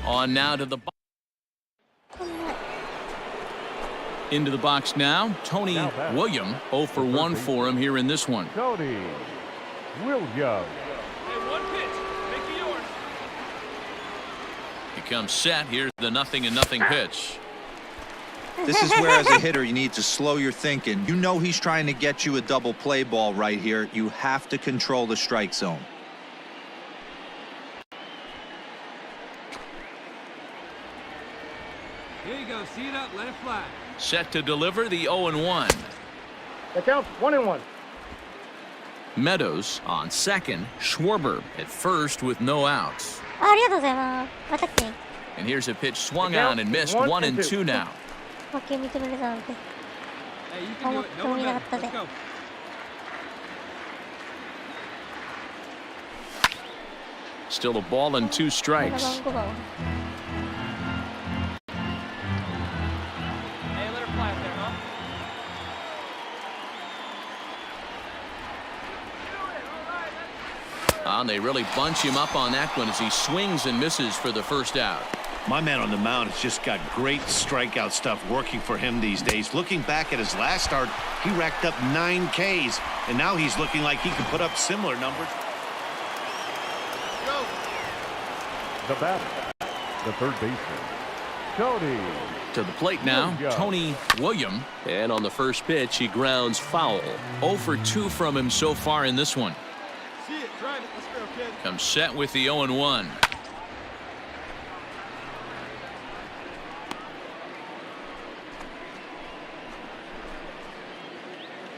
On now to the box. Into the box now, Tony William. 0 for 1 for him here in this one. Tony William. Hey, 1 pitch. Make it yours. He comes set. Here's the 0-0 pitch. This is where, as a hitter, you need to slow your thinking. You know he's trying to get you a double play ball right here. You have to control the strike zone. Here you go. See it up. Let it fly. Set to deliver the 0-1. That counts 1-1. Meadows on second. Schwarber at first with no outs. ありがとうございます。また来て。 And here's a pitch swung on and missed. 1-2 now. 負け認めるなんて。 Hey, you can do it. No more better. Let's go. Still a ball and 2 strikes. 7番5番。 Hey, let her fly up there, huh? And they really bunch him up on that one as he swings and misses for the first out. My man on the mound has just got great strikeout stuff working for him these days. Looking back at his last start, he racked up 9 Ks, and now he's looking like he can put up similar numbers. The batter, the third baseman, Tony. To the plate now, Tony William. And on the first pitch, he grounds foul. 0 for 2 from him so far in this one. See it. Try it. Let's go, kid. Comes set with the 0-1.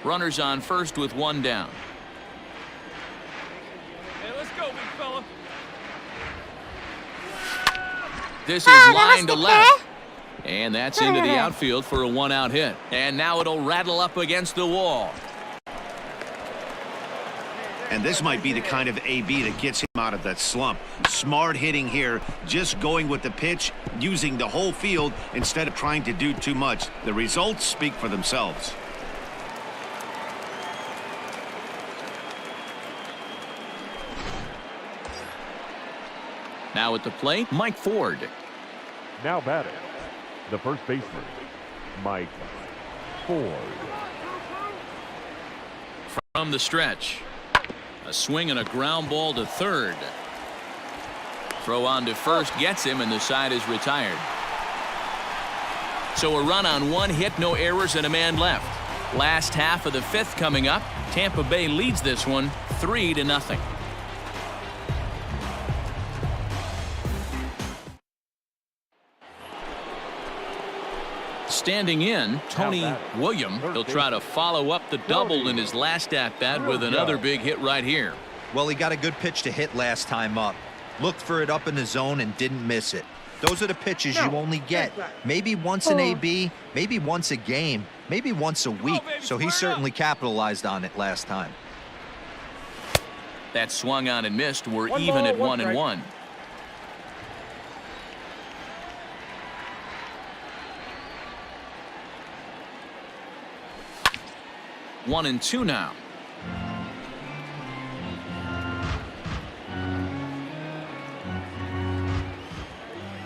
Runners on first with 1 down. Hey, let's go, big fella. This is line to left. And that's into the outfield for a 1-out hit. And now it'll rattle up against the wall. And this might be the kind of AB that gets him out of that slump. Smart hitting here, just going with the pitch, using the whole field instead of trying to do too much. The results speak for themselves. Now at the plate, Mike Ford. Now batting, the first baseman, Mike Ford. From the stretch. A swing and a ground ball to third. Throw on to first gets him, and the side is retired. So a run on 1 hit, no errors, and a man left. Last half of the 5th coming up. Tampa Bay leads this one 3-0. Standing in, Tony William. He'll try to follow up the double in his last at-bat with another big hit right here. Well, he got a good pitch to hit last time up. Looked for it up in the zone and didn't miss it. Those are the pitches you only get. Maybe once an AB, maybe once a game, maybe once a week. So he certainly capitalized on it last time. That swung on and missed. We're even at 1-1. 1-2 now.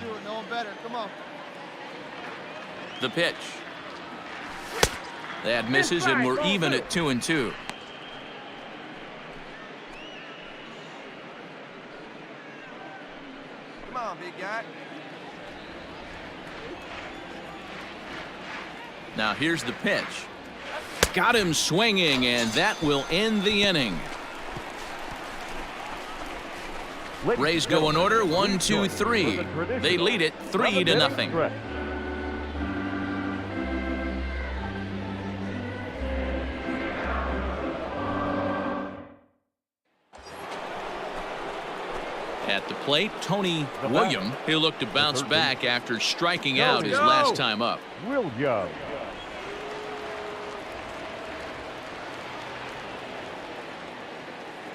Do it, no one better. Come on. The pitch. That misses, and we're even at 2-2. Come on, big guy. Now here's the pitch. Got him swinging, and that will end the inning. Rays go in order, 1, 2, 3. They lead it 3-0. At the plate, Tony William. He'll look to bounce back after striking out his last time up. William.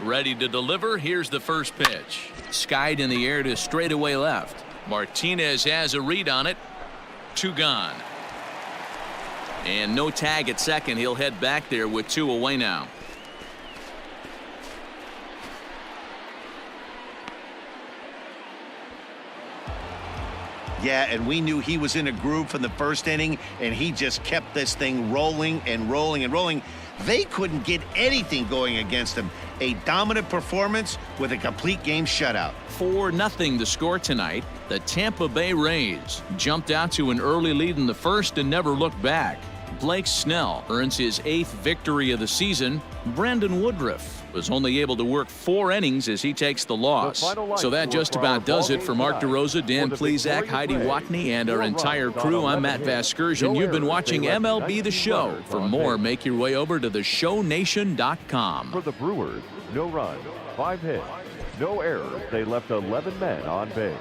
Ready to deliver. Here's the first pitch. Skied in the air to straightaway left. Martinez has a read on it. 2 gone. And no tag at second. He'll head back there with 2 away now. Yeah, and we knew he was in a groove from the first inning, and he just kept this thing rolling and rolling and rolling. They couldn't get anything going against him. A dominant performance with a complete game shutout. 4-0 the score tonight. The Tampa Bay Rays jumped out to an early lead in the first and never looked back. Blake Snell earns his 8th victory of the season. Brandon Woodruff was only able to work 4 innings as he takes the loss. So that just about does it for Mark DeRosa, Dan Plesac, Heidi Watney, and our entire crew. I'm Matt Vasgersian. You've been watching MLB The Show. For more, make your way over to theshownation.com. For the Brewers, no runs, 5 hits, no errors. They left 11 men on base.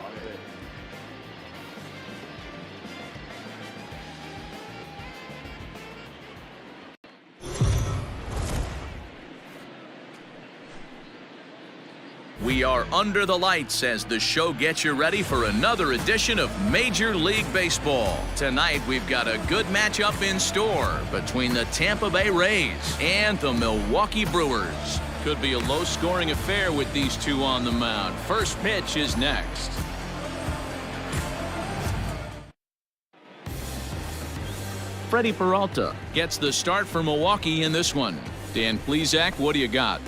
We are under the lights as the show gets you ready for another edition of Major League Baseball. Tonight, we've got a good matchup in store between the Tampa Bay Rays and the Milwaukee Brewers. Could be a low-scoring affair with these two on the mound. First pitch is next. Freddie Peralta gets the start for Milwaukee in this one. Dan Plesac, what do you got?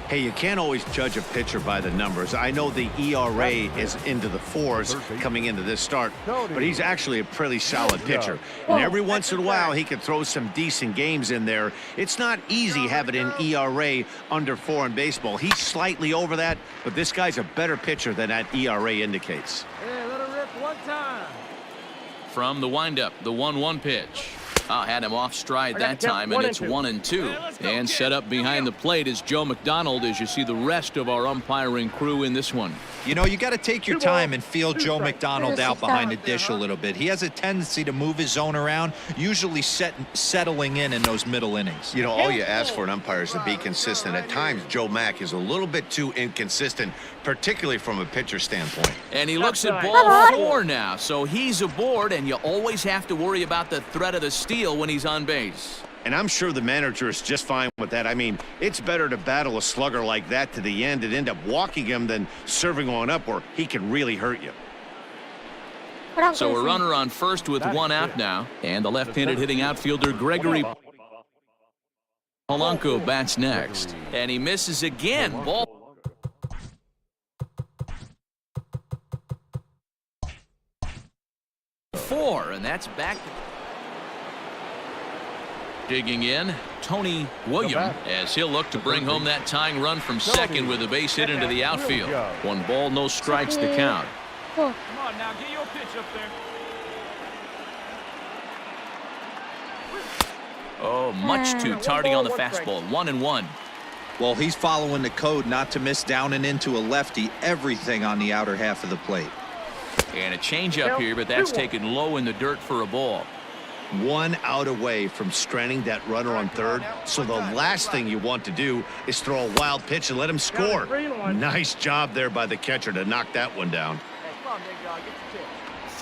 Hey, you can't always judge a pitcher by the numbers. I know the ERA is into the 4s coming into this start, but he's actually a pretty solid pitcher. And every once in a while, he can throw some decent games in there. It's not easy having an ERA under 4 in baseball. He's slightly over that, but this guy's a better pitcher than that ERA indicates. Yeah, let her rip one time. From the windup, the 1-1 pitch. Had him off stride that time, and it's 1-2. And set up behind the plate is Joe McDonald as you see the rest of our umpiring crew in this one. You know, you got to take your time and feel Joe McDonald out behind the dish a little bit. He has a tendency to move his zone around, usually settling in those middle innings. You know, all you ask for an umpire is to be consistent. At times, Joe Mack is a little bit too inconsistent, particularly from a pitcher standpoint. And he looks at ball 4 now, so he's aboard, and you always have to worry about the threat of the steal when he's on base. And I'm sure the manager is just fine with that. I mean, it's better to battle a slugger like that to the end and end up walking him than serving on up where he can really hurt you. So a runner on first with 1 out now, and the left-handed hitting outfielder Gregory Polanco bats next, and he misses again. Ball 4, and that's back. Digging in, Tony William, as he'll look to bring home that tying run from second with a base hit into the outfield. 1 ball, no strikes to count. Come on now, get your pitch up there. Oh, much too tardy on the fastball. 1-1. Well, he's following the code not to miss down and into a lefty, everything on the outer half of the plate. And a changeup here, but that's taken low in the dirt for a ball. 1 out away from stranding that runner on third, so the last thing you want to do is throw a wild pitch and let him score. Nice job there by the catcher to knock that one down. Hey, come on, big dog, get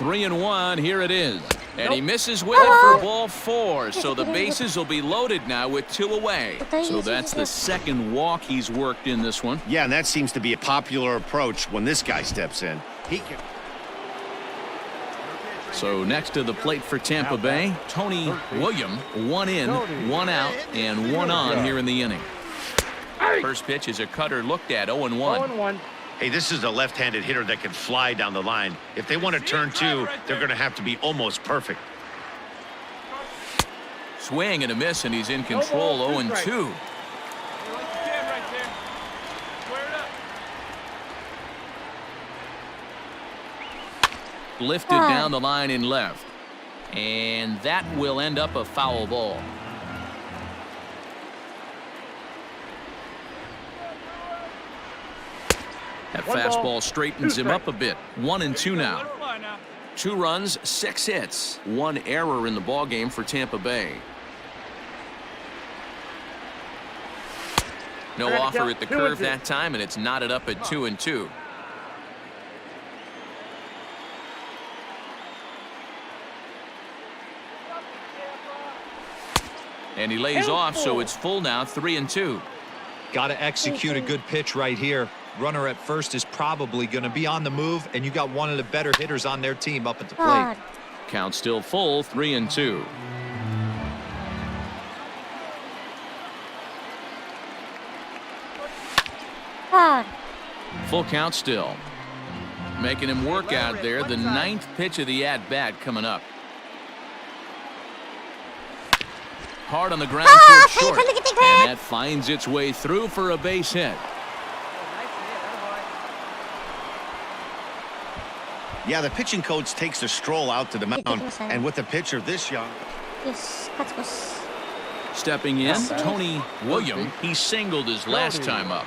your pitch. 3-1, here it is. And he misses with it for ball 4. So the bases will be loaded now with 2 away. So that's the second walk he's worked in this one. Yeah, and that seems to be a popular approach when this guy steps in. He can. So next to the plate for Tampa Bay, Tony William, 1 in, 1 out, and 1 on here in the inning. First pitch is a cutter looked at, 0-1. Hey, this is a left-handed hitter that can fly down the line. If they want to turn 2, they're going to have to be almost perfect. Swing and a miss, and he's in control, 0-2. Lifted down the line in left. And that will end up a foul ball. That fastball straightens him up a bit. 1-2 now. 2 runs, 6 hits. 1 error in the ballgame for Tampa Bay. No offer at the curve that time, and it's knotted up at 2-2. And he lays off, so it's full now, 3-2. Got to execute a good pitch right here. Runner at first is probably going to be on the move, and you got one of the better hitters on their team up at the plate. Count still full, 3-2. Full count still. Making him work out there. The 9th pitch of the at-bat coming up. Hard on the ground towards short. And that finds its way through for a base hit. Yeah, the pitching coach takes a stroll out to the mound, and with a pitcher this young. Stepping in, Tony William. He singled his last time up.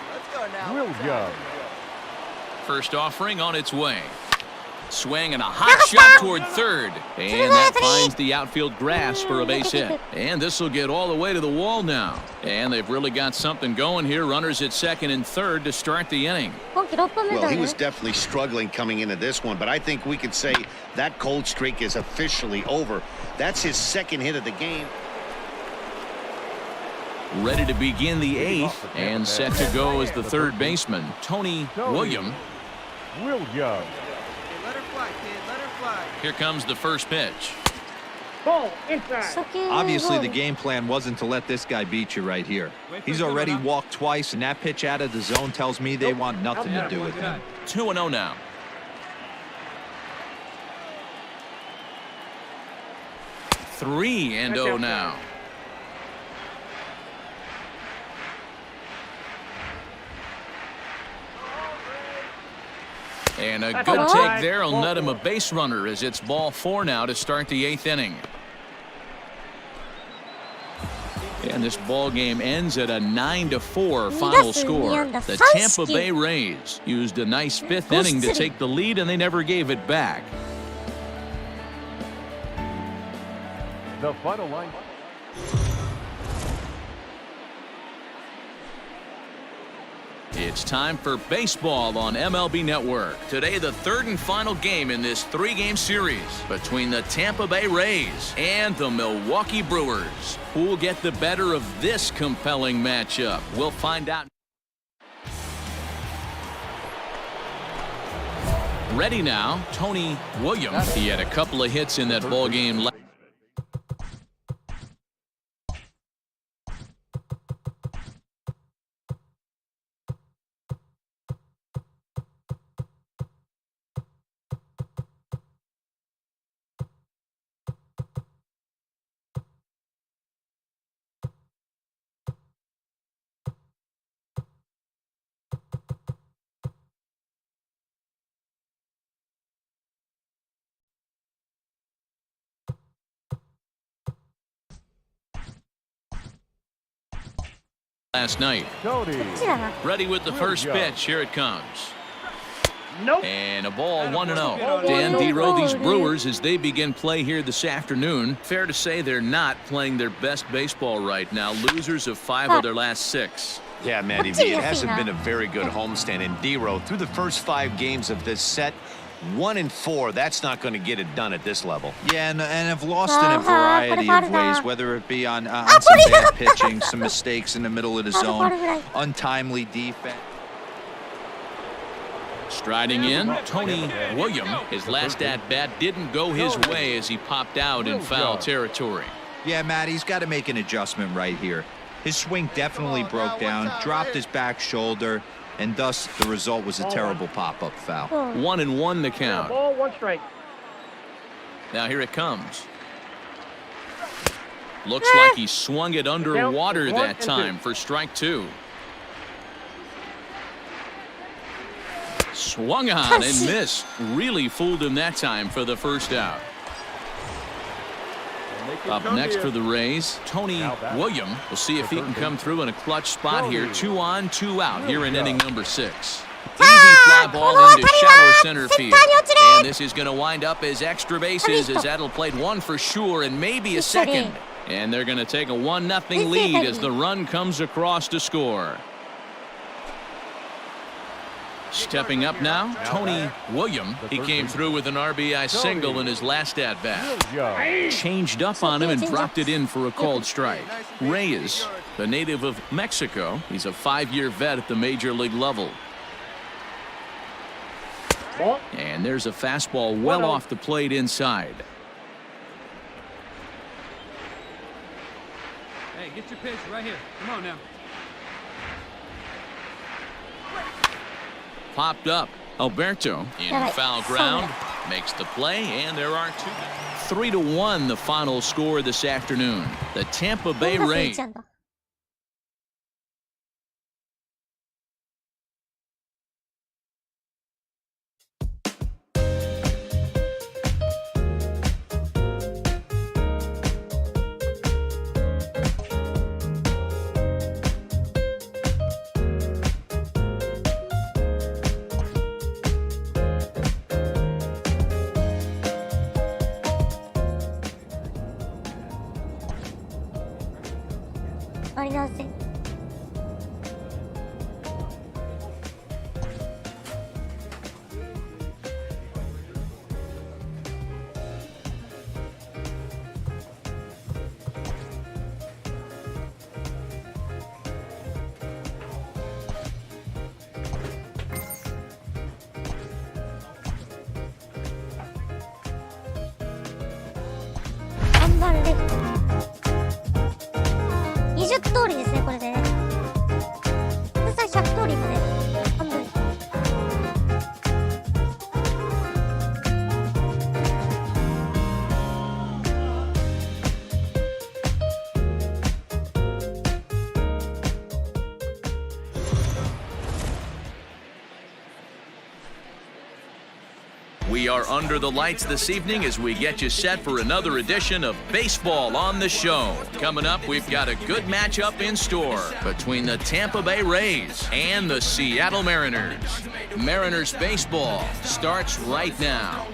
First offering on its way. Swing and a hot shot toward third. And that finds the outfield grass for a base hit. And this will get all the way to the wall now. And they've really got something going here. Runners at second and third to start the inning. Well, he was definitely struggling coming into this one, but I think we could say that cold streak is officially over. That's his 2nd hit of the game. Ready to begin the 8th and set to go as the 3rd baseman, Tony William. Here comes the first pitch. Obviously, the game plan wasn't to let this guy beat you right here. He's already walked twice, and that pitch out of the zone tells me they want nothing to do with him. 2-0 now. Three and 0 now. And a good take there will net him a base runner as it's ball 4 now to start the 8th inning. And this ball game ends at a 9-4 final score. The Tampa Bay Rays used a nice 5th inning to take the lead, and they never gave it back. The final line. It's time for baseball on MLB Network. Today, the 3rd and final game in this 3-game series between the Tampa Bay Rays and the Milwaukee Brewers. Who will get the better of this compelling matchup? We'll find out. Ready now, Tony William. He had a couple of hits in that ball game. Last night. Ready with the first pitch. Here it comes. And a ball 1-0. Dan Dero, these Brewers, as they begin play here this afternoon, fair to say they're not playing their best baseball right now. Losers of 5 of their last 6. Yeah, Matty V, it hasn't been a very good homestand. And Dero, through the first 5 games of this set, 1-4, that's not going to get it done at this level. Yeah, and have lost in a variety of ways, whether it be on some bad pitching, some mistakes in the middle of the zone, untimely defense. Striding in, Tony William. His last at-bat didn't go his way as he popped out in foul territory. Yeah, Matt, he's got to make an adjustment right here. His swing definitely broke down, dropped his back shoulder, and thus the result was a terrible pop-up foul. 1-1 the count. Ball, 1 strike. Now here it comes. Looks like he swung it underwater that time for strike 2. Swung on and missed. Really fooled him that time for the first out. Up next for the Rays, Tony William. We'll see if he can come through in a clutch spot here. 2 on, 2 out here in inning number 6. Easy fly ball into shallow center field. And this is going to wind up as extra bases as that'll play 1 for sure and maybe a second. And they're going to take a 1-0 lead as the run comes across to score. Stepping up now, Tony William. He came through with an RBI single in his last at-bat. Changed up on him and dropped it in for a called strike. Reyes, the native of Mexico. He's a 5-year vet at the major league level. And there's a fastball well off the plate inside. Hey, get your pitch right here. Come on now. Popped up. Alberto in foul ground makes the play, and there are 2. 3-1 the final score this afternoon. The Tampa Bay Rays.20通りですね、これでね。実際100通りまで半分。We are under the lights this evening as we get you set for another edition of Baseball on the Show. Coming up, we've got a good matchup in store between the Tampa Bay Rays and the Seattle Mariners. Mariners baseball starts right now.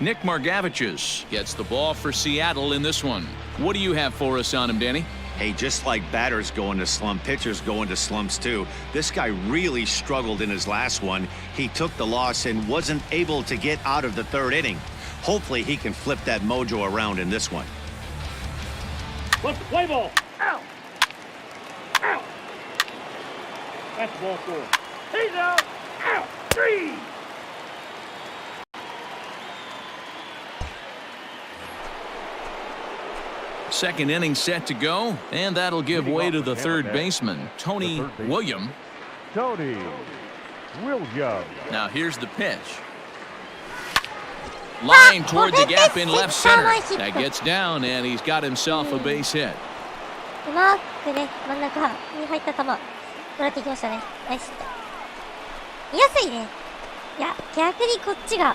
Nick Margevicius gets the ball for Seattle in this one. What do you have for us on him, Danny? Hey, just like batters go into slump, pitchers go into slumps too. This guy really struggled in his last one. He took the loss and wasn't able to get out of the 3rd inning. Hopefully he can flip that mojo around in this one. What's the play ball? Ow! Ow! That's ball 4. He's out! Ow! 3! Second inning set to go, and that'll give way to the 3rd baseman, Tony William. Tony William. Now here's the pitch. Line toward the gap in left center. That gets down, and he's got himself a base hit. うまくね、真ん中に入った球、もらってきましたね。ナイスヒット。見やすいね。いや、逆にこっちが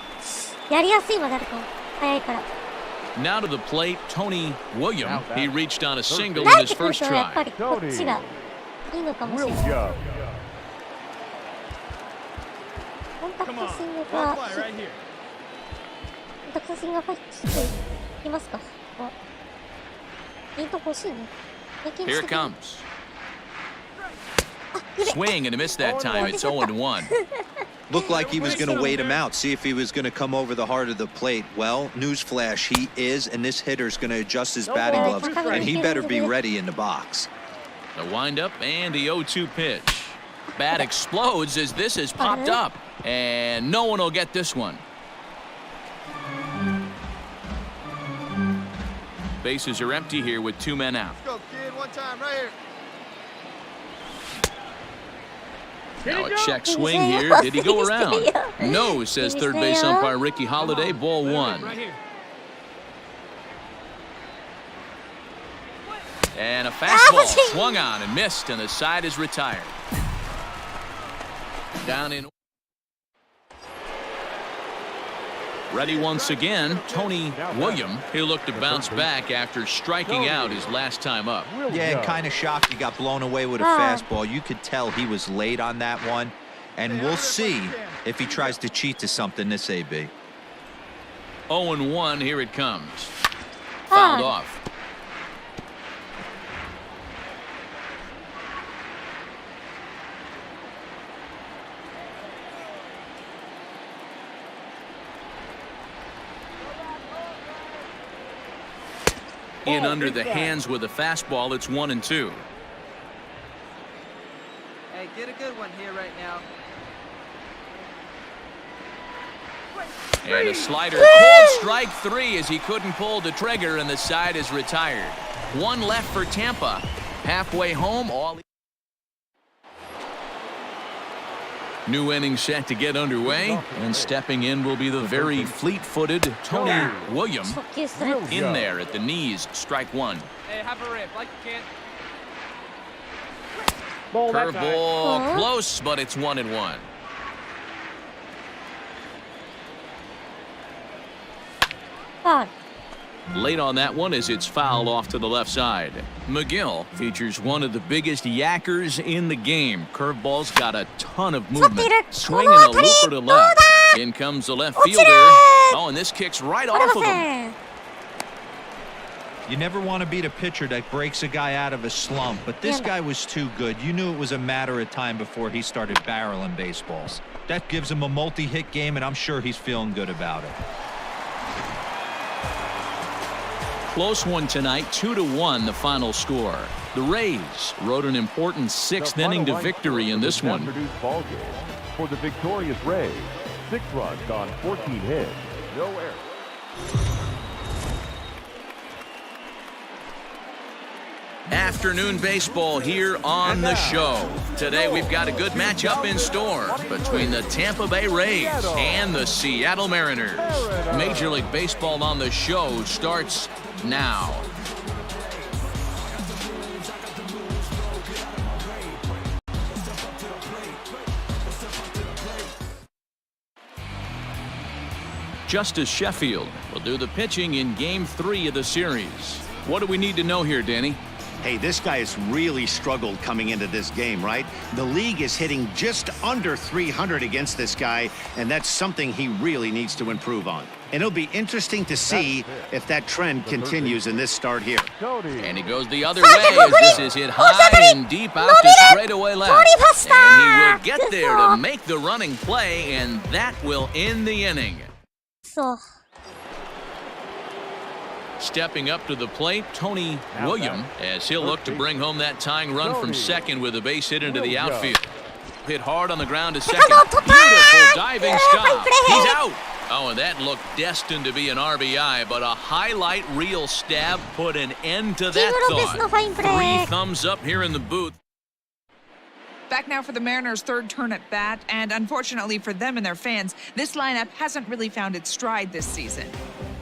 やりやすいまであるかも。早いから。Now to the plate, Tony William. He reached on a single in his first try. やっぱりこっちがいいのかもしれない。コンタクトスイングが、コンタクトスイングが入っていきますか。いいとこ欲しいね。 Here it comes. Swing and a miss that time. It's 0-1. Looked like he was going to wait him out, see if he was going to come over the heart of the plate. Well, newsflash, he is, and this hitter's going to adjust his batting gloves, and he better be ready in the box. The windup and the 0-2 pitch. Bat explodes as this has popped up, and no one will get this one. Bases are empty here with 2 men out. Let's go, kid. One time, right here. Now a check swing here. Did he go around? No, says third base umpire Ricky Holiday. Ball 1. And a fastball swung on and missed, and the side is retired. Down in. Ready once again, Tony William. He'll look to bounce back after striking out his last time up. Yeah, kind of shocked he got blown away with a fastball. You could tell he was late on that one. And we'll see if he tries to cheat to something this AB. 0-1, here it comes. Fouled off. In under the hands with a fastball, it's 1-2. Hey, get a good one here right now. And a slider, called strike 3 as he couldn't pull the trigger, and the side is retired. 1 left for Tampa. Halfway home, all. New inning set to get underway, and stepping in will be the very fleet-footed Tony William. In there at the knees, strike 1. Hey, have a rip, like you can. Curveball close, but it's 1-1. Late on that one as it's fouled off to the left side. McGill features one of the biggest yackers in the game. Curveball's got a ton of movement. Swinging a looper to left. In comes the left fielder. Oh, and this kicks right off of him. You never want to beat a pitcher that breaks a guy out of a slump, but this guy was too good. You knew it was a matter of time before he started barreling baseballs. That gives him a multi-hit game, and I'm sure he's feeling good about it. Close one tonight, 2-1 the final score. The Rays rode an important 6th inning to victory in this one. Ball game. For the victorious Rays, 6 runs on 14 hits, no errors. Afternoon baseball here on the show. Today we've got a good matchup in store between the Tampa Bay Rays and the Seattle Mariners. Major League Baseball on the show starts now. Justice Sheffield will do the pitching in Game 3 of the series. What do we need to know here, Danny? Hey, this guy has really struggled coming into this game, right? The league is hitting just under 300 against this guy, and that's something he really needs to improve on. And it'll be interesting to see if that trend continues in this start here. And he goes the other way as this is hit high and deep out to straightaway left. And he will get there to make the running play, and that will end the inning. Stepping up to the plate, Tony William, as he'll look to bring home that tying run from second with a base hit into the outfield. Hit hard on the ground to second. Beautiful diving stop. He's out. Oh, and that looked destined to be an RBI, but a highlight reel stab put an end to that thought. 3 thumbs up here in the booth. Back now for the Mariners' third turn at bat, and unfortunately for them and their fans, this lineup hasn't really found its stride this season.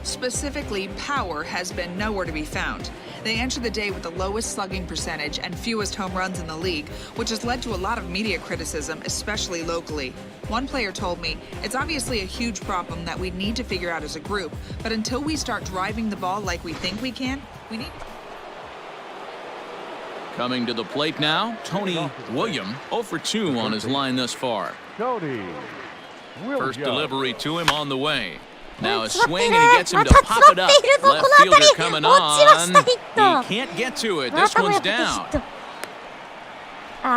Specifically, power has been nowhere to be found. They entered the day with the lowest slugging percentage and fewest home runs in the league, which has led to a lot of media criticism, especially locally. One player told me, it's obviously a huge problem that we need to figure out as a group, but until we start driving the ball like we think we can, we need... Coming to the plate now, Tony William, 0 for 2 on his line thus far. First delivery to him on the way. Now a swing and he gets him to pop it up. Left fielder coming on. He can't get to it. This one's down.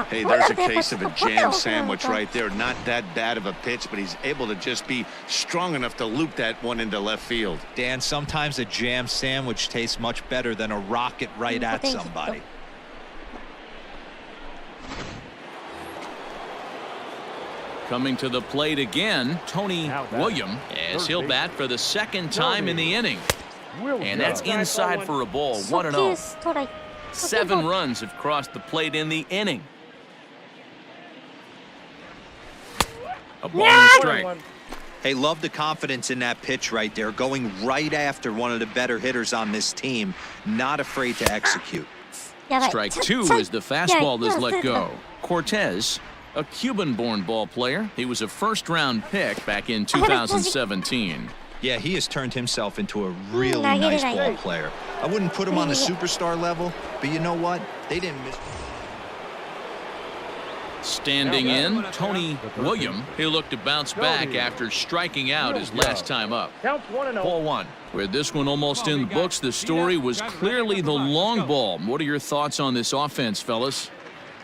Hey, there's a case of a jam sandwich right there. Not that bad of a pitch, but he's able to just be strong enough to loop that one into left field. Dan, sometimes a jam sandwich tastes much better than a rocket right at somebody. Coming to the plate again, Tony William, as he'll bat for the second time in the inning. And that's inside for a ball, 1-0. 7 runs have crossed the plate in the inning. A ball and a strike. Hey, love the confidence in that pitch right there, going right after one of the better hitters on this team, not afraid to execute. Strike 2 is the fastball that's let go. Cortez, a Cuban-born ball player. He was a first-round pick back in 2017. Yeah, he has turned himself into a really nice ball player. I wouldn't put him on the superstar level, but you know what? They didn't miss. Standing in, Tony William. He looked to bounce back after striking out his last time up. Ball 1. With this one almost in the books, the story was clearly the long ball. What are your thoughts on this offense, fellas?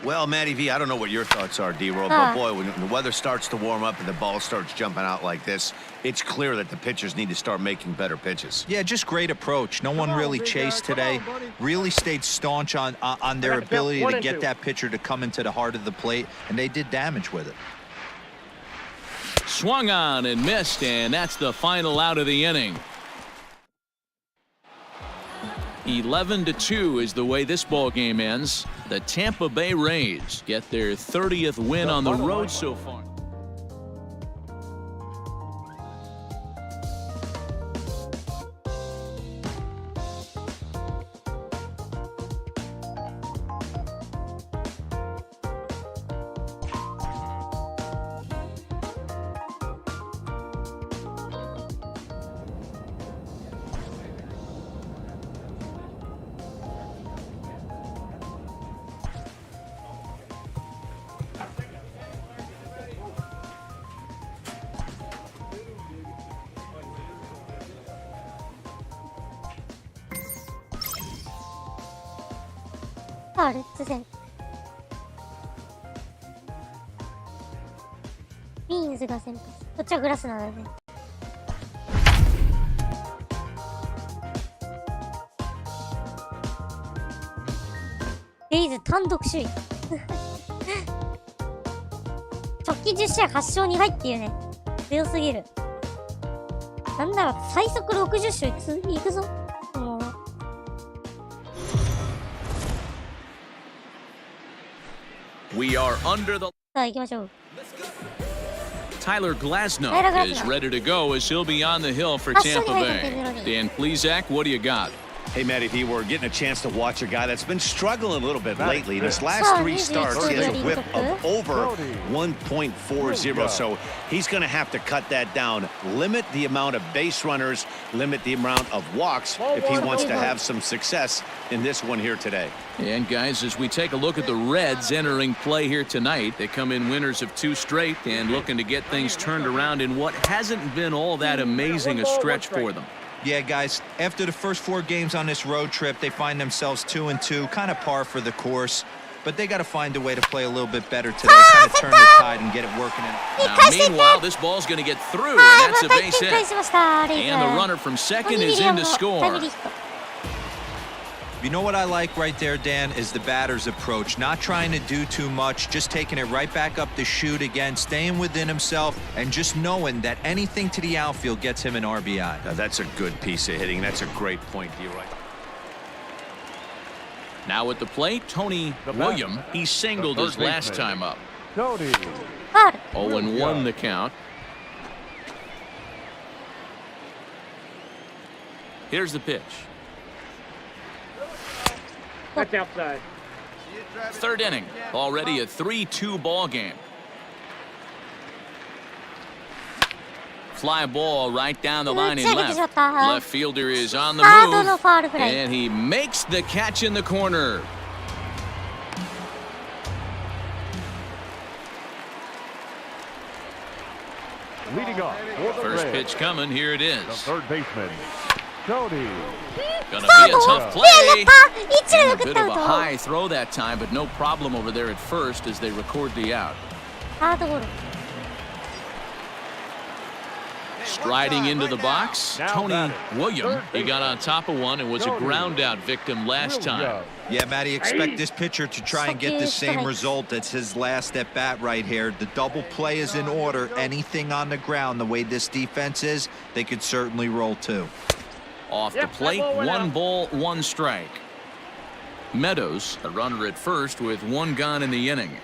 Well, Matty V, I don't know what your thoughts are, D-Roll, but boy, when the weather starts to warm up and the ball starts jumping out like this, it's clear that the pitchers need to start making better pitches. Yeah, just great approach. No one really chased today. Really stayed staunch on their ability to get that pitcher to come into the heart of the plate, and they did damage with it. Swung on and missed, and that's the final out of the inning. 11-2 is the way this ball game ends. The Tampa Bay Rays get their 30th win on the road so far.レッツ戦。ビーンズが先発。こっちはグラスナーだね。レイズ単独首位。直近10試合8勝2敗っていうね。強すぎる。なんだろう、最速60勝いくぞ。We are under the. さあ行きましょう。Tyler Glasnow is ready to go as he'll be on the hill for Tampa Bay. Dan Plesac, what do you got? Hey, Matty V, we're getting a chance to watch a guy that's been struggling a little bit lately. In his last 3 starts, he has a whip of over 1.40, so he's going to have to cut that down, limit the amount of base runners, limit the amount of walks if he wants to have some success in this one here today. And guys, as we take a look at the Reds entering play here tonight, they come in winners of 2 straight and looking to get things turned around in what hasn't been all that amazing a stretch for them. Yeah, guys, after the first 4 games on this road trip, they find themselves 2-2, kind of par for the course. But they got to find a way to play a little bit better today, kind of turn the tide and get it working. Now, meanwhile, this ball's going to get through, and that's a base hit. And the runner from second is in to score. You know what I like right there, Dan, is the batter's approach. Not trying to do too much, just taking it right back up the chute again, staying within himself, and just knowing that anything to the outfield gets him an RBI. Now, that's a good piece of hitting. That's a great point, you're right. Now at the plate, Tony William. He singled his last time up. 0-1 the count. Here's the pitch. That's outside. 3rd inning, already a 3-2 ball game. Fly ball right down the line in left. Left fielder is on the move, and he makes the catch in the corner. Leading off for the First Reds, pitch coming, here it is. the third baseman, Tony. Gonna be a tough いや、や play. った一塁 And を a 送っ bit た of a と。 high throw that time, but no problem over there at first as they record the out. ハードボール。Striding into the box, Tony William. He got on top of one and was a ground out victim last time. Yeah, Matty, expect this pitcher to try and get the same result. That's his last at bat right here. The double play is in order. Anything on the ground, the way this defense is, they could certainly roll too. Off the plate, 1 ball, 1 strike. Meadows, a runner at first with 1 gone in the inning.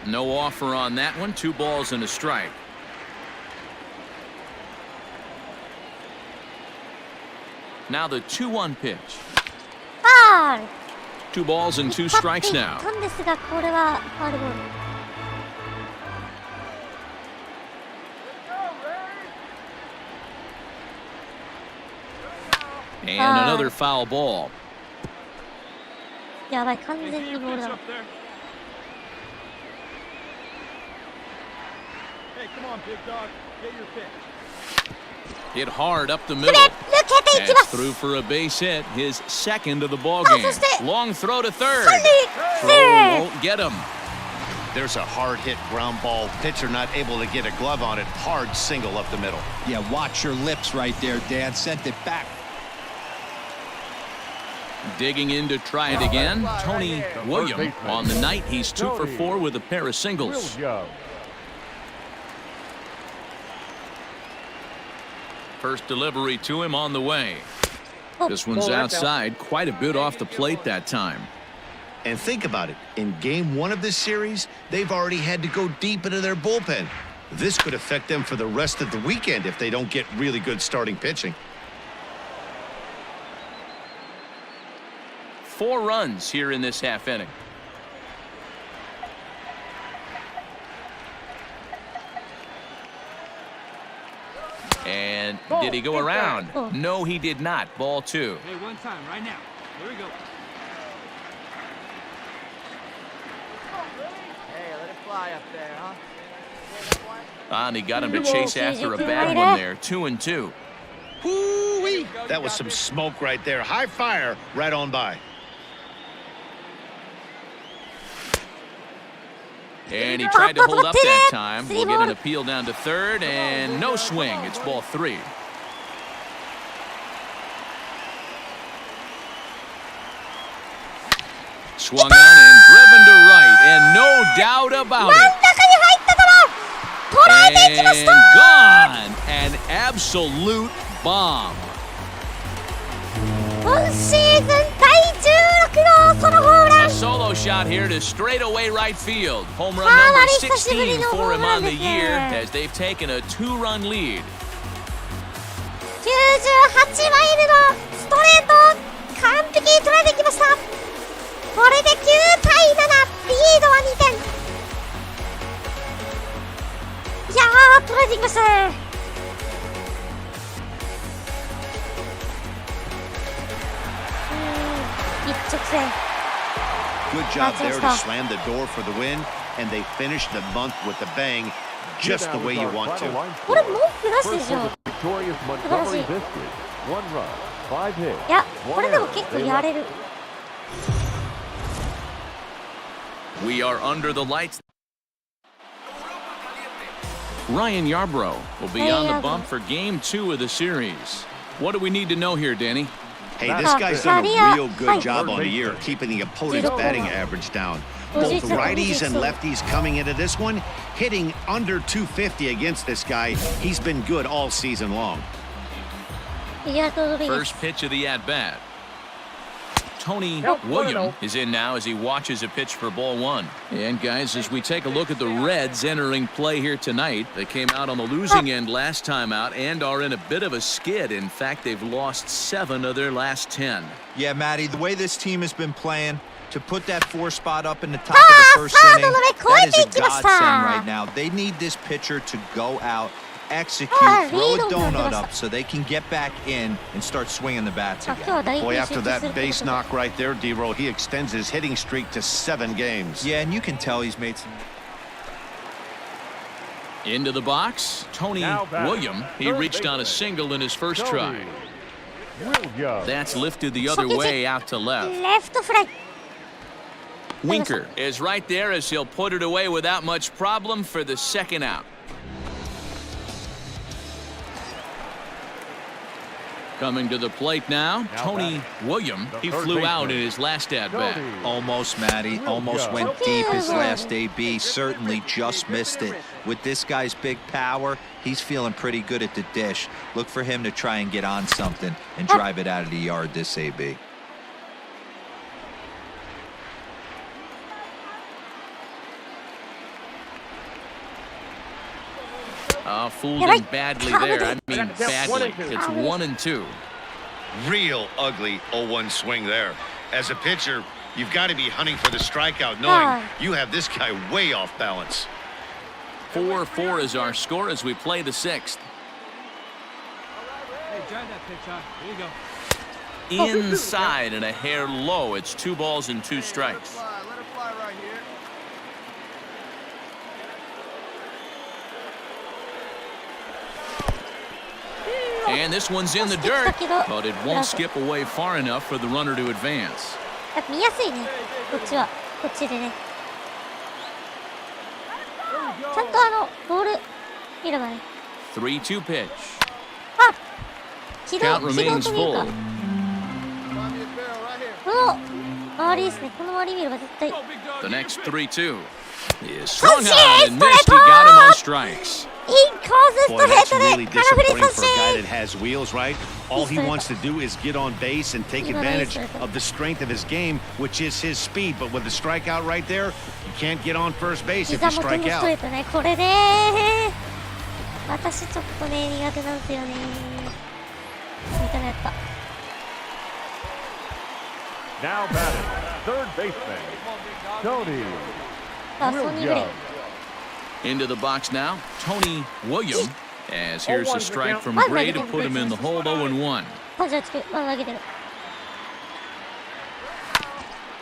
No offer on that one, 2 balls and a strike. Now the 2-1 pitch. ファール。 2 balls and 2 strikes now. たんですが、これはファールボール。And another foul ball. やばい、完全にボールだ。 Hey, come on, big dog. Get your pitch. Hit hard up the middle. 抜けていきま That's す。 through for a base hit, his second of the ball game. Long throw to third. 三塁 Throw セーフ。 won't get him. There's a hard hit ground ball. Pitcher not able to get a glove on it. Hard single up the middle. Yeah, watch your lips right there, Dan. Sent it back. Digging in to try it again. Tony William. On the night, he's 2 for 4 with a pair of singles. First delivery to him on the way. This one's outside, quite a bit off the plate that time. And think about it. In game 1 of this series, they've already had to go deep into their bullpen. This could affect them for the rest of the weekend if they don't get really good starting pitching. 4 runs here in this half inning. And did he go around? No, he did not. Ball 2. Hey, one time, right now. Here we go. Hey, let it fly up there, huh? And he got him to chase after a bad one there. 2-2. Woo-wee! That was some smoke right there. High fire right on by. And he tried to hold up that time. We'll get an appeal down to third, and no swing. It's ball 3. Swung on and driven to right, and no doubt about 真ん it. 中に入った球捉えていきまし And た gone. An absolute bomb. 今シーズン第16号ソロホームラ A ン solo shot here to straightaway right field. Home run かな number り久しぶり 16 のホ for ー him ムラ on ン the です year ね as they've taken a 2-run lead. 98マイルのストレートを完璧に捉えていきました。これで9対7、リードは2点。いやー、捉えていきましたね。一直線。 Good job there to slam the door for the win, and they finished the month with a bang, just the way you want to. これ文句なしでしょ。 Victorious Montgomery Biscuit. 1 run, 5 hits. いや、これでも結構やれる。 We are under the lights. Ryan Yarbrough will be on the bump for game 2 of the series. What do we need to know here, Danny? Hey, this guy's done a real good job on the year keeping the opponent's batting average down. Both righties and lefties coming into this one, hitting under 250 against this guy. He's been good all season long. First pitch of the at-bat. Tony William is in now as he watches a pitch for ball 1. And guys, as we take a look at the Reds entering play here tonight, they came out on the losing end last time out and are in a bit of a skid. In fact, they've lost 7 of their last 10. Yeah, Matty, the way this team has been playing, to put that 4 spot up in the top of the first inning, that is a godsend right now. They need this pitcher to go out, execute, throw a donut up so they can get back in and start swinging the bats again. Boy, after that base knock right there, D-Roll, he extends his hitting streak to 7 games. Yeah, and you can tell he's made some... Into the box, Tony William. He reached on a single in his first try. That's lifted the other way out to left. Left fly. Winker is right there as he'll put it away without much problem for the second out. Coming to the plate now, Tony William. He flew out in his last at-bat. Almost, Matty. Almost went deep his last AB. Certainly just missed it. With this guy's big power, he's feeling pretty good at the dish. Look for him to try and get on something and drive it out of the yard this AB. Fooled him badly there. I mean badly. It's 1-2. Real ugly 0-1 swing there. As a pitcher, you've got to be hunting for the strikeout, knowing you have this guy way off balance. 4-4 is our score as we play the sixth. Hey, drive that pitch, huh? Here you go. Inside and a hair low. It's 2 balls and 2 strikes. Let it fly right here. And this one's in the dirt, but it won't skip away far enough for the runner to advance. 見やすいね。こっちは。こっちでね。ちゃんとボール見ればね。3-2 pitch. あ、軌道 Count という remains か。 full. この周りですね。この周り見れば絶対。 The next 3-2 is swung on and missed. He got him on strikes. インコーススト Boy, レー that's トで really 空振り disappointing 三 for a guy 振 that has wheels, right? All he wants to do is get on base and take advantage of the strength of his game, which is his speed. But with the strikeout right there, you can't get on first base if 膝 you 元 strike のストレー out. トね。これね。私ちょっとね、苦手なんですよね。見た目やった。Now batting, third baseman, Tony さあ、ソニーグレイ。 Into the box now, Tony William. As here's a strike from Gray to put him in the hold 0-1. パジャーチク、まだ投げてる。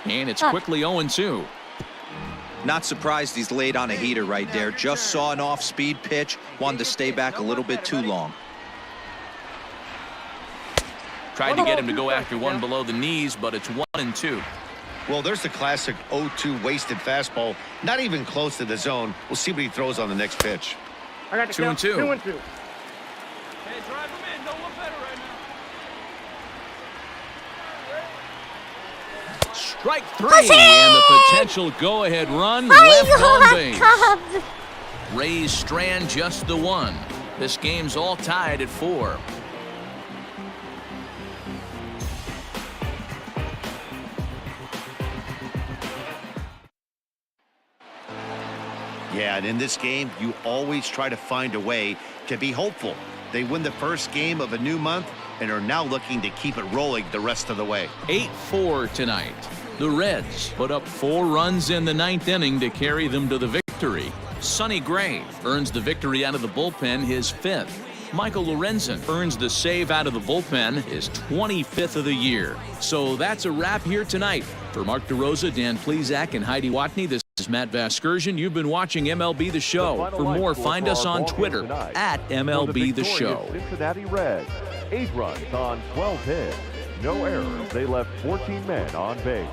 And it's quickly 0-2. Not surprised he's laid on a heater right there. Just saw an off-speed pitch. Wanted to stay back a little bit too long. Tried to get him to go after one below the knees, but it's 1-2. Well, there's the classic 0-2 wasted fastball. Not even close to the zone. We'll see what he throws on the next pitch. I got the 2-2. 2-2. Hey, drive him in. Don't look better right now. Strike 3, and the potential go-ahead run left on base. Rays strand just the one. This game's all tied at 4. Yeah, and in this game, you always try to find a way to be hopeful. They win the first game of a new month and are now looking to keep it rolling the rest of the way. 8-4 tonight. The Reds put up 4 runs in the 9th inning to carry them to the victory. Sonny Gray earns the victory out of the bullpen, his 5th. Michael Lorenzen earns the save out of the bullpen, his 25th of the year. So that's a wrap here tonight. For Mark DeRosa, Dan Plesac, and Heidi Watney, this is Matt Vasgersian. You've been watching MLB The Show. For more, find us on Twitter at MLB The Show. Cincinnati Reds, 8 runs on 12 hits. No errors. They left 14 men on base.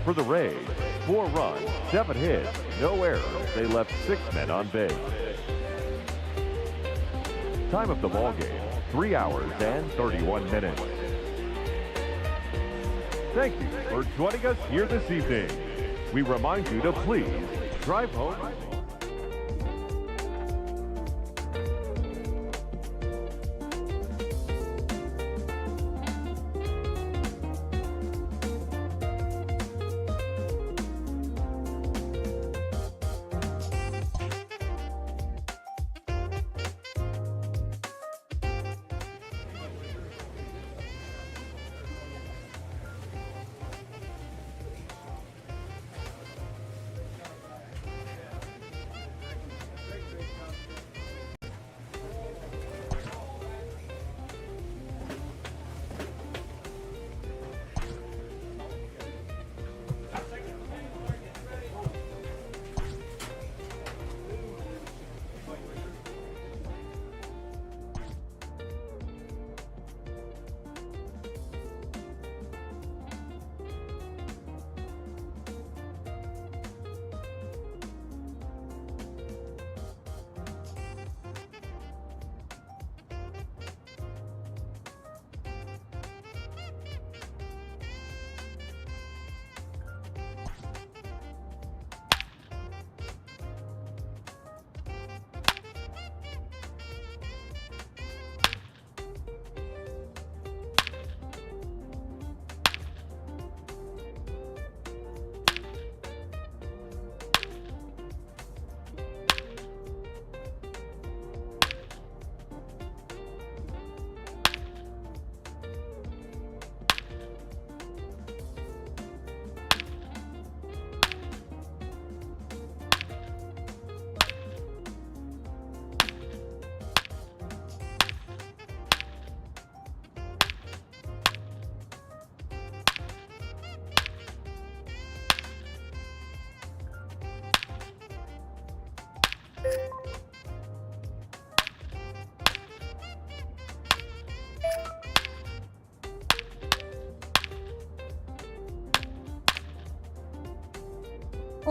For the Rays, 4 runs, 7 hits. No errors. They left 6 men on base. Time of the ball game, 3 hours and 31 minutes. Thank you for joining us here this evening. We remind you to please drive home.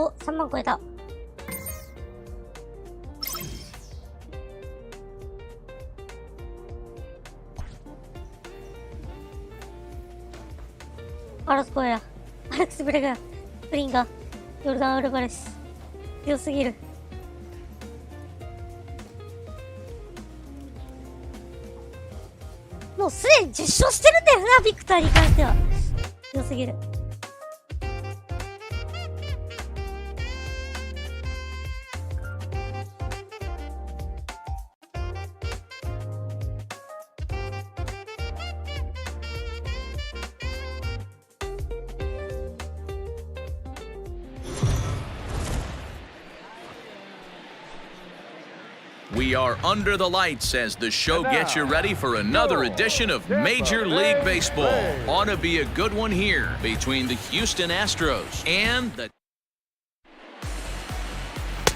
お、3万超えた。アラスコエラ、アレックス・ブレガー、プリンガー、ヨルダン・アルバレス。強すぎる。もうすでに10勝してるんだよな、ビクターに関しては。強すぎる。We are under the lights as the show gets you ready for another edition of Major League Baseball. Ought to be a good one here between the Houston Astros and the...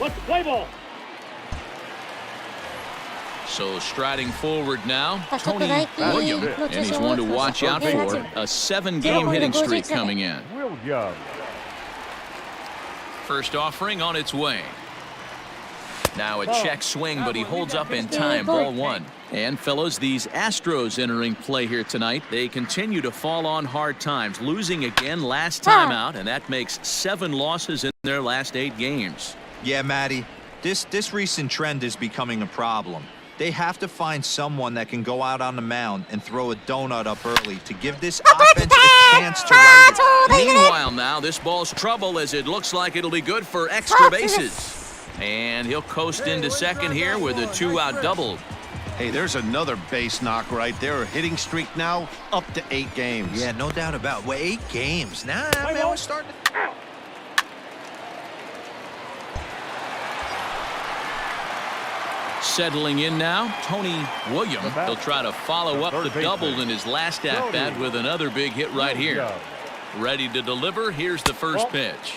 Let's play ball. So striding forward now, Tony William, and he's one to watch out for. A 7-game hitting streak coming in. William. First offering on its way. Now a check swing, but he holds up in time. Ball one. And fellas, these Astros entering play here tonight. They continue to fall on hard times, losing again last time out, and that makes 7 losses in their last 8 games. Yeah, Matty, this recent trend is becoming a problem. They have to find someone that can go out on the mound and throw a donut up early to give this offense a chance to right it. Meanwhile now, this ball's trouble as it looks like it'll be good for extra bases. And he'll coast into second here with a 2-out double. Hey, there's another base knock right there. A hitting streak now up to 8 games. Yeah, no doubt about it. Well, 8 games. Nah, man, we're starting to... Settling in now, Tony William. He'll try to follow up the double in his last at-bat with another big hit right here. Ready to deliver, here's the first pitch.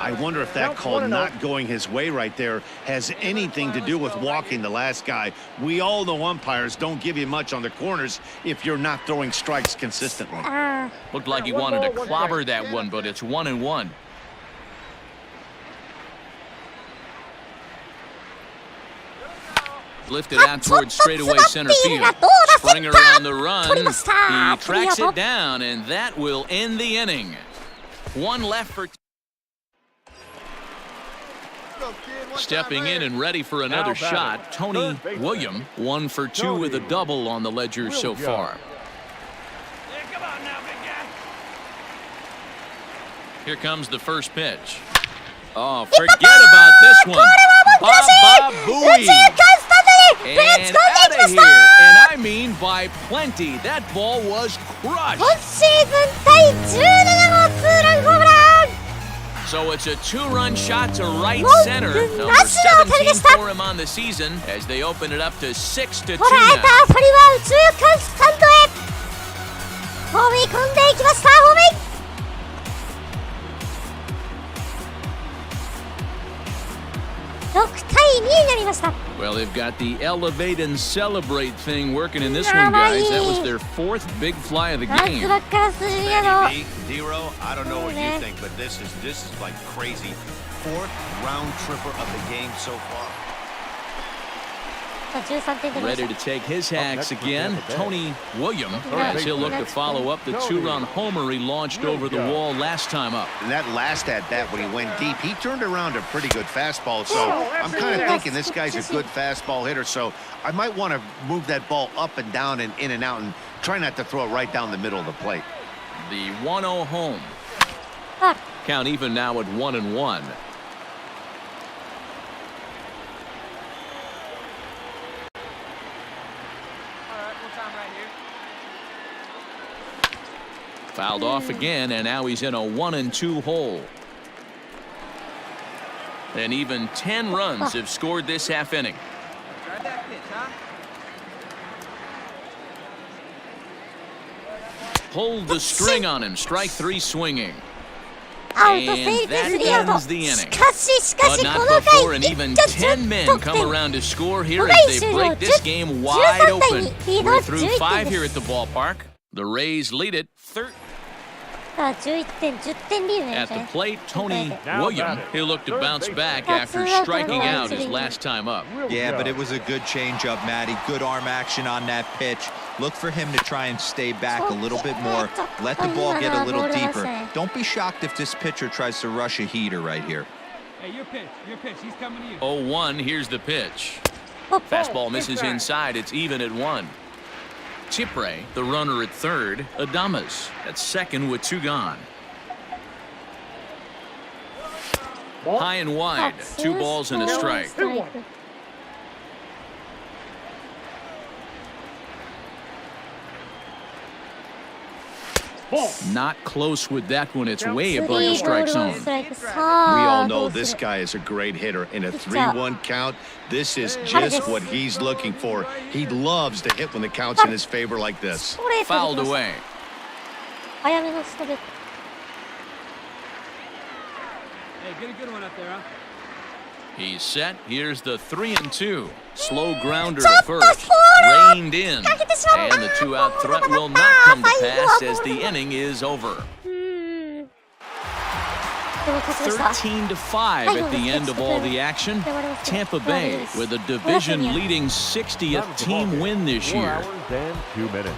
I wonder if that call not going his way right there has anything to do with walking the last guy. We all know umpires don't give you much on the corners if you're not throwing strikes consistently. Looked like he wanted to clobber that one, but it's 1-1. Lifted out towards straightaway center field. Springer on the run. He tracks it down, and that will end the inning. One left for... Stepping in and ready for another shot, Tony William, 1 for 2 with a double on the ledger so far. Come on now, big guy. Here comes the first pitch. Oh, forget about this one. Baba Booey. And out of here. And I mean by plenty. That ball was crushed. So it's a 2-run shot to right center. Number 17 for him on the season as they open it up to 6-2 now. Well, they've got the elevate and celebrate thing working in this one, guys. That was their 4th big fly of the game. Maybe, Dero, I don't know what you think, but this is like crazy. 4th round tripper of the game so far. Ready to take his hacks again, Tony William, as he'll look to follow up the 2-run homer he launched over the wall last time up. And that last at-bat when he went deep, he turned around a pretty good fastball, so I'm kind of thinking this guy's a good fastball hitter, so I might want to move that ball up and down and in and out and try not to throw it right down the middle of the plate. The 1-0 home. Count even now at 1-1. Fouled off again, and now he's in a 1-2 hole. And even 10 runs have scored this half inning. Try that pitch, huh? Pulled the string on him. Strike 3 swinging. And that ends the inning. But not before an even 10 men come around to score here as they break this game wide open. We're through 5 here at the ballpark. The Rays lead it 13. さあ11点、10点リードになりま At した the ね。 plate, Tony Now William. batting, He'll look to third bounce baseman. back That's after right, striking right, out his right. last time up. Yeah, but it was a good changeup, Matty. Good arm action on that pitch. Look for him to try and stay back a little bit more. Let the ball get a little deeper. Don't be shocked if this pitcher tries to rush a heater right here. Hey, your pitch. He's coming to you. 0-1, here's the pitch. Fastball misses inside. It's even at 1. Chipre, the runner at third. Adames at second with 2 gone. High and wide. 2 balls and a strike. Not close with that one. It's way above the strike zone. We all know this guy is a great hitter. In a 3-1 count, this is just what he's looking for. He loves to hit when the count's in his favor like this. Fouled away. 早めのストレート。 Hey, get a good one up there, huh? He's set. Here's the 3-2. Slow grounder to first. Reined in. And the 2-out threat will not come to pass as the inning is over. 13-5 at the end of all the action. Tampa Bay with a division-leading 60th team win this 4 year. hours and 2 minutes.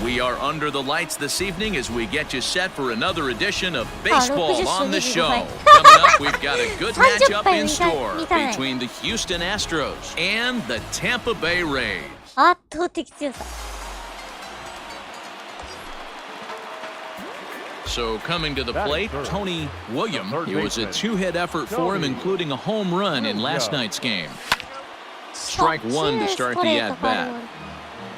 We are under the lights this evening as we get you set for another edition of Baseball on the Show. Coming up, we've got a good matchup in store between the Houston Astros and the Tampa Bay Rays. 圧倒的強さ。 So coming to the plate, Tony William. It was a 2-hit effort for him, including a home run in last night's game. Strike 1 to start the at-bat.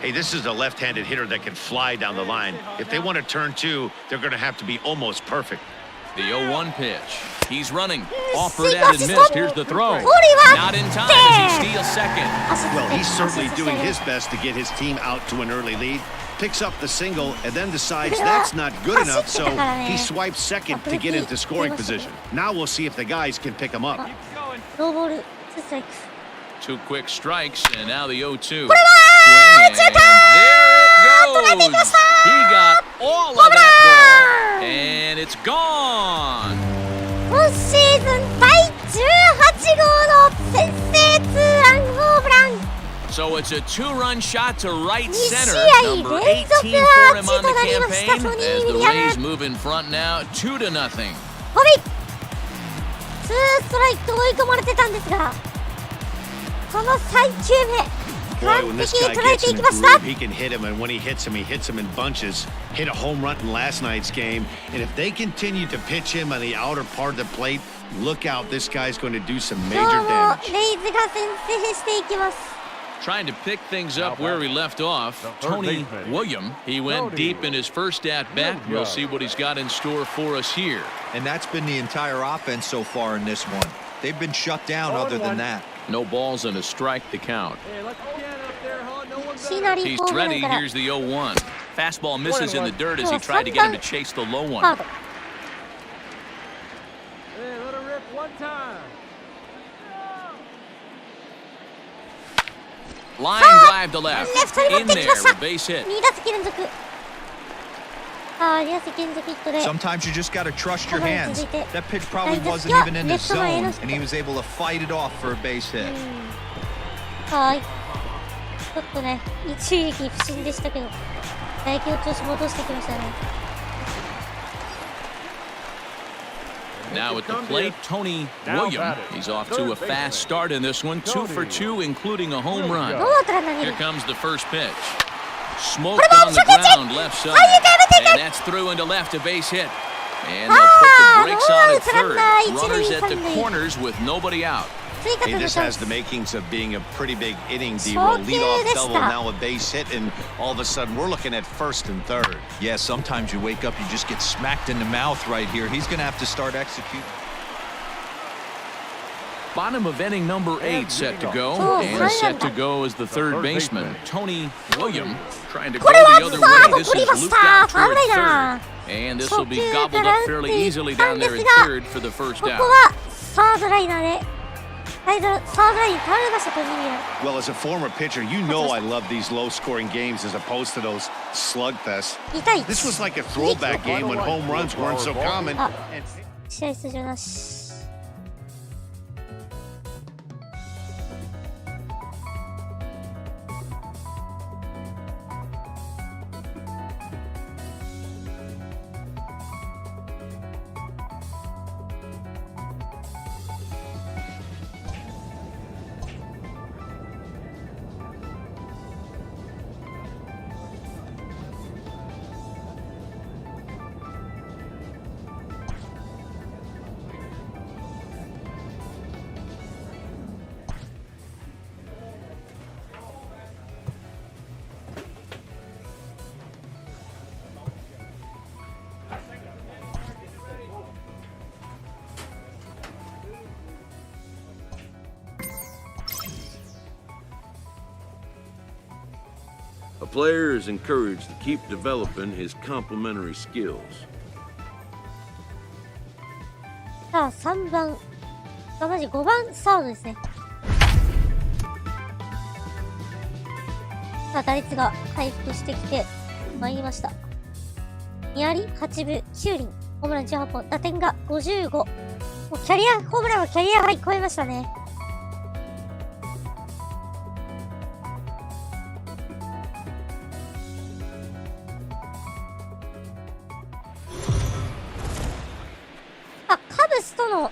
Hey, this is a left-handed hitter that can fly down the line. If they want to turn 2, they're going to have to be almost perfect. The 0-1 pitch. He's running. Offered at and missed. Here's the throw. Not in time as he steals second. Well, he's certainly doing his best to get his team out to an early lead. Picks up the single and then decides that's not good enough, so he swipes second to get into scoring position. Now we'll see if the guys can pick him up. ローボール、2ストライク。 2 quick strikes, and now the 0-2. Swing, and there it goes. He got all of that ball, and it's gone. 今シーズン第18号の先制ツーランホームラン。 So it's a 2-run shot to right 2 center. 試合 Number 連 18 続 for アー him チ on と the なりました campaign ソニ as ー・ウィ the リア Rays ム。 move in front now, 2-0. ホビツーストライクと追い込まれてたんですが、その3球目。 Boy, when this guy gets in the groove, he can hit him, and when he hits him in bunches. Hit a home run in last night's game, and if they continue to pitch him on the outer part of the plate, look out, this guy's going to do some major 今日も damage. レイズが先制していきます。 Trying to pick things up where he left off, Tony William. He went deep in his first at-bat. We'll see what he's got in store for us here. And that's been the entire offense so far in this one. They've been shut down other than that. No balls and a strike to count. Hey, let the can up there, huh? No one シナリ He's ーホームラン ready. から Here's the 0-1. Fastball misses in the dirt as he tried to get him to chase the low カー one. ド。 Hey, let her rip one time. Line drive to left. レフトに持っ In てき there ました。 with base hit. 2打席連続。2打席連続ヒットで。 Sometimes you just got to trust your hands. That pitch probably Right, wasn't yeah, even in the left away, zone, left. and he was able to fight it off for a base hit. はい。ちょっとね、一撃不振でしたけど、打撃の調子戻してきましたね。 Now at the plate, Tony William. He's off to a fast start in this one. 2 for 2, including a home ノー run. アウトランナーに Here る。 comes the first pitch. Smoked on the ground, left side. And that's through into left, a base hit. And they'll put the brakes on at third. Runners at the corners with nobody out. 追加 Hey, 点の this チャン has ス the。makings of being a pretty big inning, D-roll. Leadoff double, now a base hit, and all of a sudden we're looking at first and third. Yeah, sometimes you wake up, you just get smacked in the mouth right here. He's going to have to start executing. Bottom of inning number 8 set to go. Oh, And set to Ryan. go is the third baseman, Tony William. Trying to go これは the other サー way. ド This 取りま is し looped た。 out ファウ toward ルラ third. イ And this 初 will be 球 gobbled から up 打って fairly いっ easily たん down で there す at が、 third for the first ここ out. はサードライナーでサードラインに倒れましたとウィリアム。 Well, as a former pitcher, you know I love these low-scoring games as opposed to those slugfests. 2対1。 This was like a throwback game when home runs weren't so common. あ、試合出場なし。A player is encouraged to keep developing his complementary skills. さあ、3番、マジ5番サードですね。さあ、打率が回復してきてまいりました。2割8分9厘、ホームラン18本、打点が55。もうキャリア、ホームランはキャリアハイ超えましたね。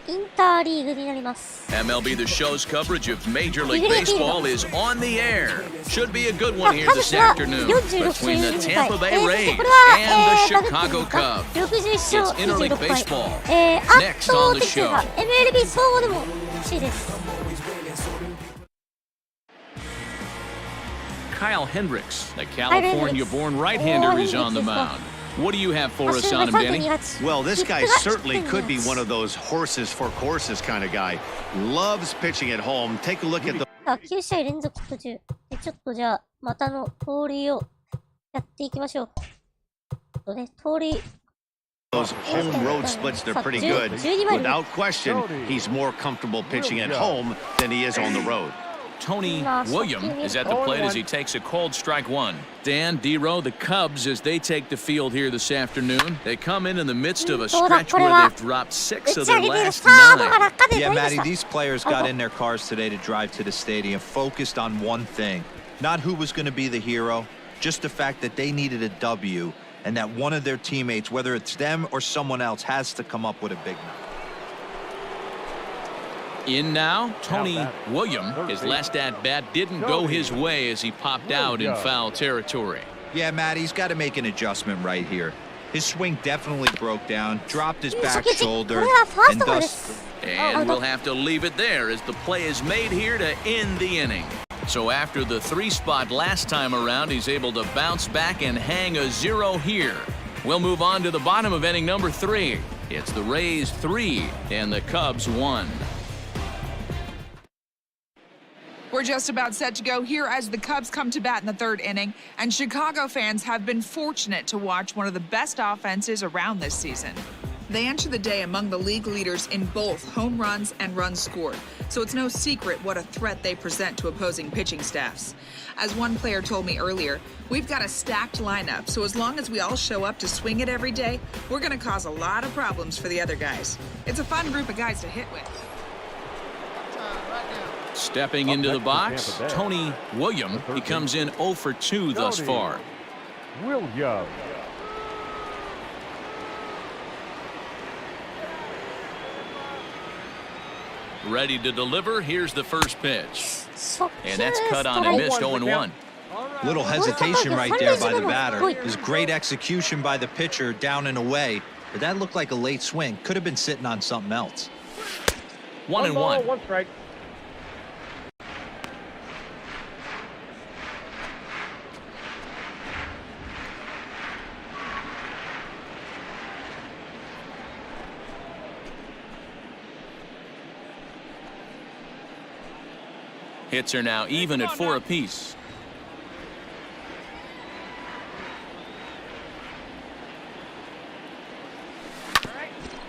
インターリーグになります。 MLB The Show's coverage of Major League Baseball is on the air. Should be a good one here this afternoon between the Tampa Bay Rays and the Chicago Cubs. It's interleague baseball. Next on the show. MLB 総合でも欲しいです。Kyle Hendricks, the California-born right-hander, is on the mound. What do you have for us on him, Danny? Well, this guy certainly could be one of those horses for courses kind of guy. Loves pitching at home. Take a look at the... 9試合連続ヒット中。ちょっとじゃあ、またの盗塁をやっていきましょう。盗塁。 Those home road splits, they're pretty good. Without question, he's more comfortable pitching at home than he is on the road. Tony William is at the plate as he takes a cold strike one. Dan, D-Row, the Cubs, as they take the field here this afternoon, they come in the midst of a stretch where they've dropped 6 of their last 9. Yeah, Matty, these players got in their cars today to drive to the stadium, focused on one thing. Not who was going to be the hero, just the fact that they needed a W, and that one of their teammates, whether it's them or someone else, has to come up with a big number. In now, Tony William, his last at-bat didn't go his way as he popped out in foul territory. Yeah, Matt, he's got to make an adjustment right here. His swing definitely broke down, dropped his back shoulder, and thus... And we'll have to leave it there as the play is made here to end the inning. So after the 3-spot last time around, he's able to bounce back and hang a 0 here. We'll move on to the bottom of inning number 3. It's the Rays 3 and the Cubs 1. We're just about set to go here as the Cubs come to bat in the 3rd inning, and Chicago fans have been fortunate to watch one of the best offenses around this season. They enter the day among the league leaders in both home runs and runs scored, so it's no secret what a threat they present to opposing pitching staffs. As one player told me earlier, we've got a stacked lineup, so as long as we all show up to swing it every day, we're going to cause a lot of problems for the other guys. It's a fun group of guys to hit with. Stepping into the box, Tony William. He comes in 0 for 2 thus far. William. Ready to deliver. Here's the first pitch. And that's cut on and missed 0-1. Little hesitation right there by the batter. It was great execution by the pitcher down and away. But that looked like a late swing. Could have been sitting on something else. 1-1. 1 strike. Hits are now even at 4 apiece.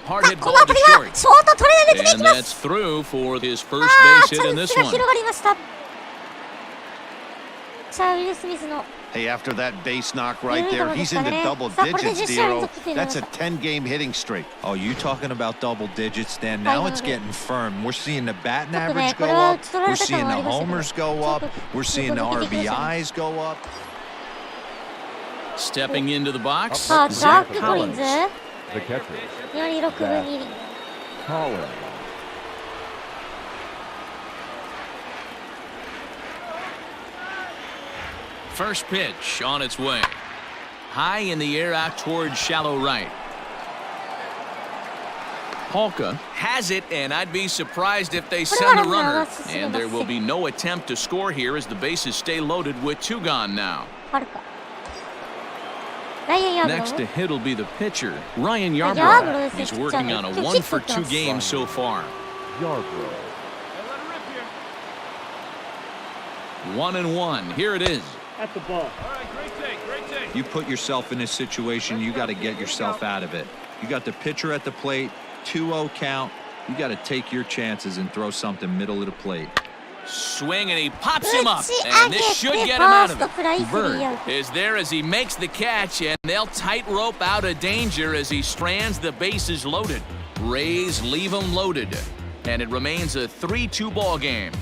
hard hit こ ball の to 当たりは short. ショートトレードに出て And きま that's す。 through for his first あ base ー、チ hit ャ in ン this スが one. 広がりました。さあウィル・スミスの Hey, after that base knock right Yuri there, he's into double digits, Dero. That's a 10-game hitting streak. Oh, you talking about double digits, Dan? Now it's getting firm. We're seeing the batting average go これは up. 取ら We're れた seeing 感はあ the りましたけど homers go up. We're seeing the RBIs go up. Stepping into the box, さあザッ Zach ク・コリンズ Collins. The catcher, 2割6分2厘。 Collins. First pitch on its way. High in the air out towards shallow right. Polka has it, and I'd be surprised if they send the runner. And there will be no attempt to score here as the bases stay loaded with two gone now. はるか。ライアン・ヤーブロ Next ー to hit will be the pitcher, Ryan Yarbrough Yarbrough. ですね、 He's ピッチャー working ね。 on a 今日ヒット 1 for 打って 2 ます。 games so far. Yarbrough. Let her rip here. 1-1. Here it is. At the ball. All right, great take, great take. You put yourself in this situation, you got to get yourself out of it. You got the pitcher at the plate, 2-0 count. You got to take your chances and throw something middle of the plate. Swing, and he pops him up. 打ち And 上 this げ should て get フ him ァー out ス of ト it. フライスリーアウ Bird ト。 is there as he makes the catch, and they'll tightrope out of danger as he strands the bases loaded. Rays leave him loaded, and it remains a 3-2 ball game.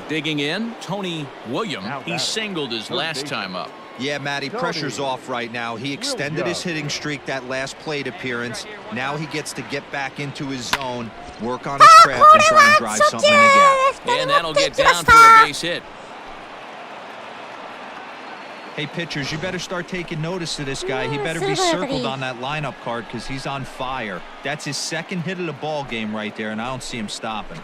Digging in, Tony William. He singled his last time up. Yeah, Matty, pressure's off right now. He extended his hitting streak that last plate appearance. Now he gets to get back into his zone, work on his craft, and try and drive something in again. And that'll get down for a base hit. Hey, pitchers, you better start taking notice of this guy. He better be circled on that lineup card because he's on fire. That's his second hit of the ball game right there, and I don't see him stopping.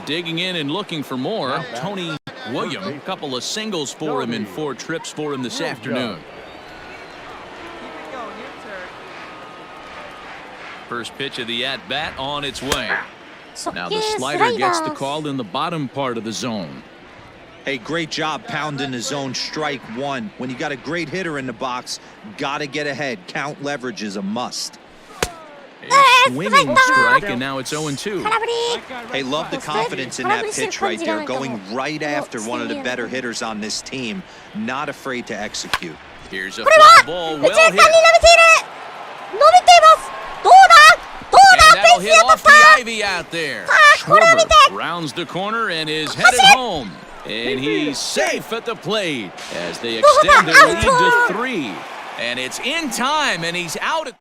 Digging in and looking for more, Tony William. A couple of singles for him and 4 trips for him this afternoon. Keep it going, your turn. First pitch of the at-bat on its way. 速 Now 球 the スラ slider イダ gets the ー。 call in the bottom part of the zone. Hey, great job pounding the zone, strike one. When you got a great hitter in the box, got to get ahead. Count leverage is a must. A swinging strike, and now it's 0-2. 空振り。 Hey, love the confidence in that pitch right there, going right after one of the better hitters on this team. Not afraid to execute. Here's a これは fly ball, 右中 well 間に hit. 伸びている。伸びています。どうだ。どう And だ。 that'll フェンス hit に当たっ off た。 the ivy out there. さあ、これを見て。 Schwarber rounds the corner and is headed home. And he's safe at the plate as they extend their lead to 3. And it's in time, and he's out.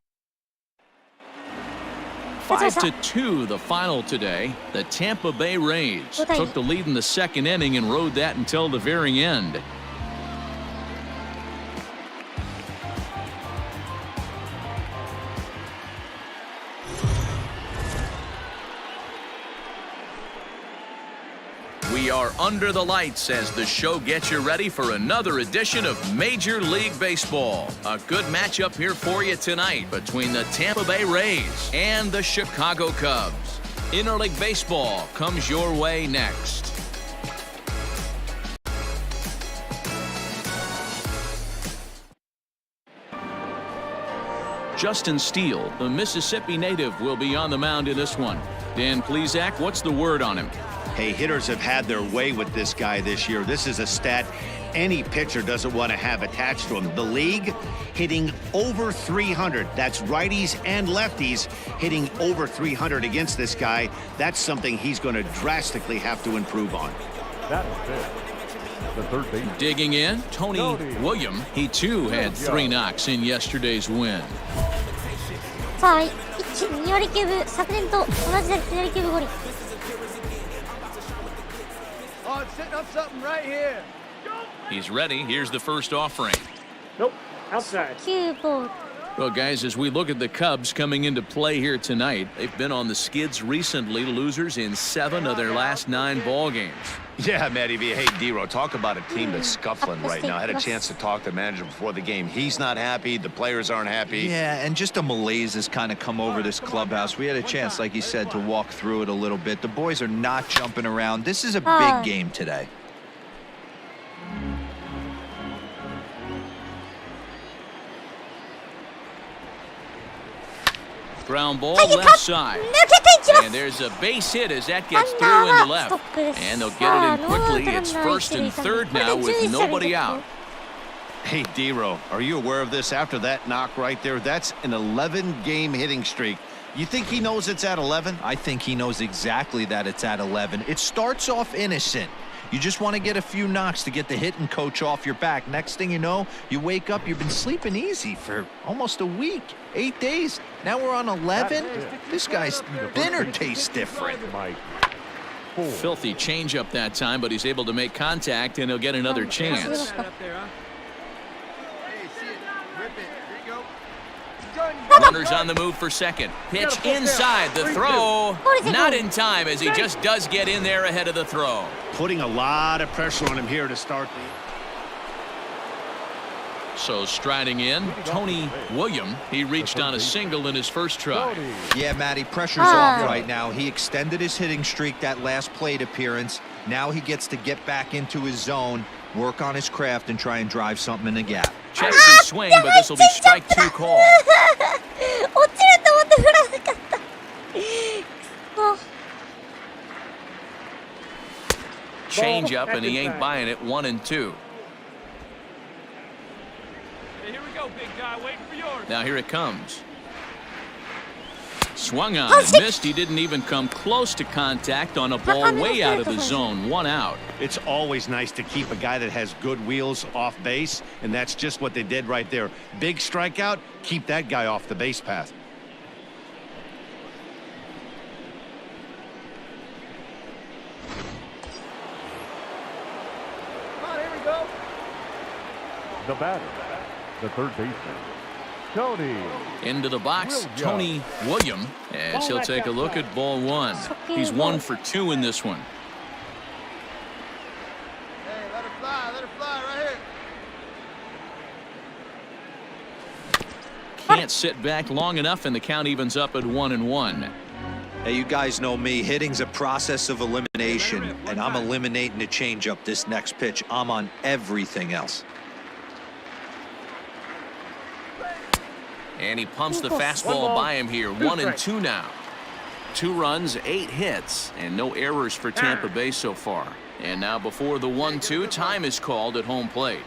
5-2, the final today. The Tampa Bay Rays took the lead in the second inning and rode that until the very end. We are under the lights as the show gets you ready for another edition of Major League Baseball. A good matchup here for you tonight between the Tampa Bay Rays and the Chicago Cubs. Interleague Baseball comes your way next. Justin Steele, the Mississippi native, will be on the mound in this one. Dan Plesac, what's the word on him? Hey, hitters have had their way with this guy this year. This is a stat any pitcher doesn't want to have attached to him. The league hitting over 300. That's righties and lefties hitting over 300 against this guy. That's something he's going to drastically have to improve on. That's it. The third base. Digging in, Tony William. He too had 3 knocks in yesterday's win. さあ、一気に2割9分、昨年と同じです。2割9分5厘。 Oh, it's sitting up something right here. He's ready. Here's the first offering. Nope, outside. 9ボール。Well, guys, as we look at the Cubs coming into play here tonight, they've been on the skids recently, losers in 7 of their last 9 ball games. Yeah, Matty V. Hey, D-Ro, talk about a team that's scuffling right now. I had a chance to talk to the manager before the game. He's not happy. The players aren't happy. Yeah, and just a malaise has kind of come over this clubhouse. We had a chance, like you said, to walk through it a little bit. The boys are not jumping around. This is a big game today. Ground ball left side. And there's a base hit as that gets through into left. And they'll get it in quickly. It's 1st and 3rd now with nobody out. Hey, D-Ro, are you aware of this? After that knock right there, that's an 11-game hitting streak. You think he knows it's at 11? I think he knows exactly that it's at 11. It starts off innocent. You just want to get a few knocks to get the hitting coach off your back. Next thing you know, you wake up, you've been sleeping easy for almost a week, 8 days. Now we're on 11. This guy's dinner tastes different. Filthy changeup that time, but he's able to make contact, and he'll get another chance. Runners on the move for second. Pitch inside the throw. Not in time as he just does get in there ahead of the throw. Putting a lot of pressure on him here to start the... So striding in, Tony William. He reached on a single in his first try. Yeah, Matty, pressure's off right now. He extended his hitting streak that last plate appearance. Now he gets to get back into his zone, work on his craft, and try and drive something in the gap. Checks his swing, but this will be strike 2 call. Change up, and he ain't buying it. 1 and 2. Hey, here we go, big guy. Waiting for yours. Now here it comes. Swung on and missed. He didn't even come close to contact on a ball way out of the zone. 1 out. It's always nice to keep a guy that has good wheels off base, and that's just what they did right there. Big strikeout, keep that guy off the base path. Come on, here we go. The batter, the third baseman, Tony. Into the box, Tony William, as he'll take a look at ball 1. He's 1 for 2 in this one. Hey, let her fly right here. Can't sit back long enough, and the count evens up at 1 and 1. Hey, you guys know me. Hitting's a process of elimination, and I'm eliminating the changeup this next pitch. I'm on everything else. And he pumps the fastball by him here. 1 and 2 now. 2 runs, 8 hits, and no errors for Tampa Bay so far. And now before the 1-2, time is called at home plate.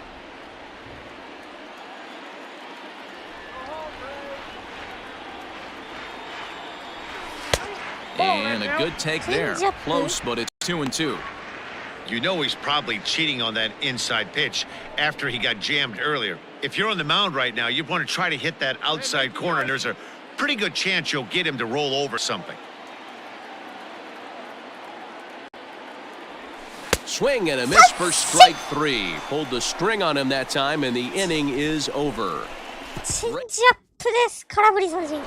And a good take there. Close, but it's 2 and 2. You know he's probably cheating on that inside pitch after he got jammed earlier. If you're on the mound right now, you want to try to hit that outside corner, and there's a pretty good chance you'll get him to roll over something. Swing and a miss for strike 3. Pulled the string on him that time, and the inning is over. チェンジアップです。空振り三振。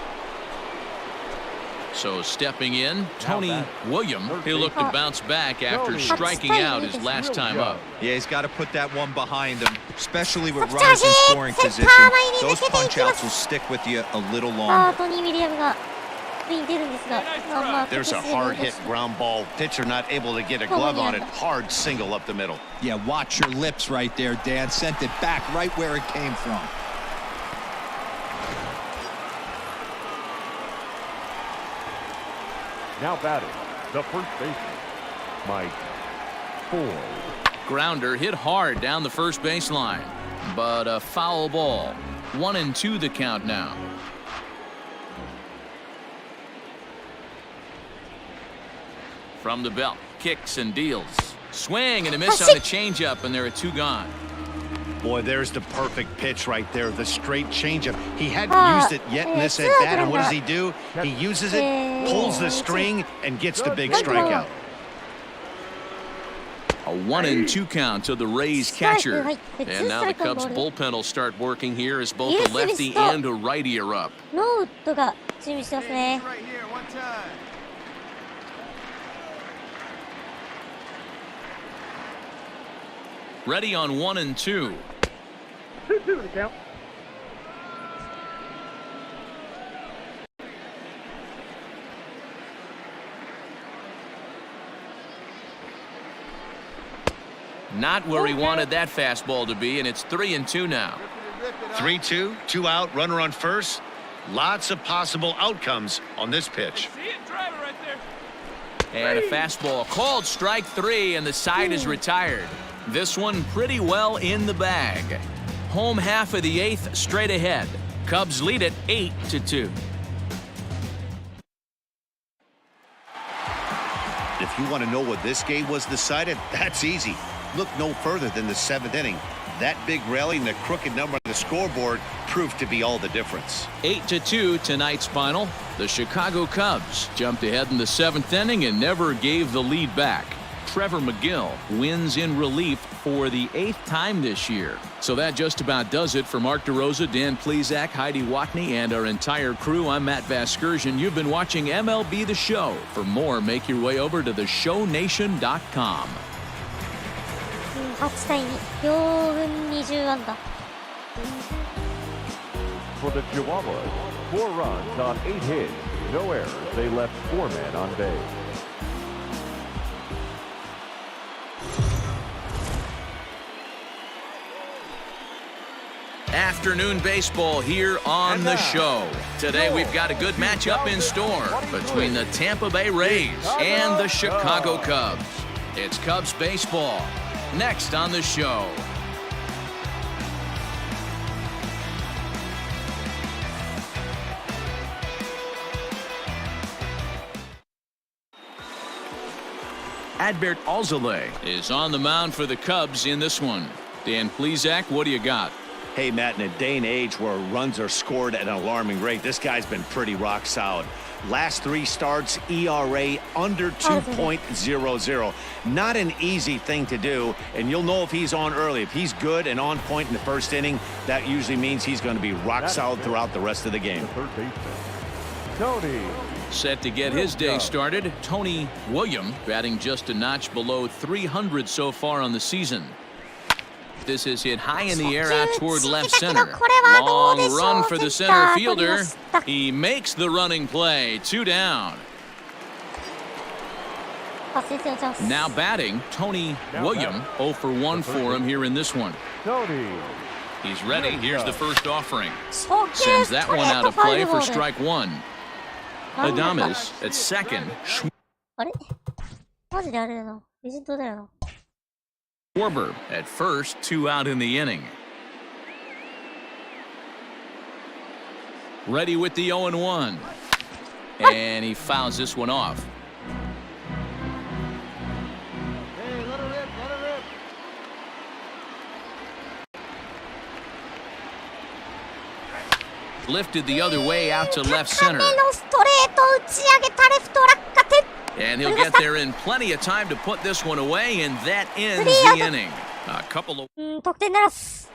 So stepping in, Tony William. He'll look to bounce back after striking out his last time up. Yeah, he's got to put that one behind him, especially with runners in scoring position. Those punch-outs will stick with you a little longer. There's a hard-hit ground ball. Pitcher not able to get a glove on it. Hard single up the middle. Yeah, watch your lips right there, Dan. Sent it back right where it came from. Now batting, the first baseman, Mike Ford. Grounder hit hard down the first baseline, but a foul ball. 1 and 2 the count now. From the belt, kicks and deals. Swing and a miss on the changeup, and there are 2 gone. Boy, there's the perfect pitch right there, the straight changeup. He hadn't used it yet in this at-bat, and what does he do? He uses it, pulls the string, and gets the big strikeout. A 1-2 count to the Rays catcher. And now the Cubs bullpen will start working here as both a lefty and a righty are up. ノーウッドが準備してますね。 Ready on 1-2. 2-2 to count. Not where he wanted that fastball to be, and it's 3-2 now. 3-2, 2 out, runner on first. Lots of possible outcomes on this pitch. See it? Drive it right there. And a fastball called strike 3, and the side is retired. This one pretty well in the bag. Home half of the 8th straight ahead. Cubs lead it 8-2. If you want to know what this game was decided, that's easy. Look no further than the 7th inning. That big rally and the crooked number on the scoreboard proved to be all the difference. 8-2 tonight's final. The Chicago Cubs jumped ahead in the 7th inning and never gave the lead back. Trevor McGill wins in relief for the 8th time this year. So that just about does it for Mark DeRosa, Dan Plesac, Heidi Watney, and our entire crew. I'm Matt Vasgersian. You've been watching MLB The Show. For more, make your way over to theshownation.com. 8対2、両軍20安打。 For the Chihuahuas, 4 runs on 8 hits, no errors. They left 4 men on base. Afternoon baseball here on the show. Today we've got a good matchup in store between the Tampa Bay Rays and the Chicago Cubs. It's Cubs baseball next on the show. Adbert Alzolay is on the mound for the Cubs in this one. Dan Plesac, what do you got? Hey, Matt, in a day and age where runs are scored at an alarming rate, this guy's been pretty rock solid. Last 3 starts, ERA under 2.00. Not an easy thing to do, and you'll know if he's on early. If he's good and on point in the first inning, that usually means he's going to be rock solid throughout the rest of the game. Tony. Set to get his day started, Tony William, batting just a notch below 300 so far on the season. This is hit high in the air out toward left center. Long run for the center fielder. He makes the running play. 2 down. Now batting, Tony William. 0 for 1 for him here in this one. He's ready. Here's the first offering. Sends that one out of play for strike 1. Adames at second. あれマジであれだな。レジェンドだよな。 Schwarber at first, 2 out in the inning. Ready with the 0-1. And he fouls this one off. Hey, let her rip, let her rip. Lifted the other way out to left center. 高めのストレート打ち上げたレフト落下点。 And he'll get there in plenty of time to put this one away, and that ends the inning. A couple of... 得点ならす。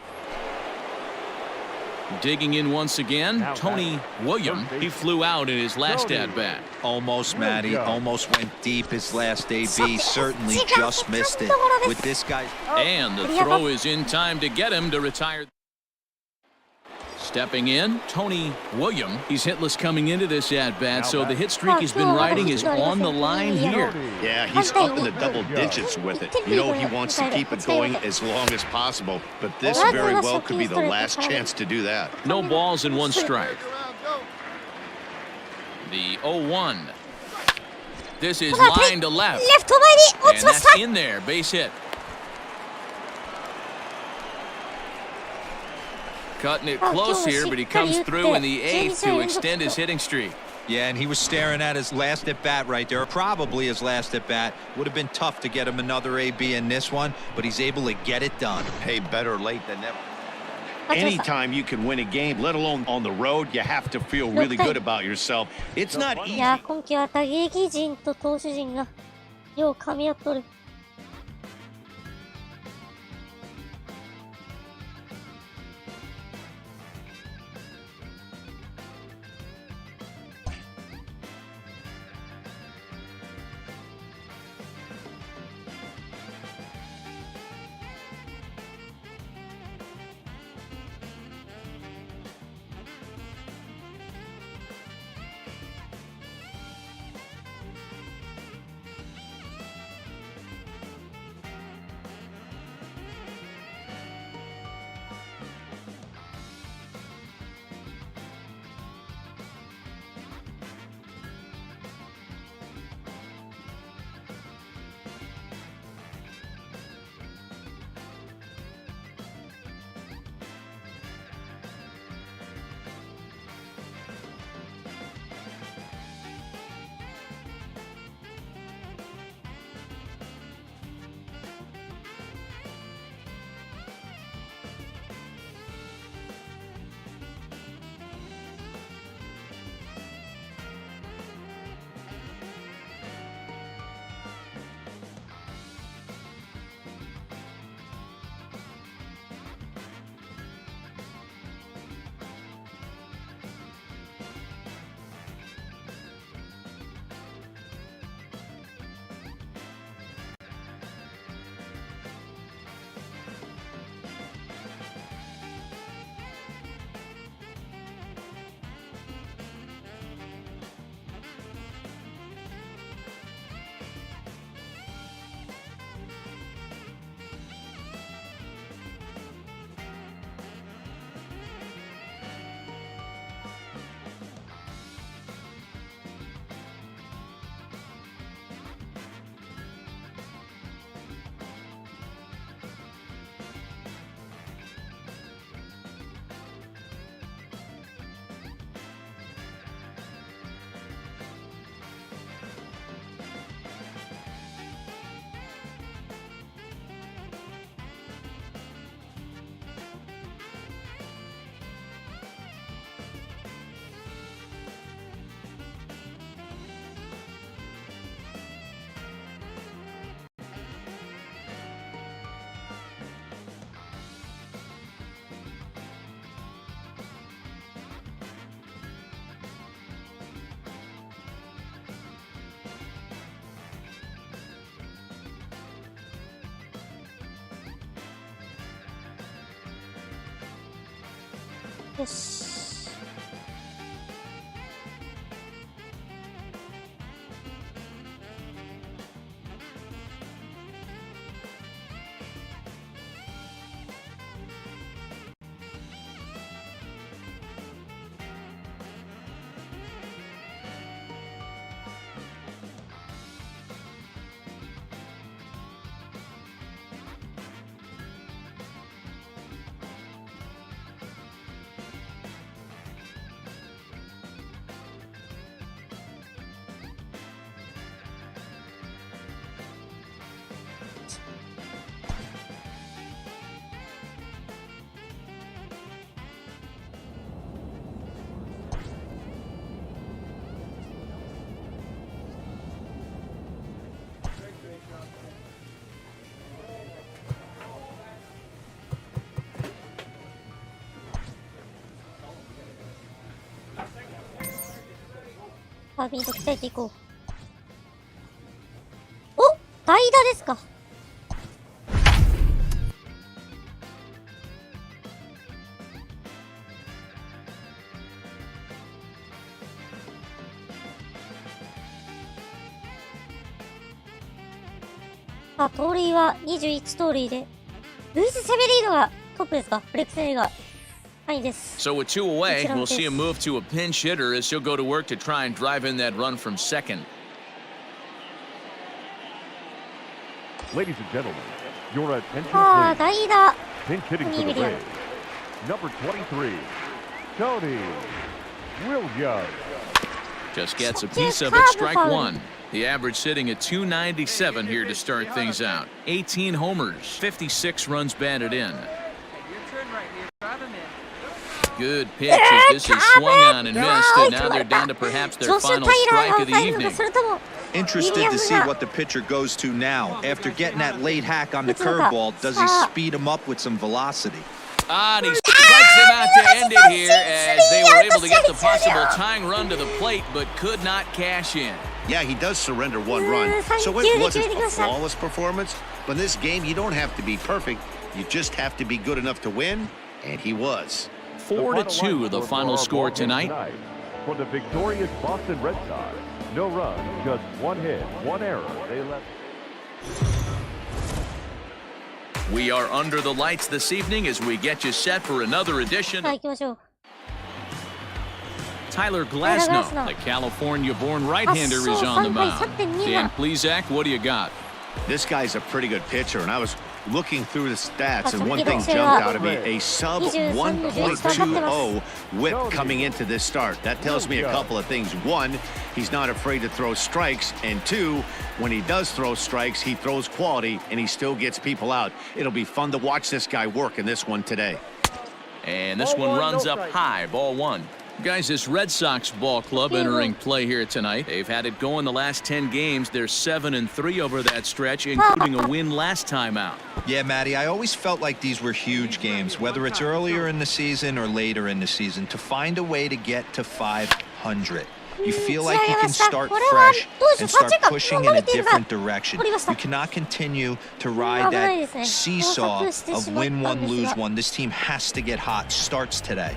Digging in once again, Tony William. He flew out in his last at-bat. Almost, Matty. Almost went deep his last AB. Certainly just missed it. With this guy... And the throw is in time to get him to retire. Stepping in, Tony William. He's hitless coming into this at-bat, so the hit streak he's been riding is on the line here. Yeah, he's up in the double digits with it. You know, he wants to keep it going as long as possible, but this very well could be the last chance to do that. No balls and 1 strike. The 0-1. This is line to left. And that's in there, base hit. Cutting it close here, but he comes through in the 8th to extend his hitting streak. Yeah, and he was staring at his last at-bat right there, probably his last at-bat. Would have been tough to get him another AB in this one, but he's able to get it done. Hey, better late than never. Anytime you can win a game, let alone on the road, you have to feel really good about yourself. It's not easy. いや、今季は打撃陣と投手陣がよう噛み合っとる。よし。ビート鍛えていこう。お、代打ですか。盗塁は21盗塁で、ルイス・セベリーノがトップですか。フレックスリーが3位です。 So with 2 away, we'll see him move to a pinch hitter as he'll go to work to try and drive in that run from second. Ladies and gentlemen, your attention 代打。 please. Pinch hitting for the Rays. Number 23, Tony Williams. Just gets a piece of it, strike one. The average sitting at 297 here to start things out. 18 homers, 56 runs batted in. Your turn right here. Drive him in. Good pitch as this is swung on and missed, and now they're down to perhaps their final strike of the evening. Interested to see what the pitcher goes to now. After getting that late hack on the curveball, does he speed him up with some velocity? And he strikes him out to end it here as they were able to get the possible tying run to the plate, but could not cash in. Yeah, he does surrender one run, so it wasn't a flawless performance. But in this game, you don't have to be perfect. You just have to be good enough to win, and he was. 4-2, the final score tonight. For the victorious Boston Red Sox, no run, just one hit, one error. They left. We are under the lights this evening as we get you set for another edition. Tyler Glasnow, the California-born right-hander, is on the mound. Dan Plesac, what do you got? This guy's a pretty good pitcher, and I was looking through the stats, and one thing jumped out at me, a sub 1.20 whip coming into this start. That tells me a couple of things. One, he's not afraid to throw strikes, and two, when he does throw strikes, he throws quality, and he still gets people out. It'll be fun to watch this guy work in this one today. And this one runs up high, ball one. Guys, this Red Sox ball club entering play here tonight. They've had it going the last 10 games. They're 7-3 over that stretch, including a win last time out. Yeah, Matty, I always felt like these were huge games, whether it's earlier in the season or later in the season, to find a way to get to 500. You feel like you can start fresh and start pushing in a different direction. You cannot continue to ride that seesaw of win one, lose one. This team has to get hot. Starts today.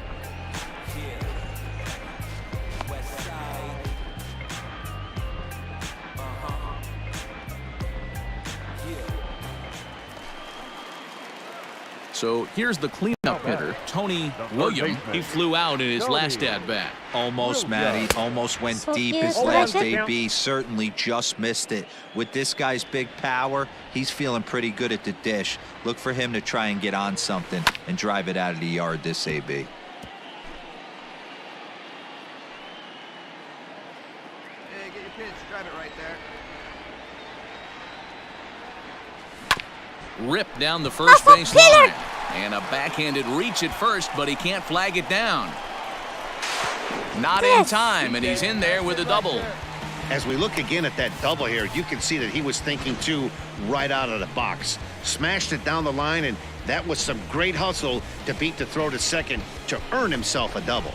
So here's the cleanup hitter, Tony Williams. He flew out in his last at-bat. Almost, Matty. Almost went deep his last AB. Certainly just missed it. With this guy's big power, he's feeling pretty good at the dish. Look for him to try and get on something and drive it out of the yard this AB. Hey, get your pitch. Drive it right there. Ripped down the first base line. And a backhanded reach at first, but he can't flag it down. Not in time, and he's in there with a double. As we look again at that double here, you can see that he was thinking, too, right out of the box. Smashed it down the line, and that was some great hustle to beat the throw to second to earn himself a double.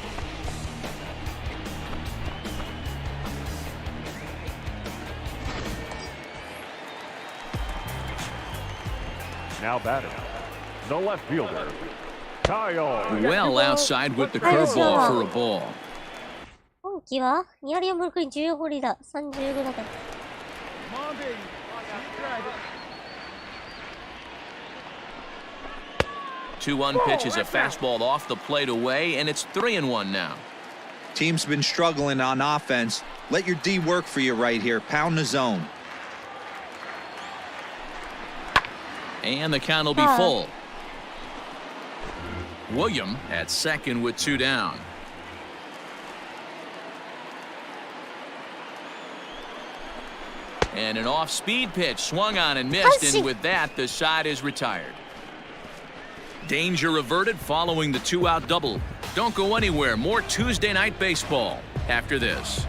Now batting, the left fielder, Well outside with the curveball for a ball. 今季は2割4分6厘14本リーダー35打点。2-1 pitch is a fastball off the plate away, and it's 3-1 now. Team's been struggling on offense. Let your D work for you right here. Pound the zone. And the count will be full. William at second with 2 down. And an off-speed pitch swung on and missed, and with that, the side is retired. Danger averted following the 2-out double. Don't go anywhere. More Tuesday night baseball after this.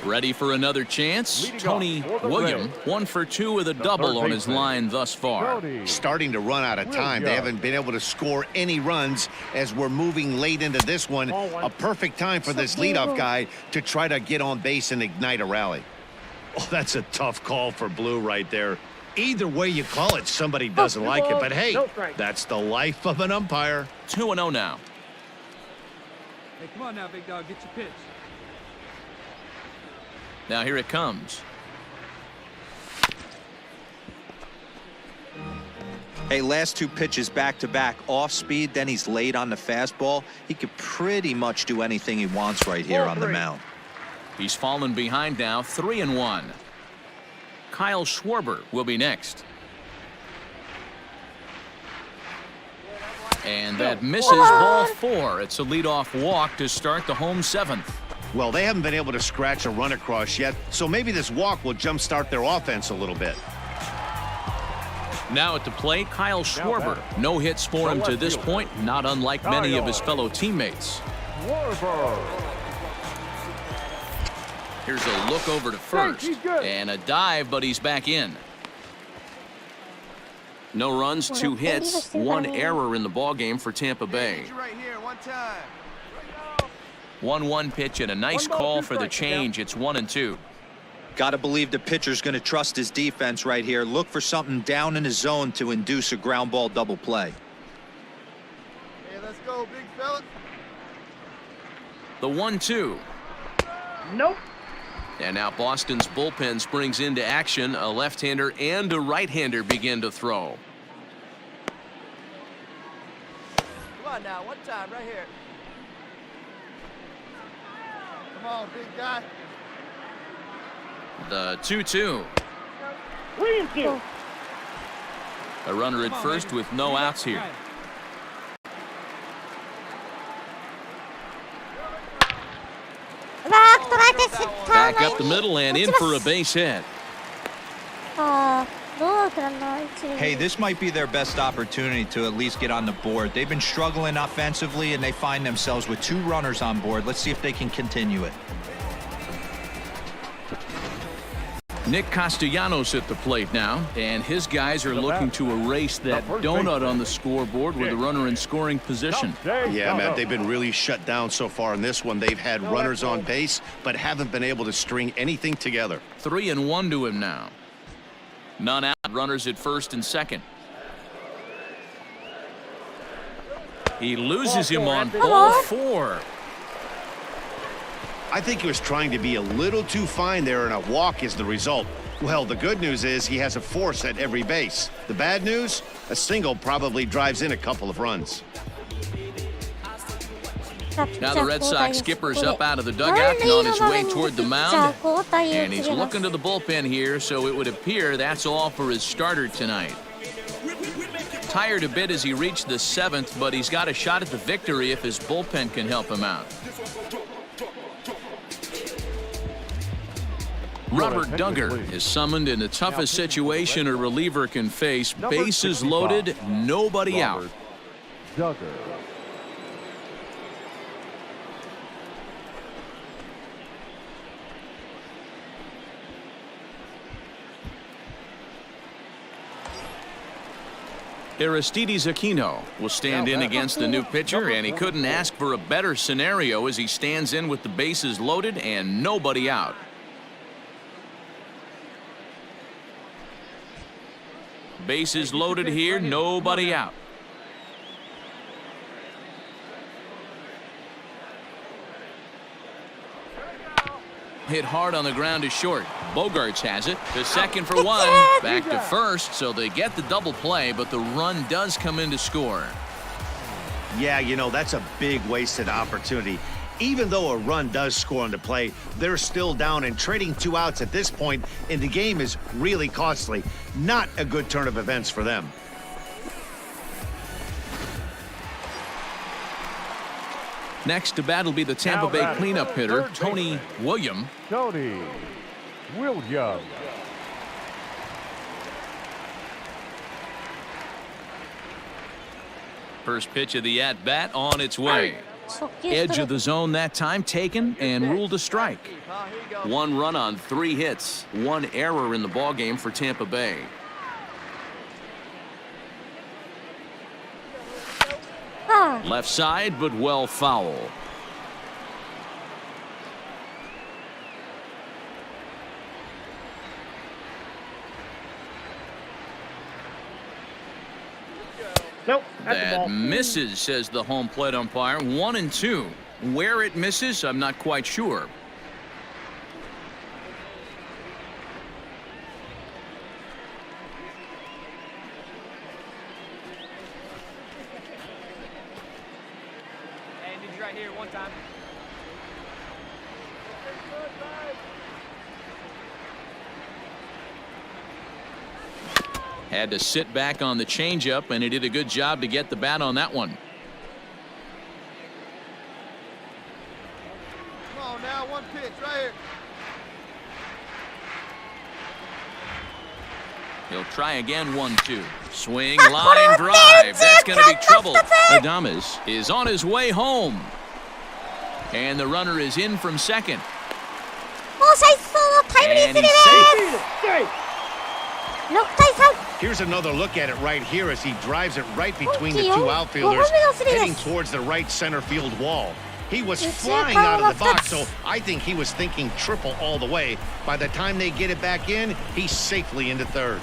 Ready for another chance? Tony William, 1 for 2 with a double on his line thus far. Starting to run out of time. They haven't been able to score any runs as we're moving late into this one. A perfect time for this leadoff guy to try to get on base and ignite a rally. Oh, that's a tough call for Blue right there. Either way you call it, somebody doesn't like it. But hey, that's the life of an umpire. 2-0 now. Hey, come on now, big dog. Get your pitch. Now here it comes. Hey, last 2 pitches back-to-back. Off speed, then he's late on the fastball. He could pretty much do anything he wants right here on the mound. He's fallen behind now, 3-1. Kyle Schwarber will be next. And that misses ball 4. It's a leadoff walk to start the home 7th. Well, they haven't been able to scratch a run across yet, so maybe this walk will jumpstart their offense a little bit. Now at the plate, Kyle Schwarber. No hits for him to this point, not unlike many of his fellow teammates. Here's a look over to first, and a dive, but he's back in. No runs, 2 hits, 1 error in the ballgame for Tampa Bay. 1-1 pitch and a nice call for the change. It's 1-2. Got to believe the pitcher's going to trust his defense right here. Look for something down in his zone to induce a ground ball double play. Hey, let's go, big fella. The 1-2. Nope. And now Boston's bullpen springs into action. A left-hander and a right-hander begin to throw. Come on now, one time right here. Come on, big guy. The 2-2. A runner at first with no outs here. Back up the middle and in for a base hit. Hey, this might be their best opportunity to at least get on the board. They've been struggling offensively, and they find themselves with 2 runners on board. Let's see if they can continue it. Nick Castellanos at the plate now, and his guys are looking to erase that donut on the scoreboard with a runner in scoring position. Yeah, Matt, they've been really shut down so far in this one. They've had runners on base, but haven't been able to string anything together. 3-1 to him now. None out, runners at first and second. He loses him on ball 4. I think he was trying to be a little too fine there, and a walk is the result. Well, the good news is he has a force at every base. The bad news? A single probably drives in a couple of runs. Now the Red Sox skipper's up out of the dugout and on his way toward the mound. And he's looking to the bullpen here, so it would appear that's all for his starter tonight. Tired a bit as he reached the 7th, but he's got a shot at the victory if his bullpen can help him out. Robert Duggar is summoned in the toughest situation a reliever can face. Bases loaded, nobody out. Duggar. Aristides Aquino will stand in against the new pitcher, and he couldn't ask for a better scenario as he stands in with the bases loaded and nobody out. Bases loaded here, nobody out. Hit hard on the ground is short. Bogarts has it. The second for one. Back to first, so they get the double play, but the run does come in to score. Yeah, you know, that's a big wasted opportunity. Even though a run does score on the play, they're still down, and trading 2 outs at this point in the game is really costly. Not a good turn of events for them. Next to bat will be the Tampa Bay cleanup hitter, Tony Williams. Tony Williams. First pitch of the at-bat on its way. Edge of the zone that time taken and ruled a strike. 1 run on 3 hits, 1 error in the ballgame for Tampa Bay. Left side, but well foul. Nope. That misses, says the home plate umpire. 1-2. Where it misses, I'm not quite sure. Right here, one time. Had to sit back on the changeup, and he did a good job to get the bat on that one. Come on now, one pitch right here. He'll try again. 1-2. Swing, line drive. That's going to be trouble. Adames is on his way home. And the runner is in from second. And he's safe. Here's another look at it right here as he drives it right between the 2 outfielders, heading towards the right center field wall. He was flying out of the box, so I think he was thinking triple all the way. By the time they get it back in, he's safely into third.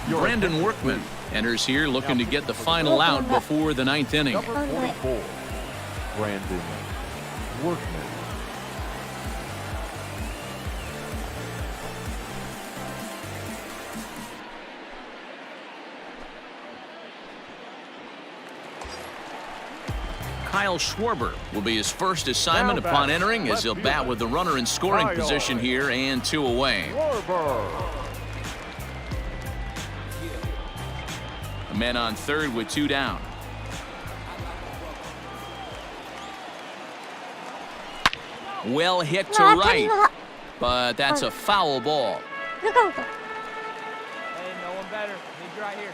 Brandon Workman enters here looking to get the final out before the 9th inning. Number 44, Brandon Workman. Kyle Schwarber will be his first assignment upon entering, as he'll bat with the runner in scoring position here and 2 away. A man on third with 2 down. Well hit to right, but that's a foul ball. Hey, no one better. He's right here.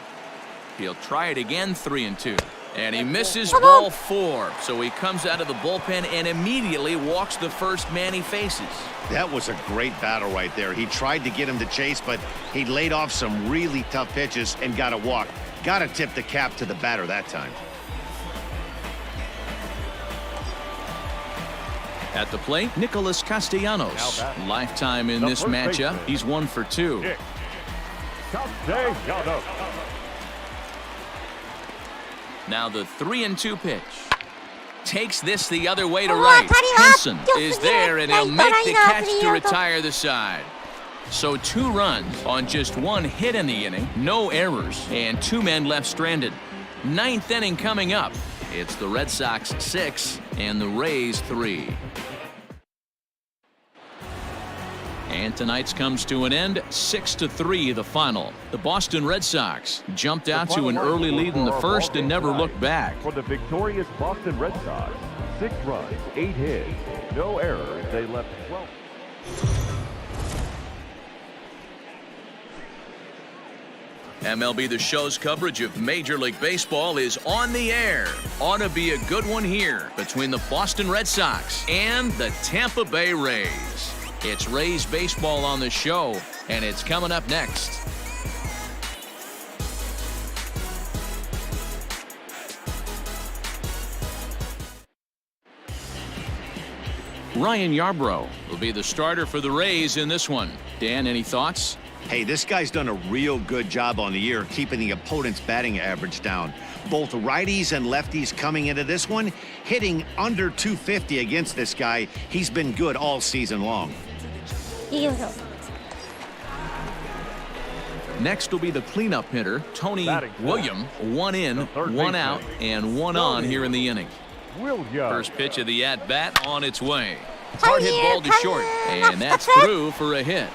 He'll try it again. 3-2. And he misses ball 4. So he comes out of the bullpen and immediately walks the first man he faces. That was a great battle right there. He tried to get him to chase, but he laid off some really tough pitches and got a walk. Got to tip the cap to the batter that time. At the plate, Nicholas Castellanos. Lifetime in this matchup. He's 1 for 2. Castellanos. Now the 3-2 pitch. Takes this the other way to right. Henson is there, and he'll make the catch to retire the side. So 2 runs on just 1 hit in the inning, no errors, and 2 men left stranded. 9th inning coming up. It's the Red Sox 6 and the Rays 3. And tonight's comes to an end, 6-3 the final. The Boston Red Sox jumped out to an early lead in the first and never looked back. For the victorious Boston Red Sox, 6 runs, 8 hits, no errors. They left 12. MLB The Show's coverage of Major League Baseball is on the air. Ought to be a good one here between the Boston Red Sox and the Tampa Bay Rays. It's Rays baseball on the show, and it's coming up next. Ryan Yarbrough will be the starter for the Rays in this one. Dan, any thoughts? Hey, this guy's done a real good job on the year keeping the opponent's batting average down. Both righties and lefties coming into this one, hitting under 250 against this guy. He's been good all season long. いいよいいよ。 Next will be the cleanup hitter, Tony William. 1 in, 1 out, and 1 on here in the inning. First pitch of the at-bat on its way. Hard hit ball to short, and that's through for a hit.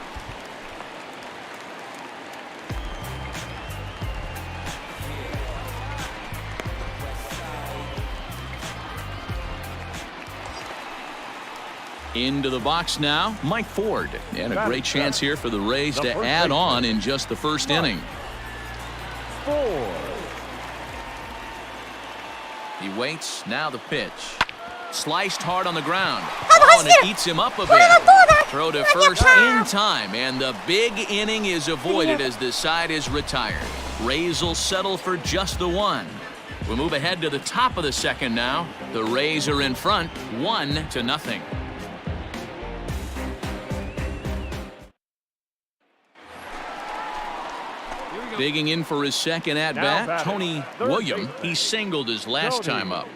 Into the box now, Mike Ford. And a great chance here for the Rays to add on in just the first inning. He waits, now the pitch. Sliced hard on the ground. Oh, and it eats him up a bit. Throw to first in time, and the big inning is avoided as the side is retired. Rays will settle for just the one. We'll move ahead to the top of the second now. The Rays are in front, 1-0. Digging in for his second at-bat, Tony William. He singled his last time up.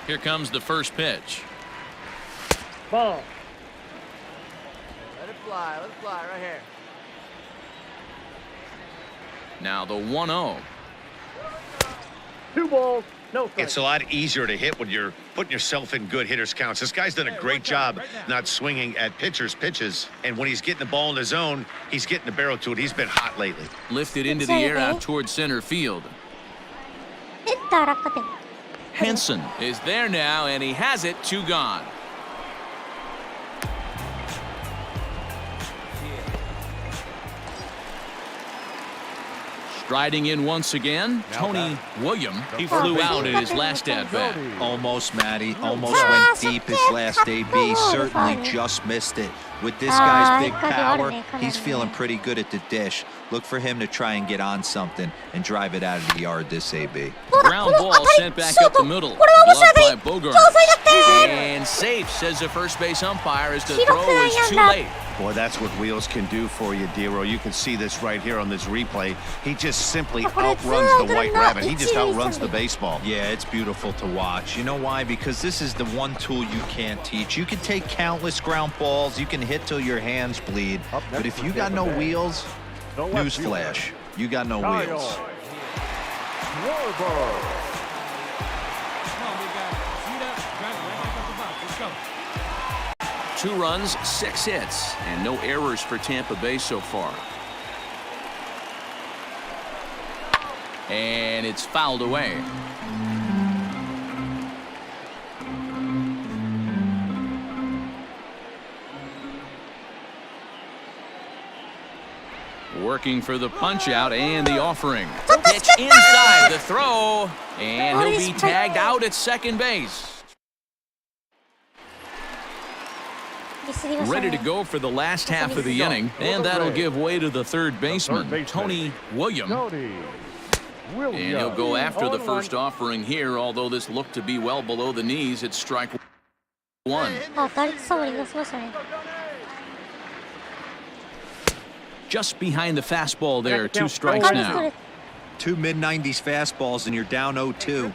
Here comes the first pitch. Ball. Let it fly right here. Now the 1-0. 2 balls, no strikes. It's a lot easier to hit when you're putting yourself in good hitters' counts. This guy's done a great job not swinging at pitchers' pitches. And when he's getting the ball in the zone, he's getting the barrel to it. He's been hot lately. Lifted into the air out towards center field. Henson is there now, and he has it, 2 gone. Striding in once again, Tony William. He flew out in his last at-bat. Almost, Matty. Almost went deep his last AB. Certainly just missed it. With this guy's big power, he's feeling pretty good at the dish. Look for him to try and get on something and drive it out of the yard this AB. Ground ball sent back up the middle. Blocked by Bogart. And safe, says the first base umpire, as the throw is too late. Boy, that's what wheels can do for you, Dero. You can see this right here on this replay. He just simply outruns the white rabbit. He just outruns the baseball. Yeah, it's beautiful to watch. You know why? Because this is the one tool you can't teach. You can take countless ground balls. You can hit till your hands bleed. But if you got no wheels, newsflash, you got no wheels. Schwarber. 2 runs, 6 hits, and no errors for Tampa Bay so far. And it's fouled away. Working for the punch out and the offering. Pitch inside the throw, and he'll be tagged out at second base. Ready to go for the last half of the inning, and that'll give way to the third baseman, Tony William. And he'll go after the first offering here, although this looked to be well below the knees. It's strike 1. Just behind the fastball there, 2 strikes now. 2 mid-90s fastballs and you're down 0-2.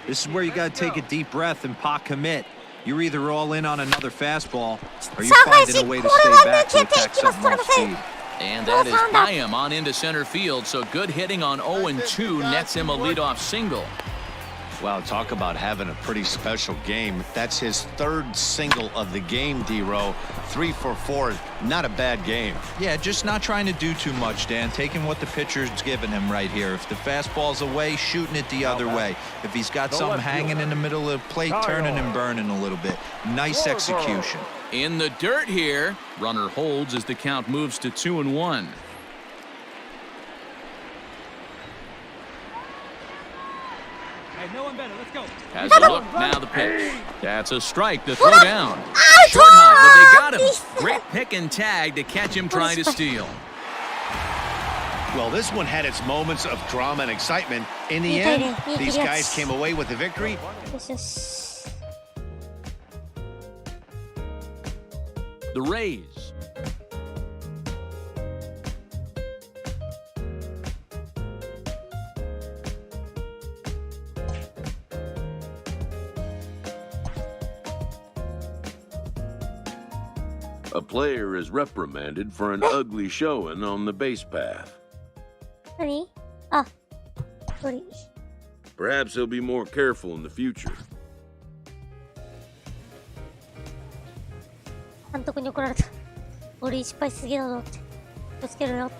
This is where you got to take a deep breath and pot commit. You're either all in on another fastball, or you're finding a way to stay back to attack something off speed. And that is by him on into center field, so good hitting on 0-2 nets him a leadoff single. Wow, talk about having a pretty special game. That's his 3rd single of the game, D-Row. 3 for 4, not a bad game. Yeah, just not trying to do too much, Dan. Taking what the pitcher's giving him right here. If the fastball's away, shooting it the other way. If he's got something hanging in the middle of the plate, turning and burning a little bit. Nice execution. In the dirt here, runner holds as the count moves to 2-1. No one better. Let's go. Has a look, now the pitch. That's a strike to throw down. Short hop, but they got him. Great pick and tag to catch him trying to steal. Well, this one had its moments of drama and excitement. In the end, these guys came away with the victory. the Rays. A player is reprimanded for an ugly showing on the base path. 何？あ、鳥。 Perhaps he'll be more careful in the future. 監督に怒られた。俺失敗しすぎだぞって。気をつけろよ。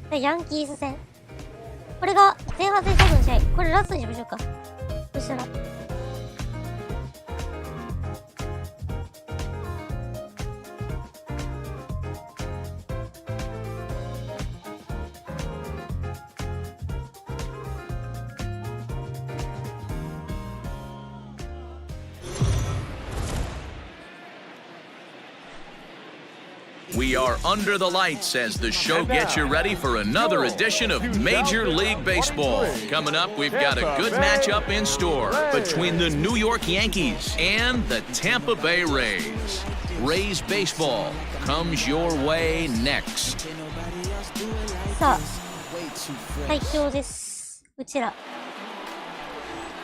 でヤンキース戦。これが前半戦最後の試合。これラストにしましょうか。そしたら。We are under the lights as the show gets you ready for another edition of Major League Baseball. Coming up, we've got a good matchup in store between the New York Yankees and the Tampa Bay Rays. Rays baseball comes your way next. さあ、最強です。うちら。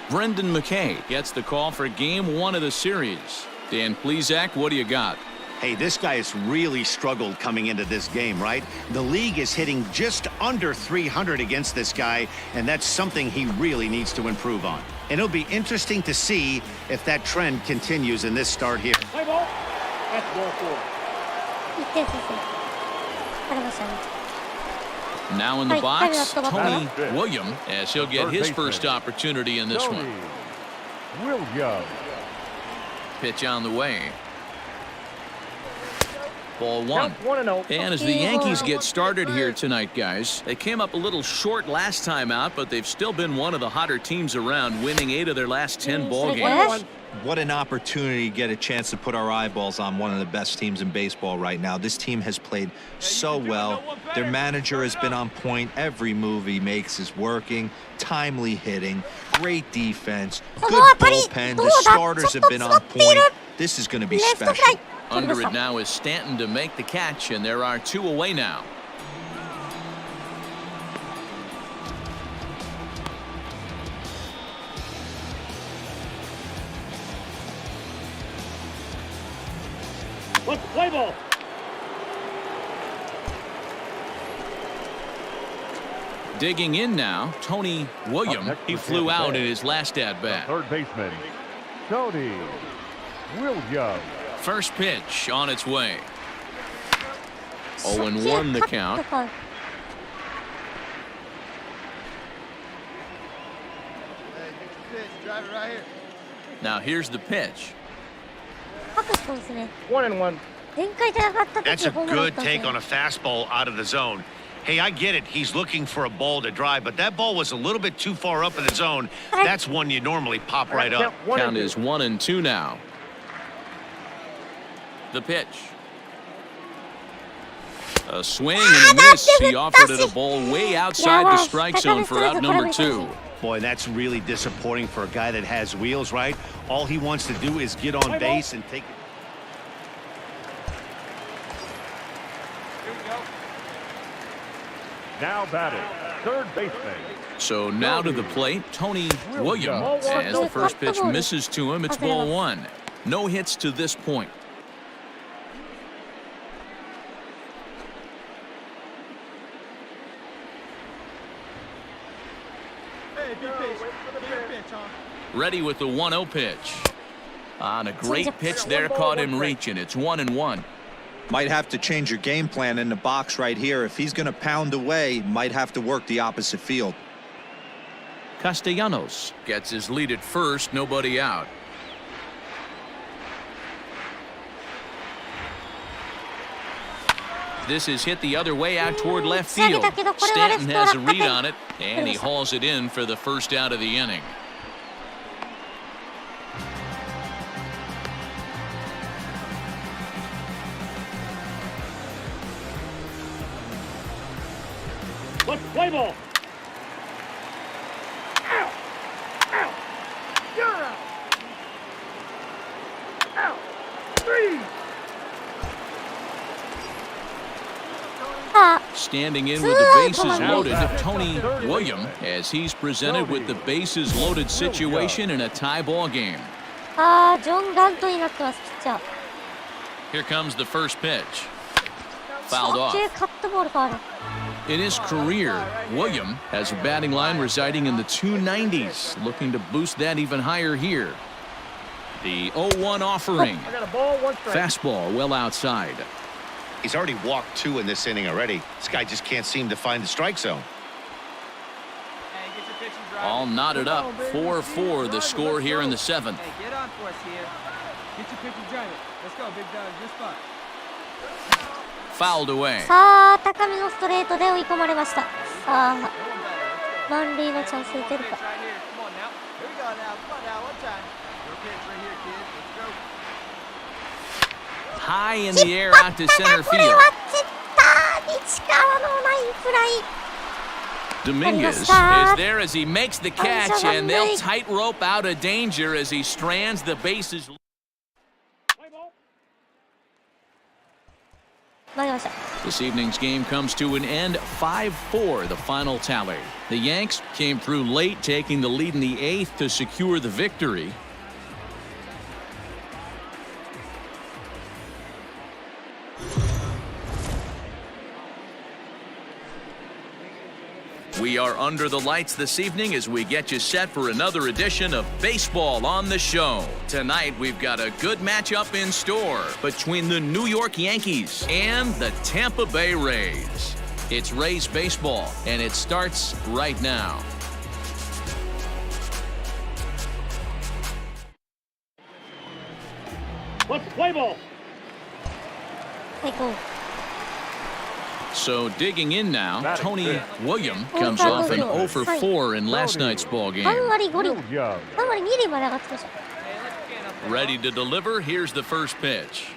Brendan Mckay gets the call for Game 1 of the series. Dan Plesac, what do you got? Hey, this guy has really struggled coming into this game, right? The league is hitting just under 300 against this guy, and that's something he really needs to improve on. And it'll be interesting to see if that trend continues in this start here. Play ball. That's ball 4. 1点先制。ありましたね。 Now in the box, Tony Right. William, as he'll get his first opportunity in this one. William. Pitch on the way. Ball 1. Count 1-0. And as the Yankees get started here tonight, guys, they came up a little short last time out, but they've still been one of the hotter teams around, winning 8 of their last 10 ball games. What an opportunity to get a chance to put our eyeballs on one of the best teams in baseball right now. This team has played so well. Their manager has been on point. Every move he makes is working. Timely hitting. Great defense. Good bullpen. The starters have been on point. This is going to be special. Under it now is Stanton to make the catch, and there are 2 away now. Let's play ball. Digging in now, Tony William. He flew out in his last at-bat. Third baseman, Tony William. First pitch on its way. 0-1 the count. Now here's the pitch. 1-1. That's a good take on a fastball out of the zone. Hey, I get it. He's looking for a ball to drive, but that ball was a little bit too far up in the zone. That's one you normally pop right up. Count is 1-2 now. The pitch. A swing and a miss. He offered it a ball way outside the strike zone for out number 2. Boy, that's really disappointing for a guy that has wheels, right? All he wants to do is get on base and take it. Here we go. Now batting, third baseman. So now to the plate, Tony William. As the first pitch misses to him, it's ball 1. No hits to this point. Ready with the 1-0 pitch. On a great pitch there, caught him reaching. It's 1-1. Might have to change your game plan in the box right here. If he's going to pound away, might have to work the opposite field. Castellanos gets his lead at first, nobody out. This is hit the other way out toward left field. Stanton has a read on it, and he hauls it in for the first out of the inning. Let's play ball. Ow. Ow. You're out. あ Standing in with the bases loaded, Tony William, as he's presented with the bases loaded situation in a tie ball game. あジョン・ガントになってます、ピッチャー。 Here comes the first pitch. Fouled off. カットボール変わる。 In his career, William has a batting line residing in the 290s, looking to boost that even higher here. The 0-1 offering. I got a ball, 1 strike. Fastball well outside. He's already walked 2 in this inning already. This guy just can't seem to find the strike zone. Hey, get your pitching drive. All knotted up, 4-4 the score here in the 7th. Hey, get on for us here. Get your pitching drive. Let's go, big dog. Good spot. Fouled away. さあ、高めのストレートで追い込まれました。さあ、満塁のチャンス打てるか。 Pitch right here. Come on now. Here we go now. Come on now. One time. Your pitch right here, kid. Let's go. High in the air out to center これ field. は絶対市川のラインフライ。 Dominguez is there as he makes the catch, and they'll tightrope out of danger as he strands the bases. 投げました。 This evening's game comes to an end, 5-4 the final tally. The Yanks came through late, taking the lead in the 8th to secure the victory. We are under the lights this evening as we get you set for another edition of Baseball on the Show. Tonight, we've got a good matchup in store between the New York Yankees and the Tampa Bay Rays. It's Rays baseball, and it starts right now. Let's play ball. 最高。 So digging in now, Tony William comes off an 0 for 4 in last night's ball game. 3割5厘。 Young. 3割2厘まで上がってました。 Ready to deliver, here's the first pitch.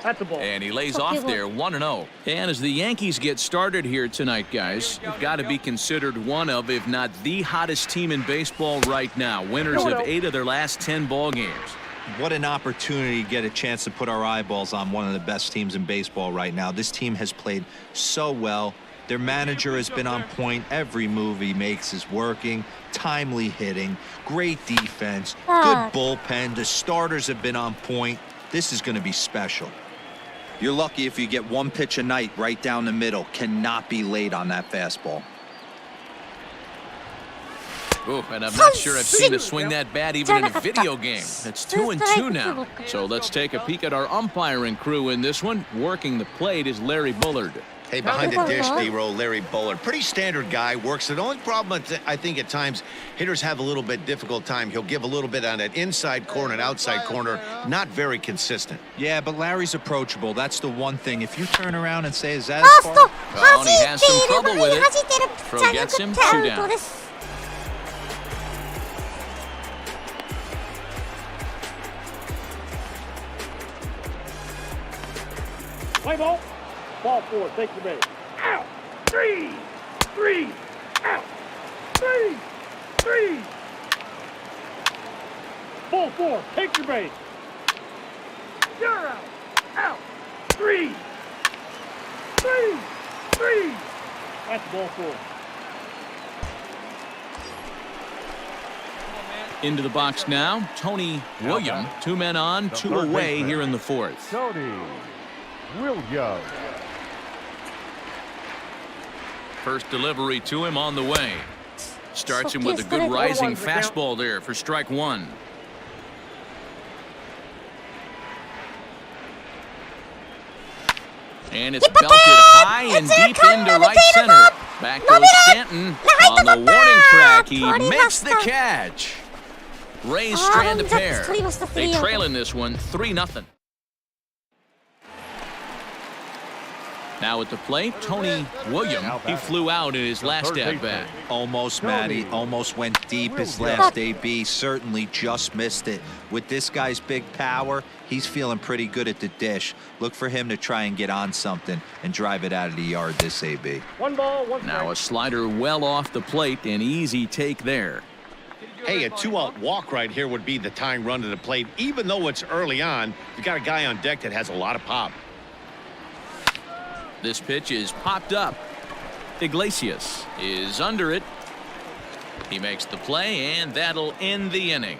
That's a ball. And he lays off there, 1-0. And as the Yankees get started here tonight, guys, you've got to be considered one of, if not the hottest team in baseball right now. Winners of 8 of their last 10 ball games. What an opportunity to get a chance to put our eyeballs on one of the best teams in baseball right now. This team has played so well. Their manager has been on point. Every move he makes is working. Timely hitting, great defense, good bullpen. The starters have been on point. This is going to be special. You're lucky if you get 1 pitch a night right down the middle. Cannot be late on that fastball. Oh, and I'm not sure I've seen a swing that bad even in a video game. It's 2-2 now. So let's take a peek at our umpiring crew in this one. Working the plate is Larry Bullard. Hey, behind the dish, D-roll, Larry Bullard. Pretty standard guy, works. The only problem, I think, at times, hitters have a little bit difficult time. He'll give a little bit on that inside corner and outside corner. Not very consistent. Yeah, but Larry's approachable. That's the one thing. If you turn around and say, is that ファー as ス far? ト Oh, and he has some 弾 trouble いてい with る it. 弾いているピッチャー Throw な gets く him, て 2 アウ down. トです。 Play ball. Ball 4. Take the base. Out. 3. 3. Out. 3. 3. Ball 4. Take your base. You're out. Out. 3. 3. 3. That's ball 4. Into the box now, Tony William. 2 men on, 2 away here in the 4th. Tony William. First delivery to him on the way. Starts him with a good rising fastball there for strike 1. And it's belted high and deep into right center. Back goes Stanton on the warning track. He makes the catch. Rays strand a pair. They trail in this one 3-0. Now at the plate, Tony William. He flew out in his last at-bat. Almost, Matty. Almost went deep his last AB. Certainly just missed it. With this guy's big power, he's feeling pretty good at the dish. Look for him to try and get on something and drive it out of the yard this AB. 1 ball, 1 strike. Now a slider well off the plate. An easy take there. Hey, a 2-out walk right here would be the tying run to the plate. Even though it's early on, you got a guy on deck that has a lot of pop. This pitch is popped up. Iglesias is under it. He makes the play, and that'll end the inning.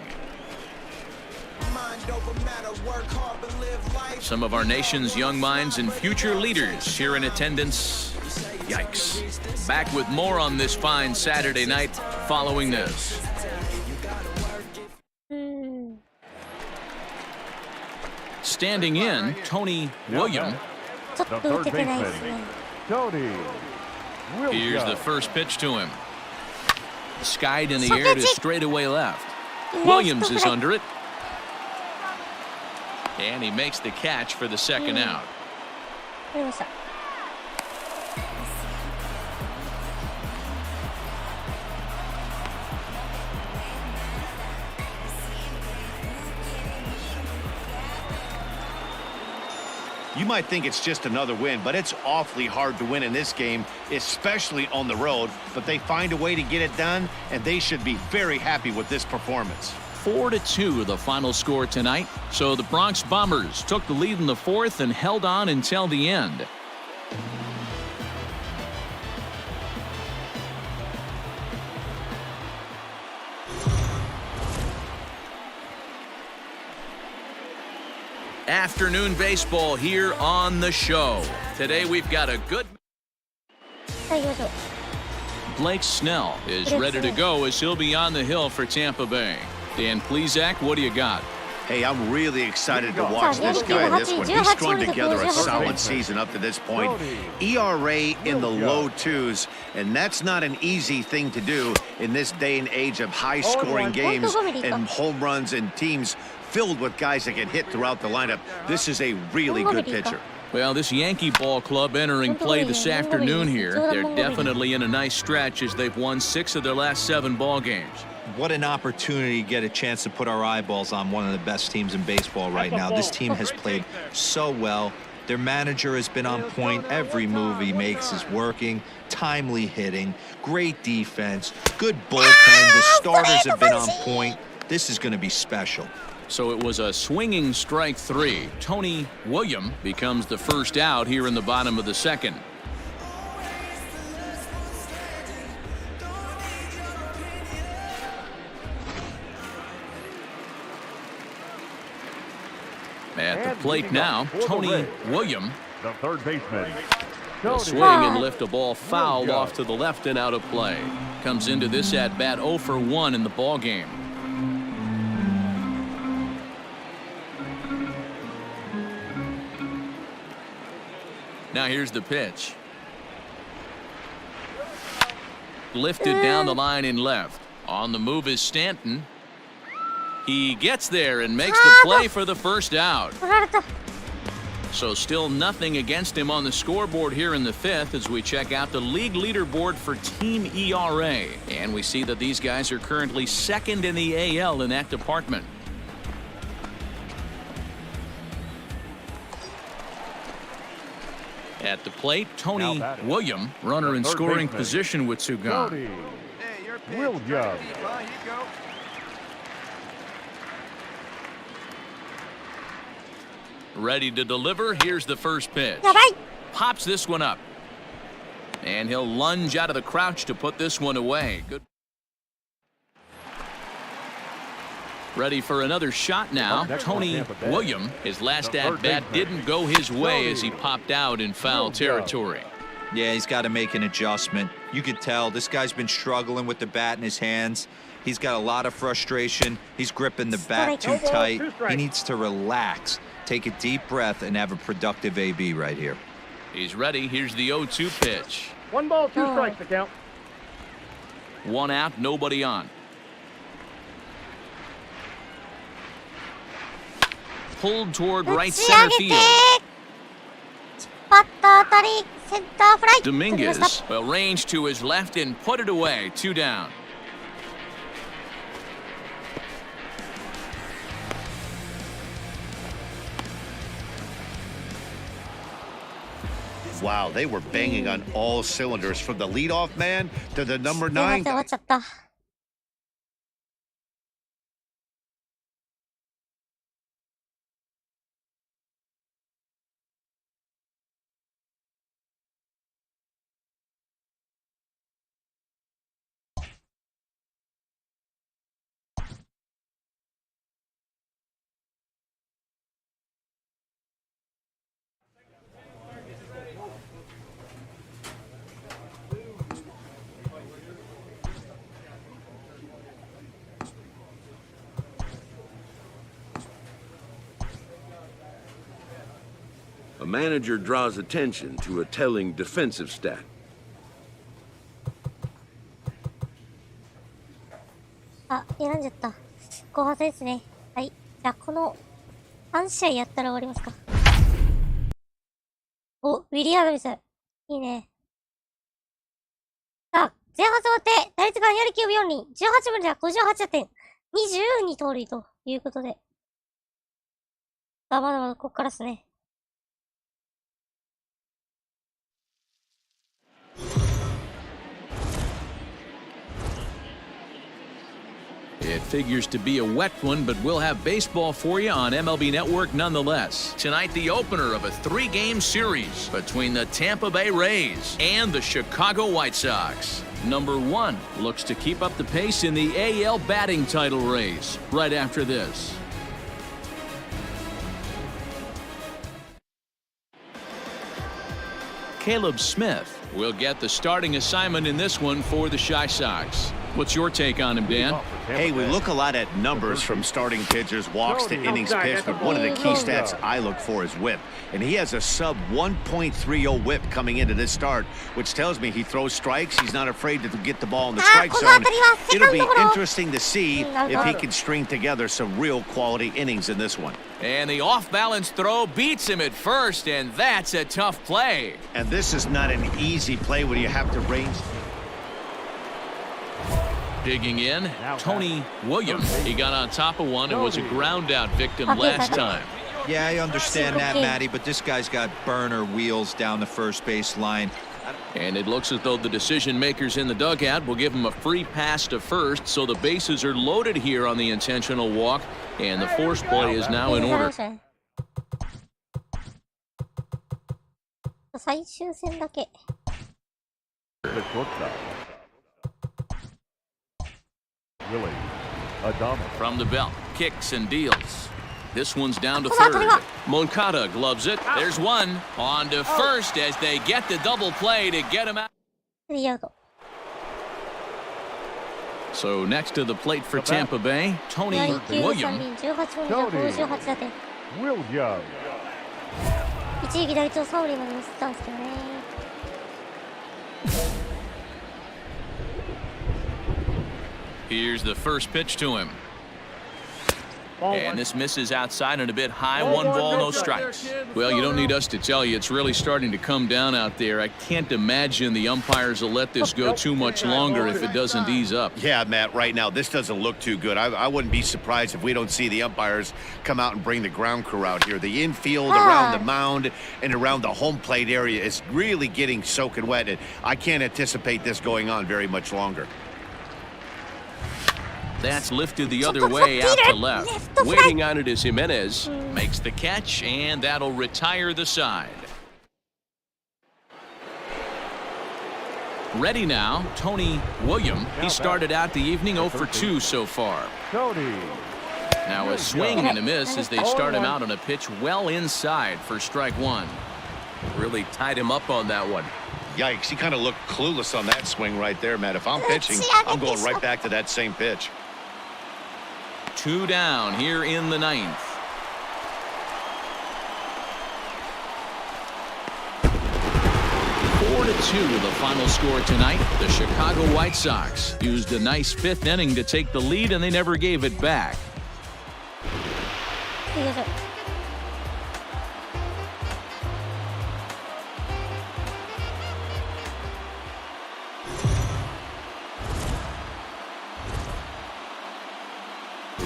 Some of our nation's young minds and future leaders here in attendance. Yikes. Back with more on this fine Saturday night following this. Standing in, Tony William. ちょっと打ててないですね。 Tony Here's the Williams. first pitch to him. Skied in the air to straightaway left. Williams is under it. And he makes the catch for the second out. わかりました。You might think it's just another win, but it's awfully hard to win in this game, especially on the road. But they find a way to get it done, and they should be very happy with this performance. 4-2 the final score tonight. So the Bronx Bombers took the lead in the fourth and held on until the end. Afternoon baseball here on the show. Today we've got a good... はい、行きましょう。 Blake Snell is ready to go as he'll be on the hill for Tampa Bay. Dan Plesac, what do you got? Hey, I'm really excited to watch this guy in this one. He's strung together a solid season up to this point. ERA in the low twos, and that's not an easy thing to do in this day and age of high-scoring games and home runs and teams filled with guys that can hit throughout the lineup. This is a really good pitcher. Well, this Yankee ball club entering play this afternoon here, they're definitely in a nice stretch as they've won 6 of their last 7 ball games. What an opportunity to get a chance to put our eyeballs on one of the best teams in baseball right now. This team has played so well. Their manager has been on point. Every move he makes is working. Timely hitting, great defense, good bullpen. The starters have been on point. This is going to be special. So it was a swinging strike 3. Tony William becomes the first out here in the bottom of the second. At the plate now, Tony William. The third baseman. Will swing and lift a ball foul off to the left and out of play. Comes into this at bat 0 for 1 in the ball game. Now here's the pitch. Lifted down the line in left. On the move is Stanton. He gets there and makes the play for the first out. So still nothing against him on the scoreboard here in the 5th as we check out the league leaderboard for team ERA. And we see that these guys are currently 2nd in the AL in that department. At the plate, Tony William, runner in scoring position with 2 gone. Tony Williams. Ready to deliver. Here's the first pitch. Pops this one up. And he'll lunge out of the crouch to put this one away. Good. Ready for another shot now. Tony William, his last at-bat didn't go his way as he popped out in foul territory. Yeah, he's got to make an adjustment. You could tell this guy's been struggling with the bat in his hands. He's got a lot of frustration. He's gripping the bat too tight. He needs to relax, take a deep breath, and have a productive AB right here. He's ready. Here's the 0-2 pitch. 1 ball, 2 strikes to count. 1 out, nobody on. Pulled toward right center field. Dominguez, well, range to his left and put it away. 2 down. Wow, they were banging on all cylinders from the leadoff man to the number 9. manager draws attention to a telling defensive stat. あ、選んじゃった。後半ですね。はい。じゃあ、この3試合やったら終わりますか。お、ウィリアムです。いいね。さあ、前半終わって、打率が2割9分4厘、18分では58打点、22盗塁ということで。さあ、まだまだこっからですね。It figures to be a wet one, but we'll have baseball for you on MLB Network nonetheless. Tonight, the opener of a 3-game series between the Tampa Bay Rays and the Chicago White Sox. Number 1 looks to keep up the pace in the AL batting title race right after this. Caleb Smith will get the starting assignment in this one for the Chi Sox. What's your take on him, Dan? Hey, we look a lot at numbers from starting pitchers, walks to innings pitched, but one of the key stats I look for is whip. And he has a sub 1.30 whip coming into this start, which tells me he throws strikes. He's not afraid to get the ball in the strike zone. It'll be interesting to see if he can string together some real quality innings in this one. And the off-balance throw beats him at first, and that's a tough play. And this is not an easy play when you have to range. Digging in, Tony Williams. He got on top of one and was a ground-out victim last time. Yeah, I understand that, Matty, but this guy's got burner wheels down the first base line. And it looks as though the decision-makers in the dugout will give him a free pass to first, so the bases are loaded here on the intentional walk, and the force play is now in order. 最終戦だけ。 Willie Adams. From the belt, kicks and deals. This one's down to third. Moncada gloves it. There's one. On to first as they get the double play to get him out. So next to the plate for Tampa Bay, Tony Williams. 一撃打率を3割まで乗せたんですけどね。 Here's the first pitch to him. And this misses outside and a bit high. 1 ball, no strikes. Well, you don't need us to tell you, it's really starting to come down out there. I can't imagine the umpires will let this go too much longer if it doesn't ease up. Yeah, Matt, right now, this doesn't look too good. I wouldn't be surprised if we don't see the umpires come out and bring the ground crew out here. The infield, around the mound, and around the home plate area is really getting soaking wet. And I can't anticipate this going on very much longer. That's lifted the other way out to left. Waiting on it is Jimenez. Makes the catch, and that'll retire the side. Ready now, Tony Williams. He started out the evening 0 for 2 so far. Now a swing and a miss as they start him out on a pitch well inside for strike 1. Really tied him up on that one. Yikes, he kind of looked clueless on that swing right there, Matt. If I'm pitching, I'm going right back to that same pitch. 2 down here in the 9th. Four to 2 the final score tonight. The Chicago White Sox used a nice 5th inning to take the lead, and they never gave it back.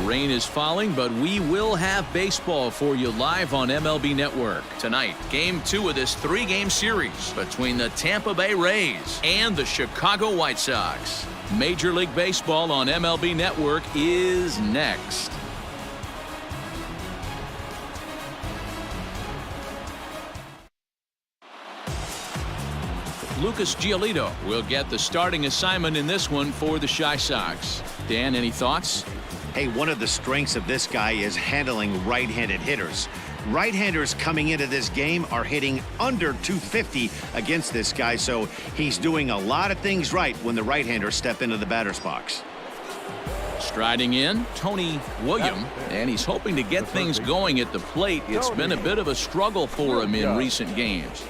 Rain is falling, but we will have baseball for you live on MLB Network. Tonight, Game 2 of this 3-game series between the Tampa Bay Rays and the Chicago White Sox. Major League Baseball on MLB Network is next. Lucas Giolito will get the starting assignment in this one for the Chi Sox. Dan, any thoughts? Hey, one of the strengths of this guy is handling right-handed hitters. Right-handers coming into this game are hitting under 250 against this guy, so he's doing a lot of things right when the right-handers step into the batter's box. Striding in, Tony William, and he's hoping to get things going at the plate. It's been a bit of a struggle for him in recent games.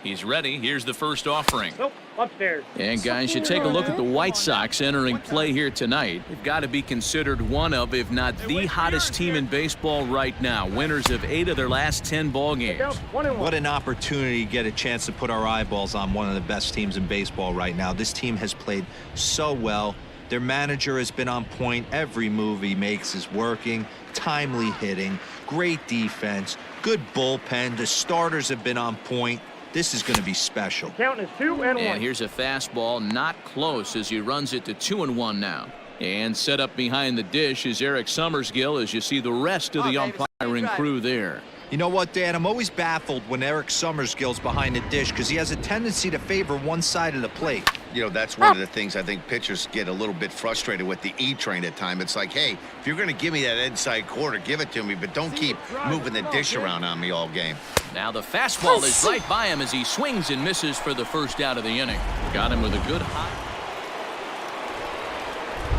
He's ready. Here's the first offering. Nope, upstairs. And guys, you take a look at the White Sox entering play here tonight. They've got to be considered one of, if not the hottest team in baseball right now. Winners of 8 of their last 10 ball games. What an opportunity to get a chance to put our eyeballs on one of the best teams in baseball right now. This team has played so well. Their manager has been on point. Every move he makes is working. Timely hitting, great defense, good bullpen. The starters have been on point. This is going to be special. Count is 2-1. And here's a fastball, not close, as he runs it to 2-1 now. And set up behind the dish is Eric Summersgill, as you see the rest of the umpiring crew there. You know what, Dan? I'm always baffled when Eric Summersgill's behind the dish because he has a tendency to favor one side of the plate. You know, that's one of the things I think pitchers get a little bit frustrated with the E-train at times. It's like, hey, if you're going to give me that inside corner, give it to me, but don't keep moving the dish around on me all game. Now the fastball is right by him as he swings and misses for the first out of the inning. Got him with a good high.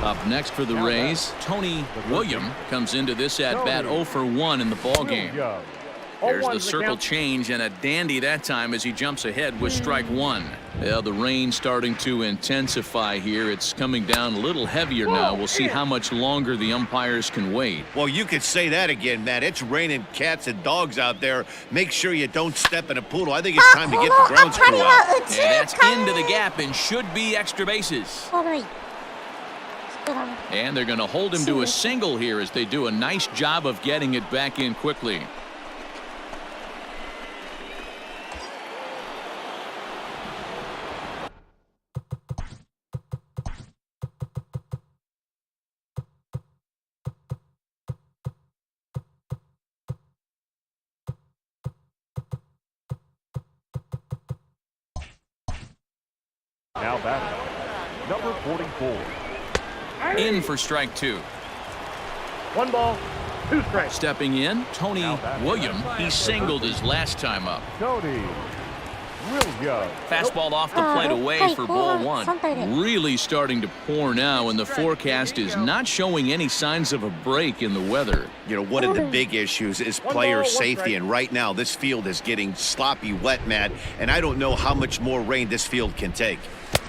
Up next for the Rays, Tony William comes into this at-bat 0 for 1 in the ballgame. There's the circle change and a dandy that time as he jumps ahead with strike 1. Well, the rain starting to intensify here. It's coming down a little heavier now. We'll see how much longer the umpires can wait. Well, you could say that again, Matt. It's raining cats and dogs out there. Make sure you don't step in a poodle. I think it's time to get the grounds crew out. And that's into the gap and should be extra bases. And they're going to hold him to a single here as they do a nice job of getting it back in quickly. Now batting, number 44. In for strike 2. 1 ball, 2 strikes. Stepping in, Tony William. He singled his last time up. Tony William. Fastball off the plate away for ball 1. Really starting to pour now, and the forecast is not showing any signs of a break in the weather. You know, one of the big issues is player safety, and right now this field is getting sloppy wet, Matt, and I don't know how much more rain this field can take.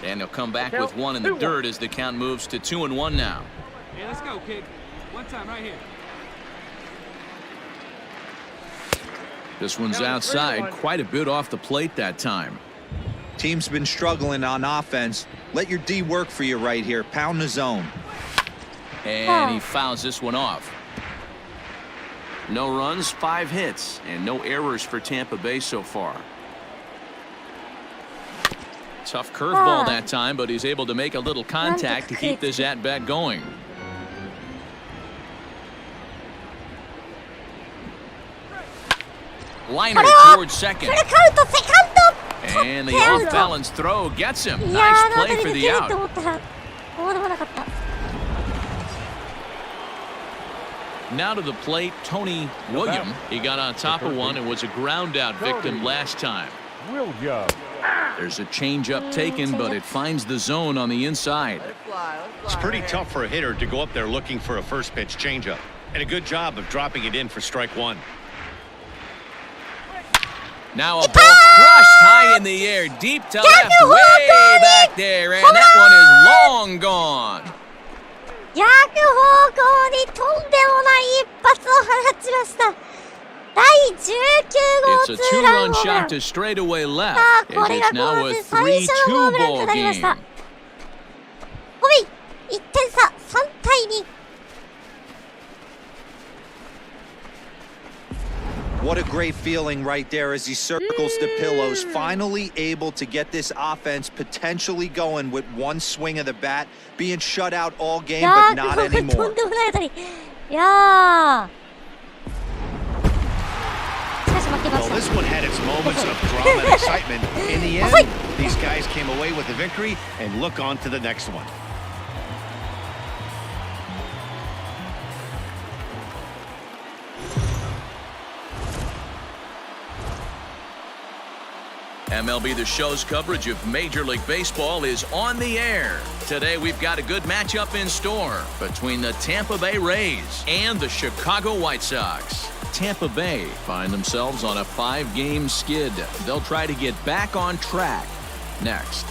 And he'll come back with 1 in the dirt as the count moves to 2-1 now. Hey, let's go, kid. One time right here. This one's outside, quite a bit off the plate that time. Team's been struggling on offense. Let your D work for you right here. Pound the zone. And he fouls this one off. No runs, 5 hits, and no errors for Tampa Bay so far. Tough curveball that time, but he's able to make a little contact to keep this at-bat going. Liner towards second. And the off-balance throw gets him. Nice play for the out. Now to the plate, Tony William. He got on top of one and was a ground-out victim last time. William. There's a changeup taken, but it finds the zone on the inside. It's pretty tough for a hitter to go up there looking for a first pitch changeup, and a good job of dropping it in for strike 1. Now a ball crushed high in the air, deep to left, way back there, and that one is long gone. It's a 2-run shot to straightaway left. It is now a 3-2 ball game. What a great feeling right there as he circles the pillows, finally able to get this offense potentially going with one swing of the bat, being shut out all game, but not anymore. Well, this one had its moments of drama and excitement. In the end, these guys came away with the victory and look on to the next one. MLB The Show's coverage of Major League Baseball is on the air. Today we've got a good matchup in store between the Tampa Bay Rays and the Chicago White Sox. Tampa Bay find themselves on a 5-game skid. They'll try to get back on track next.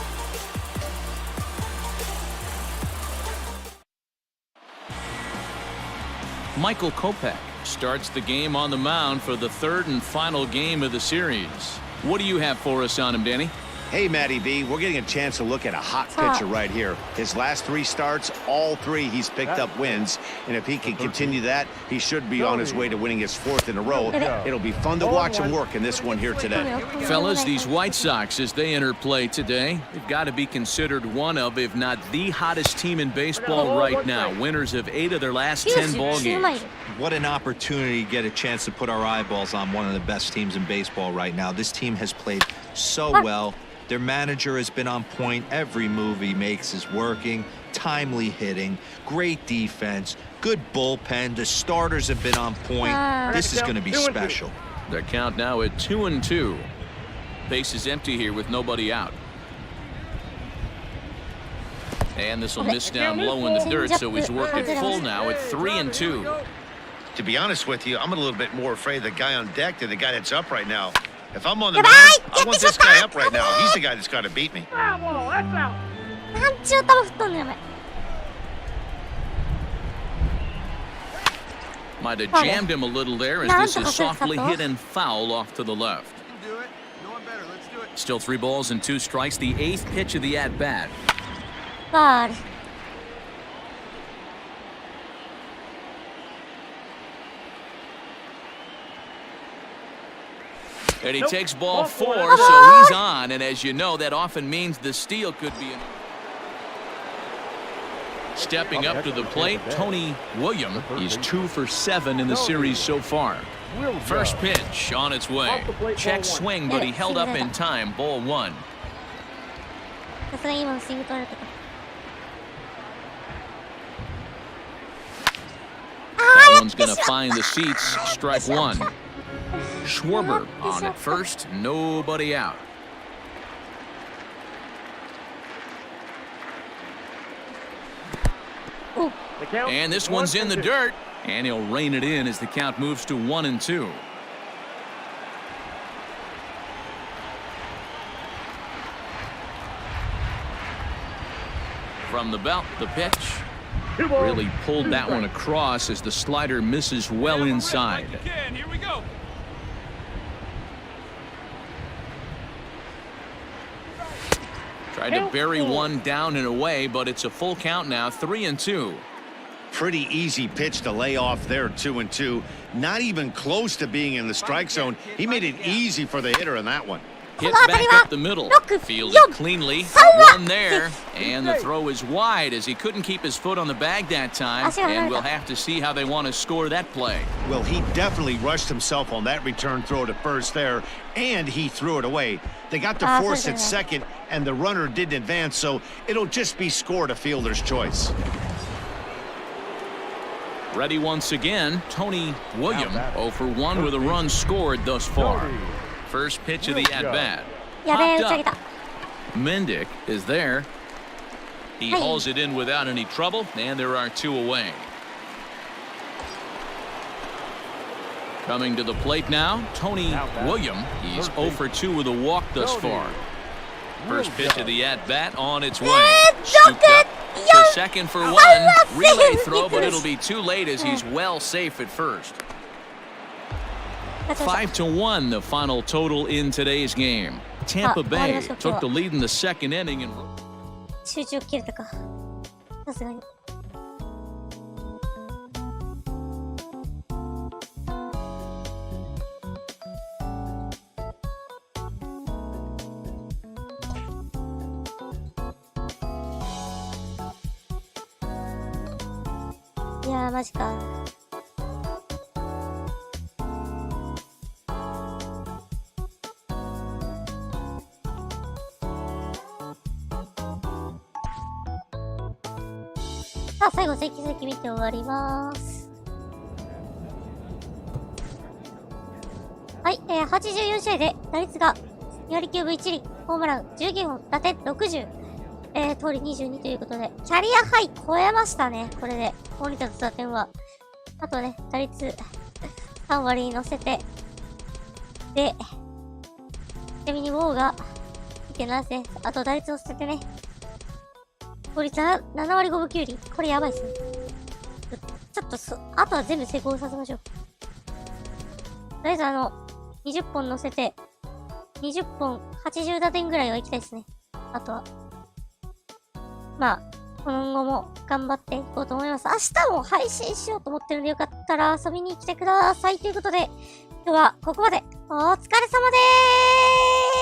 Michael Kopech starts the game on the mound for the third and final game of the series. What do you have for us on him, Danny? Hey, Matty B, we're getting a chance to look at a hot pitcher right here. His last 3 starts, all 3 he's picked up wins. And if he can continue that, he should be on his way to winning his 4th in a row. It'll be fun to watch him work in this one here today. Fellas, these White Sox, as they enter play today, they've got to be considered one of, if not the hottest team in baseball right now. Winners of 8 of their last 10 ball games. What an opportunity to get a chance to put our eyeballs on one of the best teams in baseball right now. This team has played so well. Their manager has been on point. Every move he makes is working. Timely hitting, great defense, good bullpen. The starters have been on point. This is going to be special. Their count now at 2-2. Base is empty here with nobody out. And this will miss down low in the dirt, so he's worked it full now at 3-2. To be honest with you, I'm a little bit more afraid of the guy on deck than the guy that's up right now. If I'm on the mound, I want this guy up right now. He's the guy that's got to beat me. Might have jammed him a little there as this is softly hit and foul off to the left. Still 3 balls and 2 strikes. The 8th pitch of the at-bat. God. And he takes ball 4, so he's on. And as you know, that often means the steal could be. Stepping up to the plate, Tony William. He's 2 for 7 in the series so far. First pitch on its way. Check swing, but he held up in time. Ball 1. That one's going to find the seats. Strike 1. Schwarber on at first, nobody out. And this one's in the dirt, and he'll rein it in as the count moves to 1-2. From the belt, the pitch. Really pulled that one across as the slider misses well inside. Here we go. Tried to bury one down and away, but it's a full count now, 3-2. Pretty easy pitch to lay off there, 2-2. Not even close to being in the strike zone. He made it easy for the hitter in that one. Hit back up the middle. Fielded cleanly. One there. And the throw is wide as he couldn't keep his foot on the bag that time. And we'll have to see how they want to score that play. Well, he definitely rushed himself on that return throw to first there, and he threw it away. They got to force it second, and the runner didn't advance, so it'll just be scored a fielder's choice. Ready once again, Tony William, 0 for 1 with a run scored thus far. First pitch of the at-bat. Popped up. Mendick is there. He hauls it in without any trouble, and there are 2 away. Coming to the plate now, Tony William. He's 0 for 2 with a walk thus far. First pitch of the at-bat on its way. Scooped up to second for 1. Relay throw, but it'll be too late as he's well safe at first. 5-1, the final total in today's game. Tampa Bay took the lead in the second inning and 集中切れたか。さすがに。いやー、マジか。さあ、最後、成績見て終わります。はい、84試合で打率が2割9分1厘、ホームラン19本、打点60、盗塁22ということで、キャリアハイ超えましたね。これで、大仁田と打点は。あとね、打率3割に乗せて、で、ちなみにウォーが 2.7 です。あと打率を捨ててね、効率は7割5分9厘。これやばいっすね。ちょっとあとは全部成功させましょう。とりあえず20本乗せて、20本80打点ぐらいは行きたいですね。あとは。まあ、今後も頑張っていこうと思います。明日も配信しようと思ってるんで、よかったら遊びに来てください。ということで、今日はここまで。お疲れ様でーす。